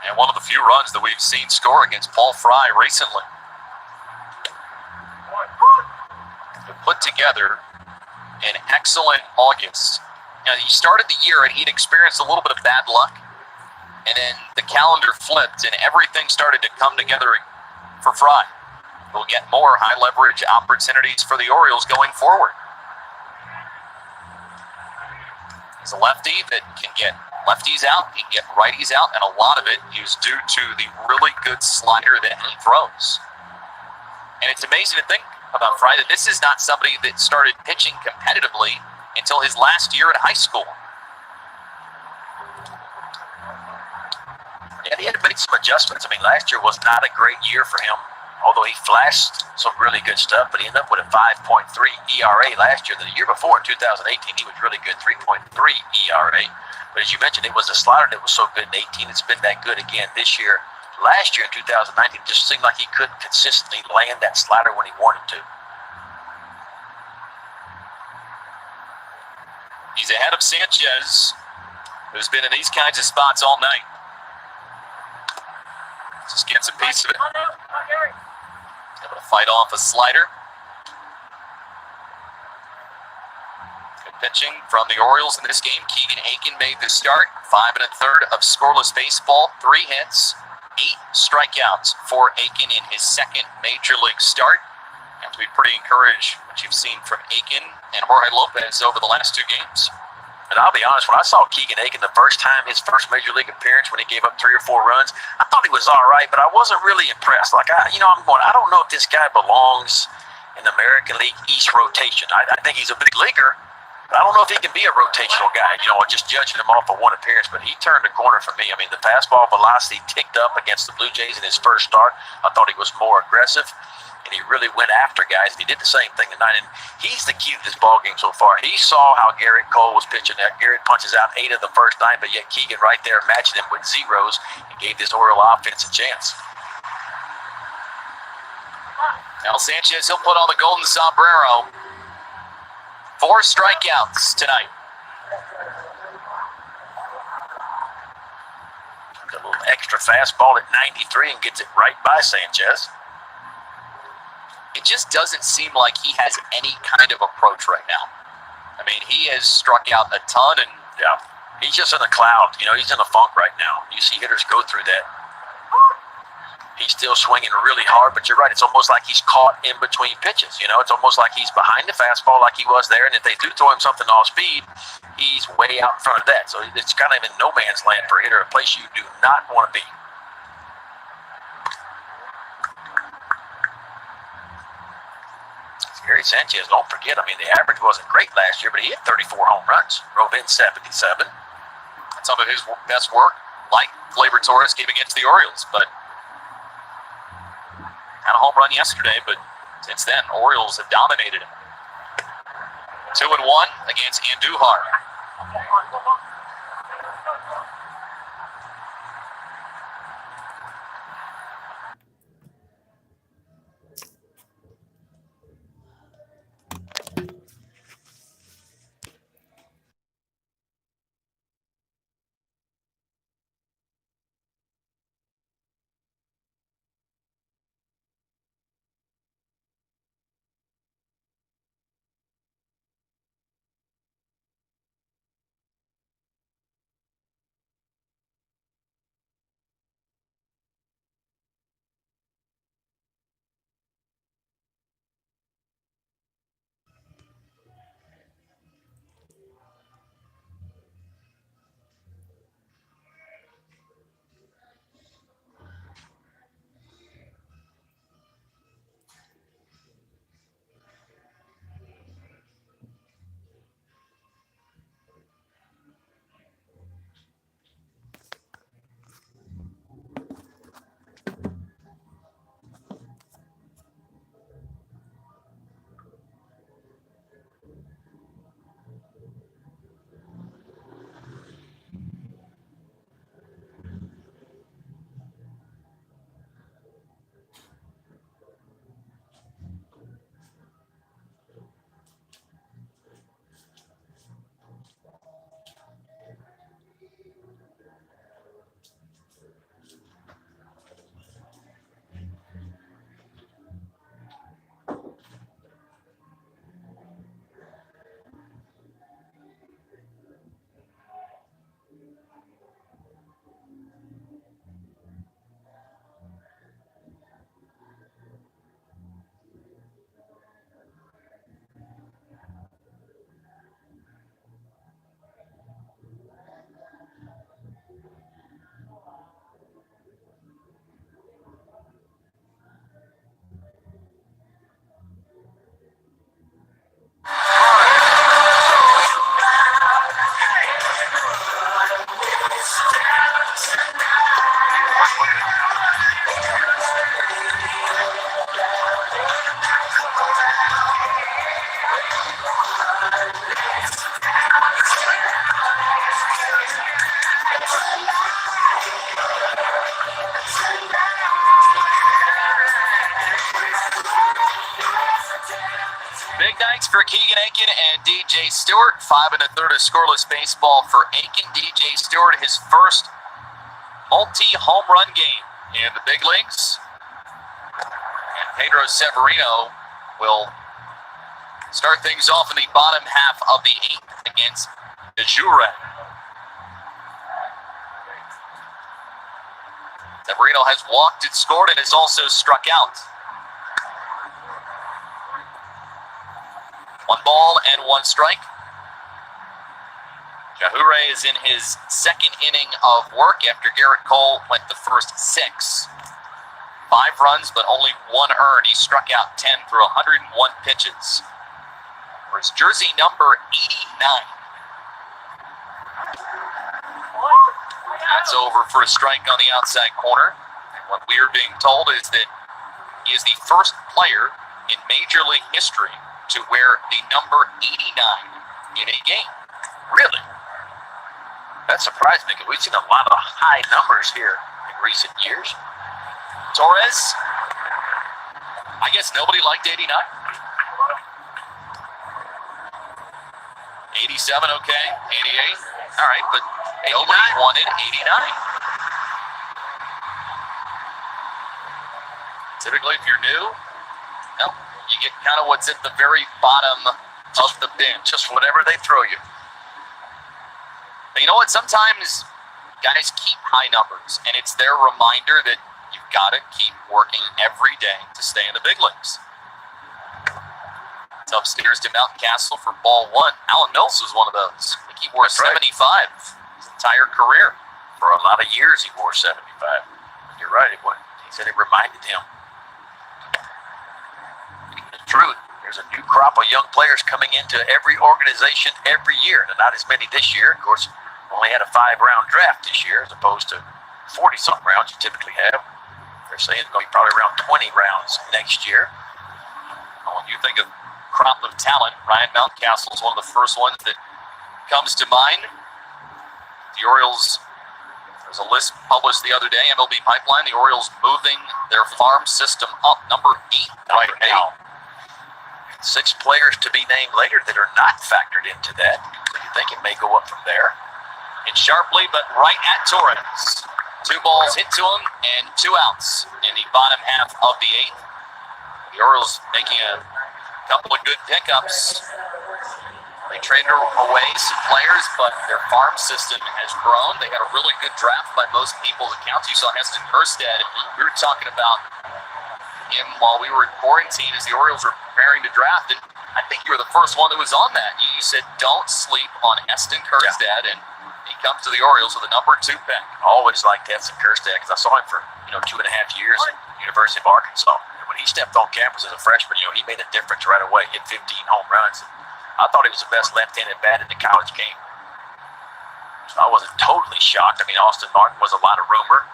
And one of the few runs that we've seen score against Paul Fry recently. Put together an excellent August. Now, he started the year and he'd experienced a little bit of bad luck, and then the calendar flipped and everything started to come together for Fry. We'll get more high leverage opportunities for the Orioles going forward. He's a lefty that can get lefties out, he can get righties out, and a lot of it is due to the really good slider that he throws. And it's amazing to think about Fry that this is not somebody that started pitching competitively until his last year at high school. Yeah, he had to make some adjustments. I mean, last year was not a great year for him, although he flashed some really good stuff, but he ended up with a 5.3 ERA last year. The year before, in 2018, he was really good, 3.3 ERA. But as you mentioned, it was the slider that was so good in 18. It's been that good again this year. Last year in 2019, it just seemed like he couldn't consistently land that slider when he wanted to. He's ahead of Sanchez, who's been in these kinds of spots all night. Just gets a piece of it. Able to fight off a slider. Good pitching from the Orioles in this game. Keegan Aiken made the start. 5 1/3 of scoreless baseball. 3 hits, 8 strikeouts for Aiken in his second major league start. You have to be pretty encouraged what you've seen from Aiken and Jorge Lopez over the last 2 games. And I'll be honest, when I saw Keegan Aiken the first time, his first major league appearance, when he gave up 3 or 4 runs, I thought he was all right, but I wasn't really impressed. Like, I don't know if this guy belongs in the American League East rotation. I think he's a big leaguer, but I don't know if he can be a rotational guy, just judging him off of one appearance. But he turned the corner for me. I mean, the fastball velocity ticked up against the Blue Jays in his first start. I thought he was more aggressive, and he really went after guys. And he did the same thing tonight, and he's the key to this ball game so far. He saw how Garrett Cole was pitching. That Garrett punches out 8 of the first 9, but yet Keegan right there matching him with zeros and gave this Oriole offense a chance. Now Sanchez, he'll put on the golden sombrero. 4 strikeouts tonight. A little extra fastball at 93 and gets it right by Sanchez. It just doesn't seem like he has any kind of approach right now. I mean, he has struck out a ton, and Yeah, he's just in a cloud. He's in a funk right now. You see hitters go through that. He's still swinging really hard, but you're right. It's almost like he's caught in between pitches. It's almost like he's behind the fastball like he was there, and if they do throw him something off speed, he's way out in front of that. So it's kind of in no man's land for a hitter, a place you do not want to be. Gary Sanchez, don't forget, the average wasn't great last year, but he hit 34 home runs, drove in 77. some of his best work, like Gleyber Torres gave against the Orioles, but had a home run yesterday, but since then, Orioles have dominated him. 2-1 against Andujar. Big nights for Keegan Aiken and DJ Stewart. 5 1/3 of scoreless baseball for Aiken. DJ Stewart, his first multi-home run game in the big leagues. And Pedro Severino will start things off in the bottom half of the 8th against Jure. Severino has walked and scored and has also struck out. 1 ball and 1 strike. Jure is in his 2nd inning of work after Garrett Cole went the first 6. 5 runs, but only 1 earned. He struck out 10 through 101 pitches. For his jersey number 89. That's over for a strike on the outside corner. And what we are being told is that he is the first player in Major League history to wear the number 89 in a game. Really? That surprised me because we've seen a lot of high numbers here in recent years. Torres, I guess nobody liked 89. 87, okay. 88, all right, but nobody wanted 89. Typically, if you're new, no, you get kind of what's at the very bottom of the bin. Just whatever they throw you. But you know what? Sometimes guys keep high numbers, and it's their reminder that you've got to keep working every day to stay in the big leagues. It's upstairs to Mountcastle for ball 1. Alan Mills was one of those. I think he wore 75 his entire career. For a lot of years, he wore 75. You're right. He said it reminded him. It's true. There's a new crop of young players coming into every organization every year. And not as many this year. Of course, only had a 5-round draft this year as opposed to 40-something rounds you typically have. They're saying it's going to be probably around 20 rounds next year. Well, when you think of crop of talent, Ryan Mountcastle is one of the first ones that comes to mind. The Orioles, there's a list published the other day, MLB Pipeline, the Orioles moving their farm system up, number 8 right now. 6 players to be named later that are not factored into that. So you think it may go up from there. It's sharply, but right at Torres. 2 balls hit to him and 2 outs in the bottom half of the 8th. The Orioles making a couple of good pickups. They traded away some players, but their farm system has grown. They had a really good draft by most people's accounts. You saw Heston Kjerstad. We were talking about him while we were in quarantine as the Orioles were preparing to draft, and I think you were the first one that was on that. You said, don't sleep on Heston Kjerstad, and he comes to the Orioles with a number 2 pick. I always liked Heston Kjerstad because I saw him for 2.5 years at the University of Arkansas. And when he stepped on campus as a freshman, he made a difference right away. Hit 15 home runs. I thought he was the best left-handed bat in the college game. So I wasn't totally shocked. I mean, Austin Martin was a lot of rumor.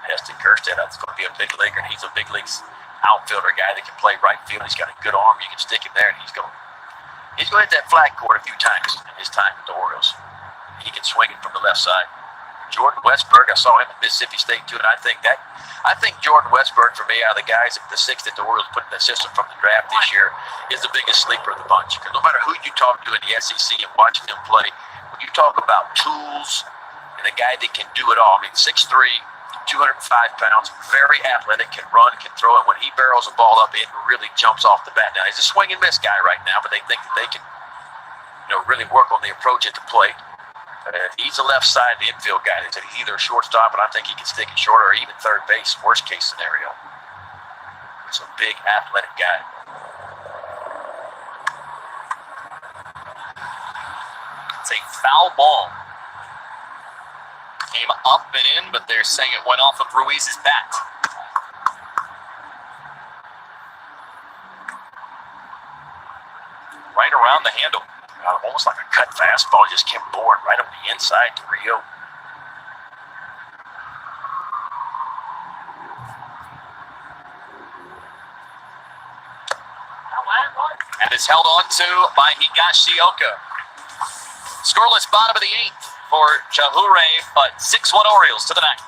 Heston Kjerstad, that's going to be a big leaguer, and he's a big leagues outfielder guy that can play right field. He's got a good arm. You can stick him there, and he's going to hit that flag court a few times in his time with the Orioles. He can swing it from the left side. Jordan Westberg, I saw him at Mississippi State too, and I think Jordan Westberg, for me, out of the guys, the 6 that the Orioles put in the system from the draft this year, is the biggest sleeper of the bunch. Because no matter who you talk to in the SEC and watching him play, when you talk about tools and a guy that can do it all, I mean, 6'3", 205 pounds, very athletic, can run, can throw it. When he barrels a ball up, it really jumps off the bat. Now, he's a swing and miss guy right now, but they think that they can really work on the approach at the plate. He's a left side infield guy. They said he's either a shortstop, and I think he can stick it short, or even third base, worst case scenario. He's a big athletic guy. It's a foul ball. Came up and in, but they're saying it went off of Ruiz's bat. Right around the handle. Almost like a cut fastball, just kept boring right on the inside to Rio. And is held on to by Higashioka. Scoreless bottom of the 8th for Jure, but 6-1 Orioles to the 9th.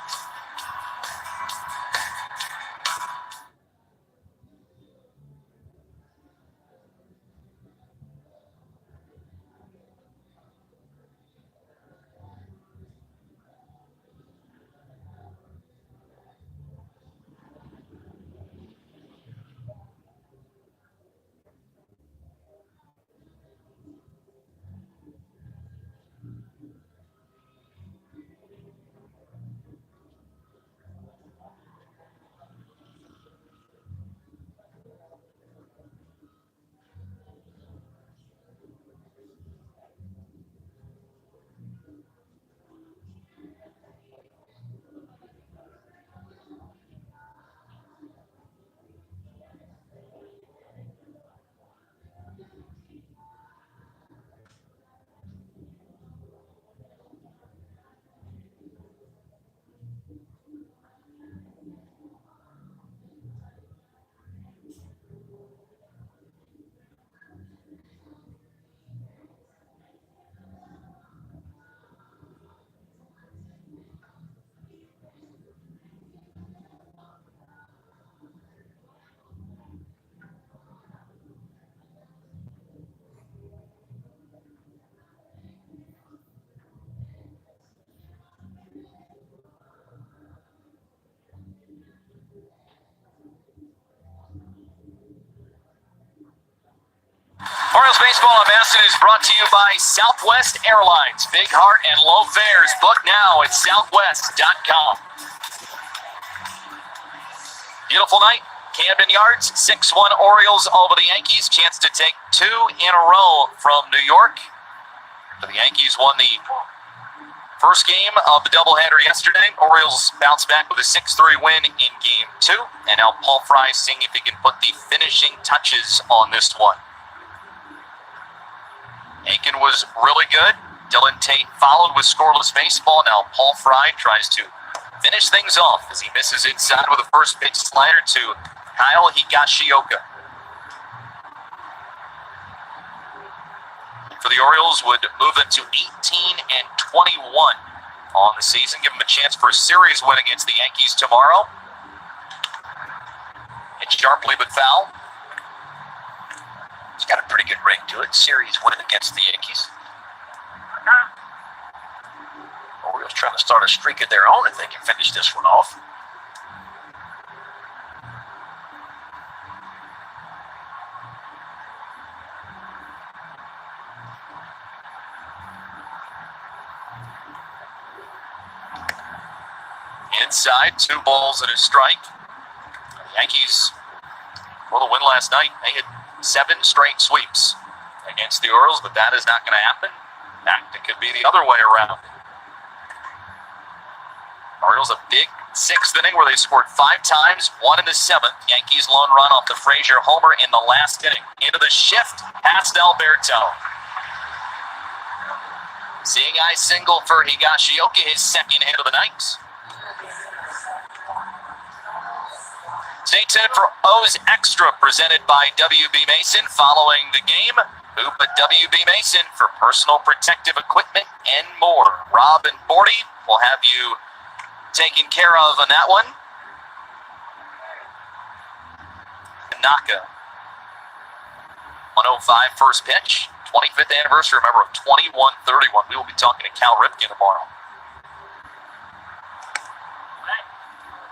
Orioles Baseball on Maston is brought to you by Southwest Airlines. Big heart and low fares. Book now at southwest.com. Beautiful night. Camden Yards, 6-1 Orioles over the Yankees. Chance to take 2 in a row from New York. The Yankees won the first game of the doubleheader yesterday. Orioles bounced back with a 6-3 win in Game 2. And now Paul Fry seeing if he can put the finishing touches on this one. Aiken was really good. Dylan Tate followed with scoreless baseball. Now Paul Fry tries to finish things off as he misses inside with a first pitch slider to Kyle Higashioka. For the Orioles would move them to 18-21 on the season, give them a chance for a series win against the Yankees tomorrow. It's sharply but foul. It's got a pretty good ring to it. Series win against the Yankees. Orioles trying to start a streak of their own if they can finish this one off. Inside, 2 balls and a strike. The Yankees, well, the win last night, they had 7 straight sweeps against the Orioles, but that is not going to happen. In fact, it could be the other way around. Orioles a big 6th inning where they scored 5 times, 1 in the 7th. Yankees lone run off the Frazier homer in the last inning. Into the shift, past Alberto. Seeing eye single for Higashioka, his 2nd hit of the night. Stay tuned for O's Extra presented by WB Mason following the game. Hoop at WB Mason for personal protective equipment and more. Rob and Bordy will have you taken care of on that one. Naka. 105 first pitch. 25th anniversary, remember, of 21-31. We will be talking to Cal Ripken tomorrow.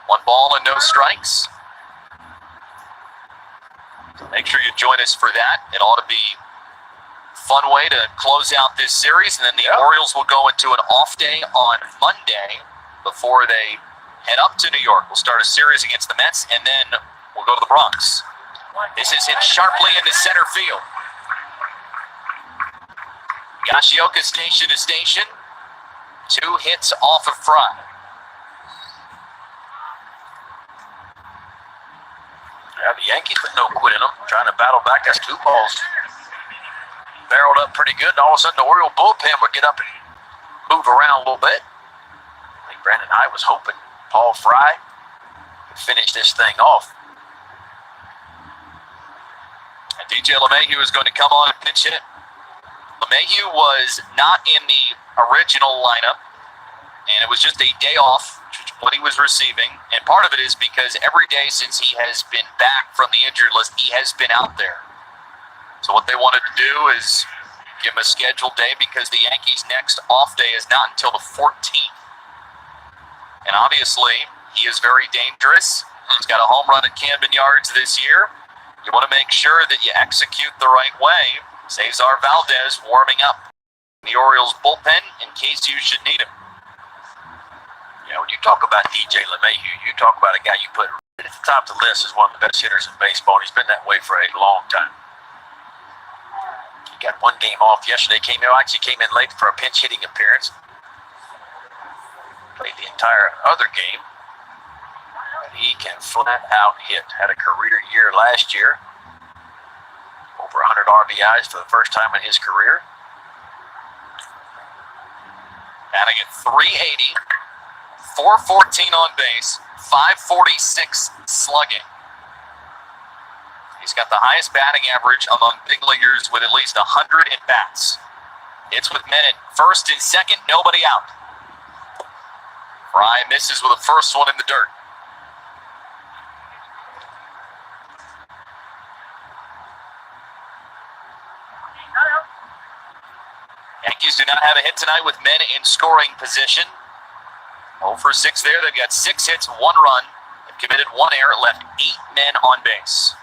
1 ball and no strikes. So make sure you join us for that. It ought to be a fun way to close out this series. And then the Orioles will go into an off day on Monday before they head up to New York. We'll start a series against the Mets, and then we'll go to the Bronx. This is hit sharply into center field. Higashioka station to station. 2 hits off of Fry. Yeah, the Yankees with no quit in them, trying to battle back. That's 2 balls. Barreled up pretty good, and all of a sudden the Oriole bullpen would get up and move around a little bit. I think Brandon Hyde was hoping Paul Fry could finish this thing off. And DJ LeMahieu is going to come on and pinch hit. LeMahieu was not in the original lineup, and it was just a day off, what he was receiving. And part of it is because every day since he has been back from the injured list, he has been out there. So what they wanted to do is give him a scheduled day because the Yankees' next off day is not until the 14th. And obviously, he is very dangerous. He's got a home run at Camden Yards this year. You want to make sure that you execute the right way. Cesar Valdez warming up the Orioles bullpen in case you should need him. Yeah, when you talk about DJ LeMahieu, you talk about a guy you put at the top of the list as one of the best hitters in baseball, and he's been that way for a long time. He got 1 game off yesterday. Actually came in late for a pinch hitting appearance. Played the entire other game. But he can flat out hit. Had a career year last year. Over 100 RBIs for the first time in his career. Batting at .380. 414 on base, 546 slugging. He's got the highest batting average among big leaguers with at least 100 at-bats. Hits with men at first and second, nobody out. Fry misses with the first one in the dirt. Yankees do not have a hit tonight with men in scoring position. 0 for 6 there. They've got 6 hits, 1 run. They've committed 1 error, left 8 men on base.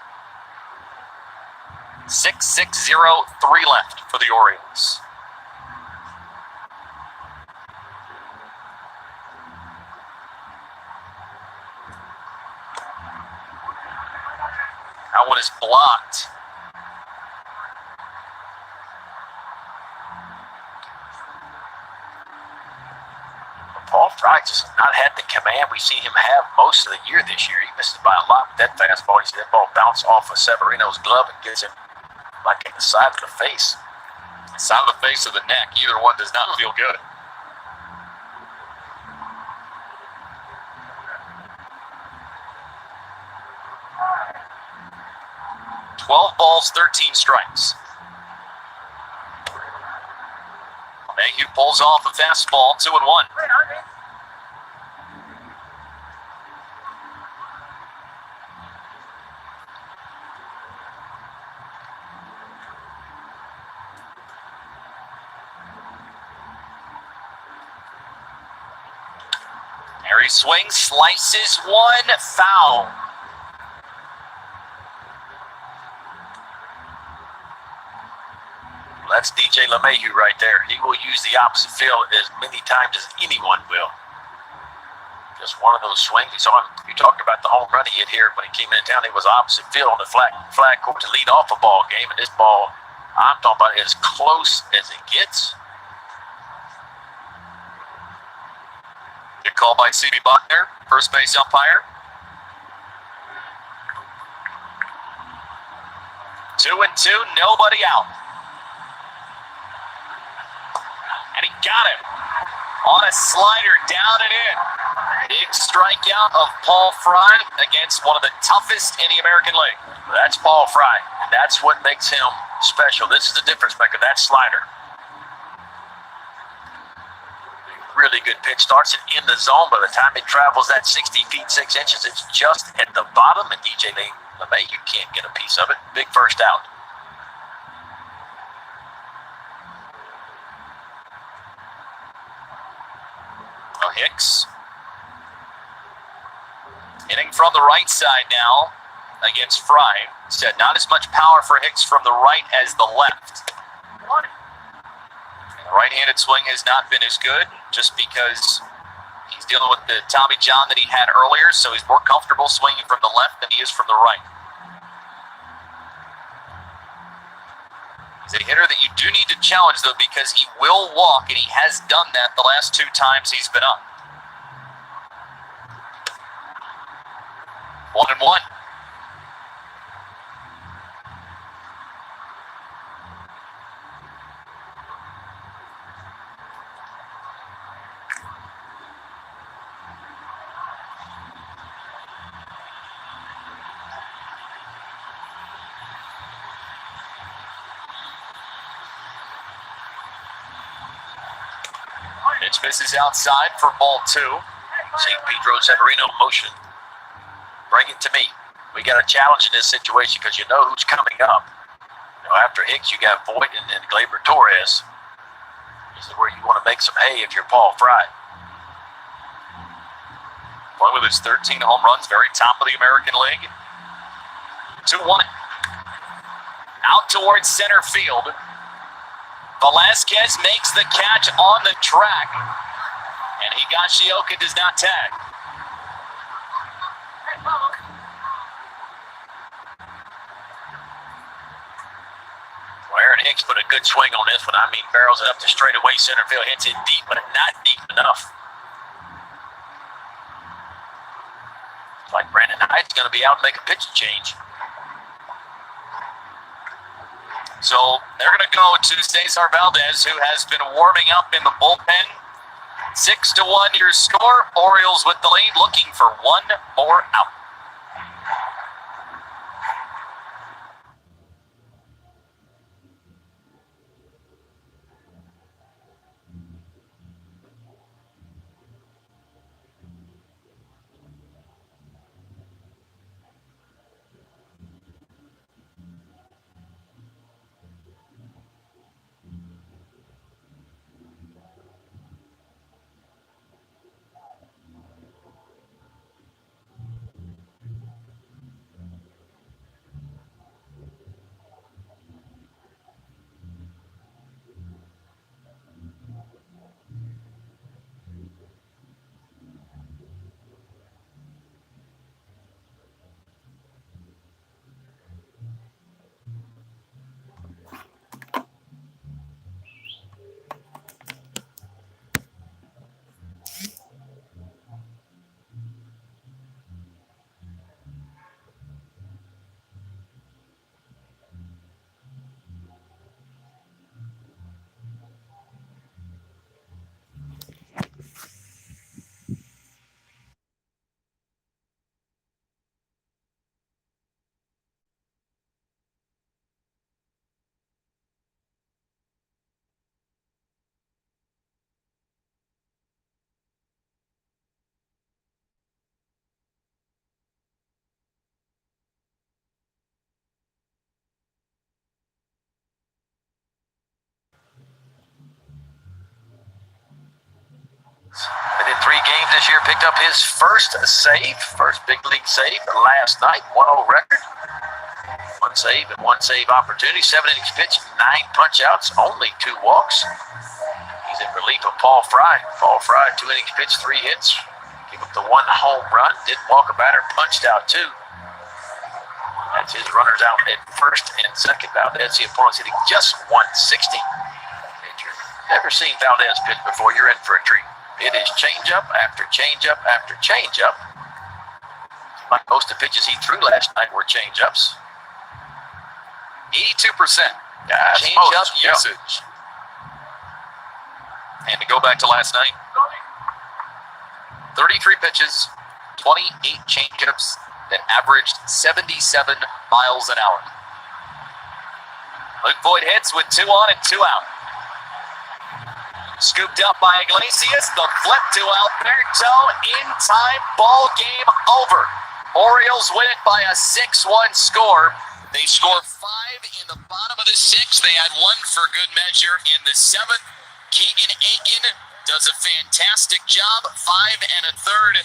6-6-0, 3 left for the Orioles. That one is blocked. Paul Fry just has not had the command we've seen him have most of the year this year. He misses by a lot with that fastball. You see that ball bounce off of Severino's glove and gets him like in the side of the face. Side of the face or the neck. Either one does not feel good. 12 balls, 13 strikes. Mayhew pulls off a fastball, 2-1. There he swings, slices one, foul. That's DJ LeMahieu right there. He will use the opposite field as many times as anyone will. Just one of those swings. You talked about the home run he hit here when he came into town. It was opposite field on the flag court to lead off a ball game. And this ball, I'm talking about as close as it gets. Good call by C.B. Buckner, first base umpire. 2-2, nobody out. And he got him on a slider, down and in. Big strikeout of Paul Fry against one of the toughest in the American League. That's Paul Fry, and that's what makes him special. This is the difference maker, that slider. Really good pitch, starts it in the zone. By the time it travels that 60 feet 6 inches, it's just at the bottom, and DJ LeMahieu can't get a piece of it. Big first out. Hicks hitting from the right side now against Fry. Said not as much power for Hicks from the right as the left. And the right-handed swing has not been as good just because he's dealing with the Tommy John that he had earlier, so he's more comfortable swinging from the left than he is from the right. He's a hitter that you do need to challenge, though, because he will walk, and he has done that the last 2 times he's been up. 1-1. Pitch misses outside for ball 2. See Pedro Severino motion. Bring it to me. We got a challenge in this situation because you know who's coming up. After Hicks, you got Voigt and then Gleyber Torres. This is where you want to make some hay if you're Paul Fry. Boy, with his 13 home runs, very top of the American League. 2-1. Out towards center field. Velasquez makes the catch on the track. And Higashioka does not tag. Aaron Hicks put a good swing on this one. I mean, barrels it up to straightaway center field. Hits it deep, but not deep enough. It's like Brandon Knight's going to be out and make a pitch change. So they're going to go to Cesar Valdez, who has been warming up in the bullpen. 6-1 your score. Orioles with the lead, looking for one more out. picked up his first big league save last night, 1-0 record. 1 save and 1 save opportunity, 7 innings pitched, 9 punch outs, only 2 walks. He's in relief of Paul Fry. Paul Fry, 2 innings pitched, 3 hits. Gave up the 1 home run, didn't walk a batter, punched out 2. That's his runners out at first and second. Valdez, the opponent's hitting just 160. Never seen Valdez pitch before. You're in for a treat. It is changeup after changeup after changeup. Like most of the pitches he threw last night were changeups. 82% Changeup usage. And to go back to last night, 33 pitches, 28 changeups that averaged 77 miles an hour. Luke Voigt hits with 2 on and 2 out. Scooped up by Iglesias, the flip to Alberto, in time, ball game over. Orioles win it by a 6-1 score. They score 5 in the bottom of the 6th. They had 1 for good measure in the 7th. Keegan Aiken does a fantastic job. 5 1/3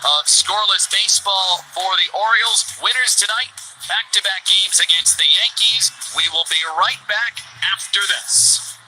of scoreless baseball for the Orioles. Winners tonight, back-to-back games against the Yankees. We will be right back after this.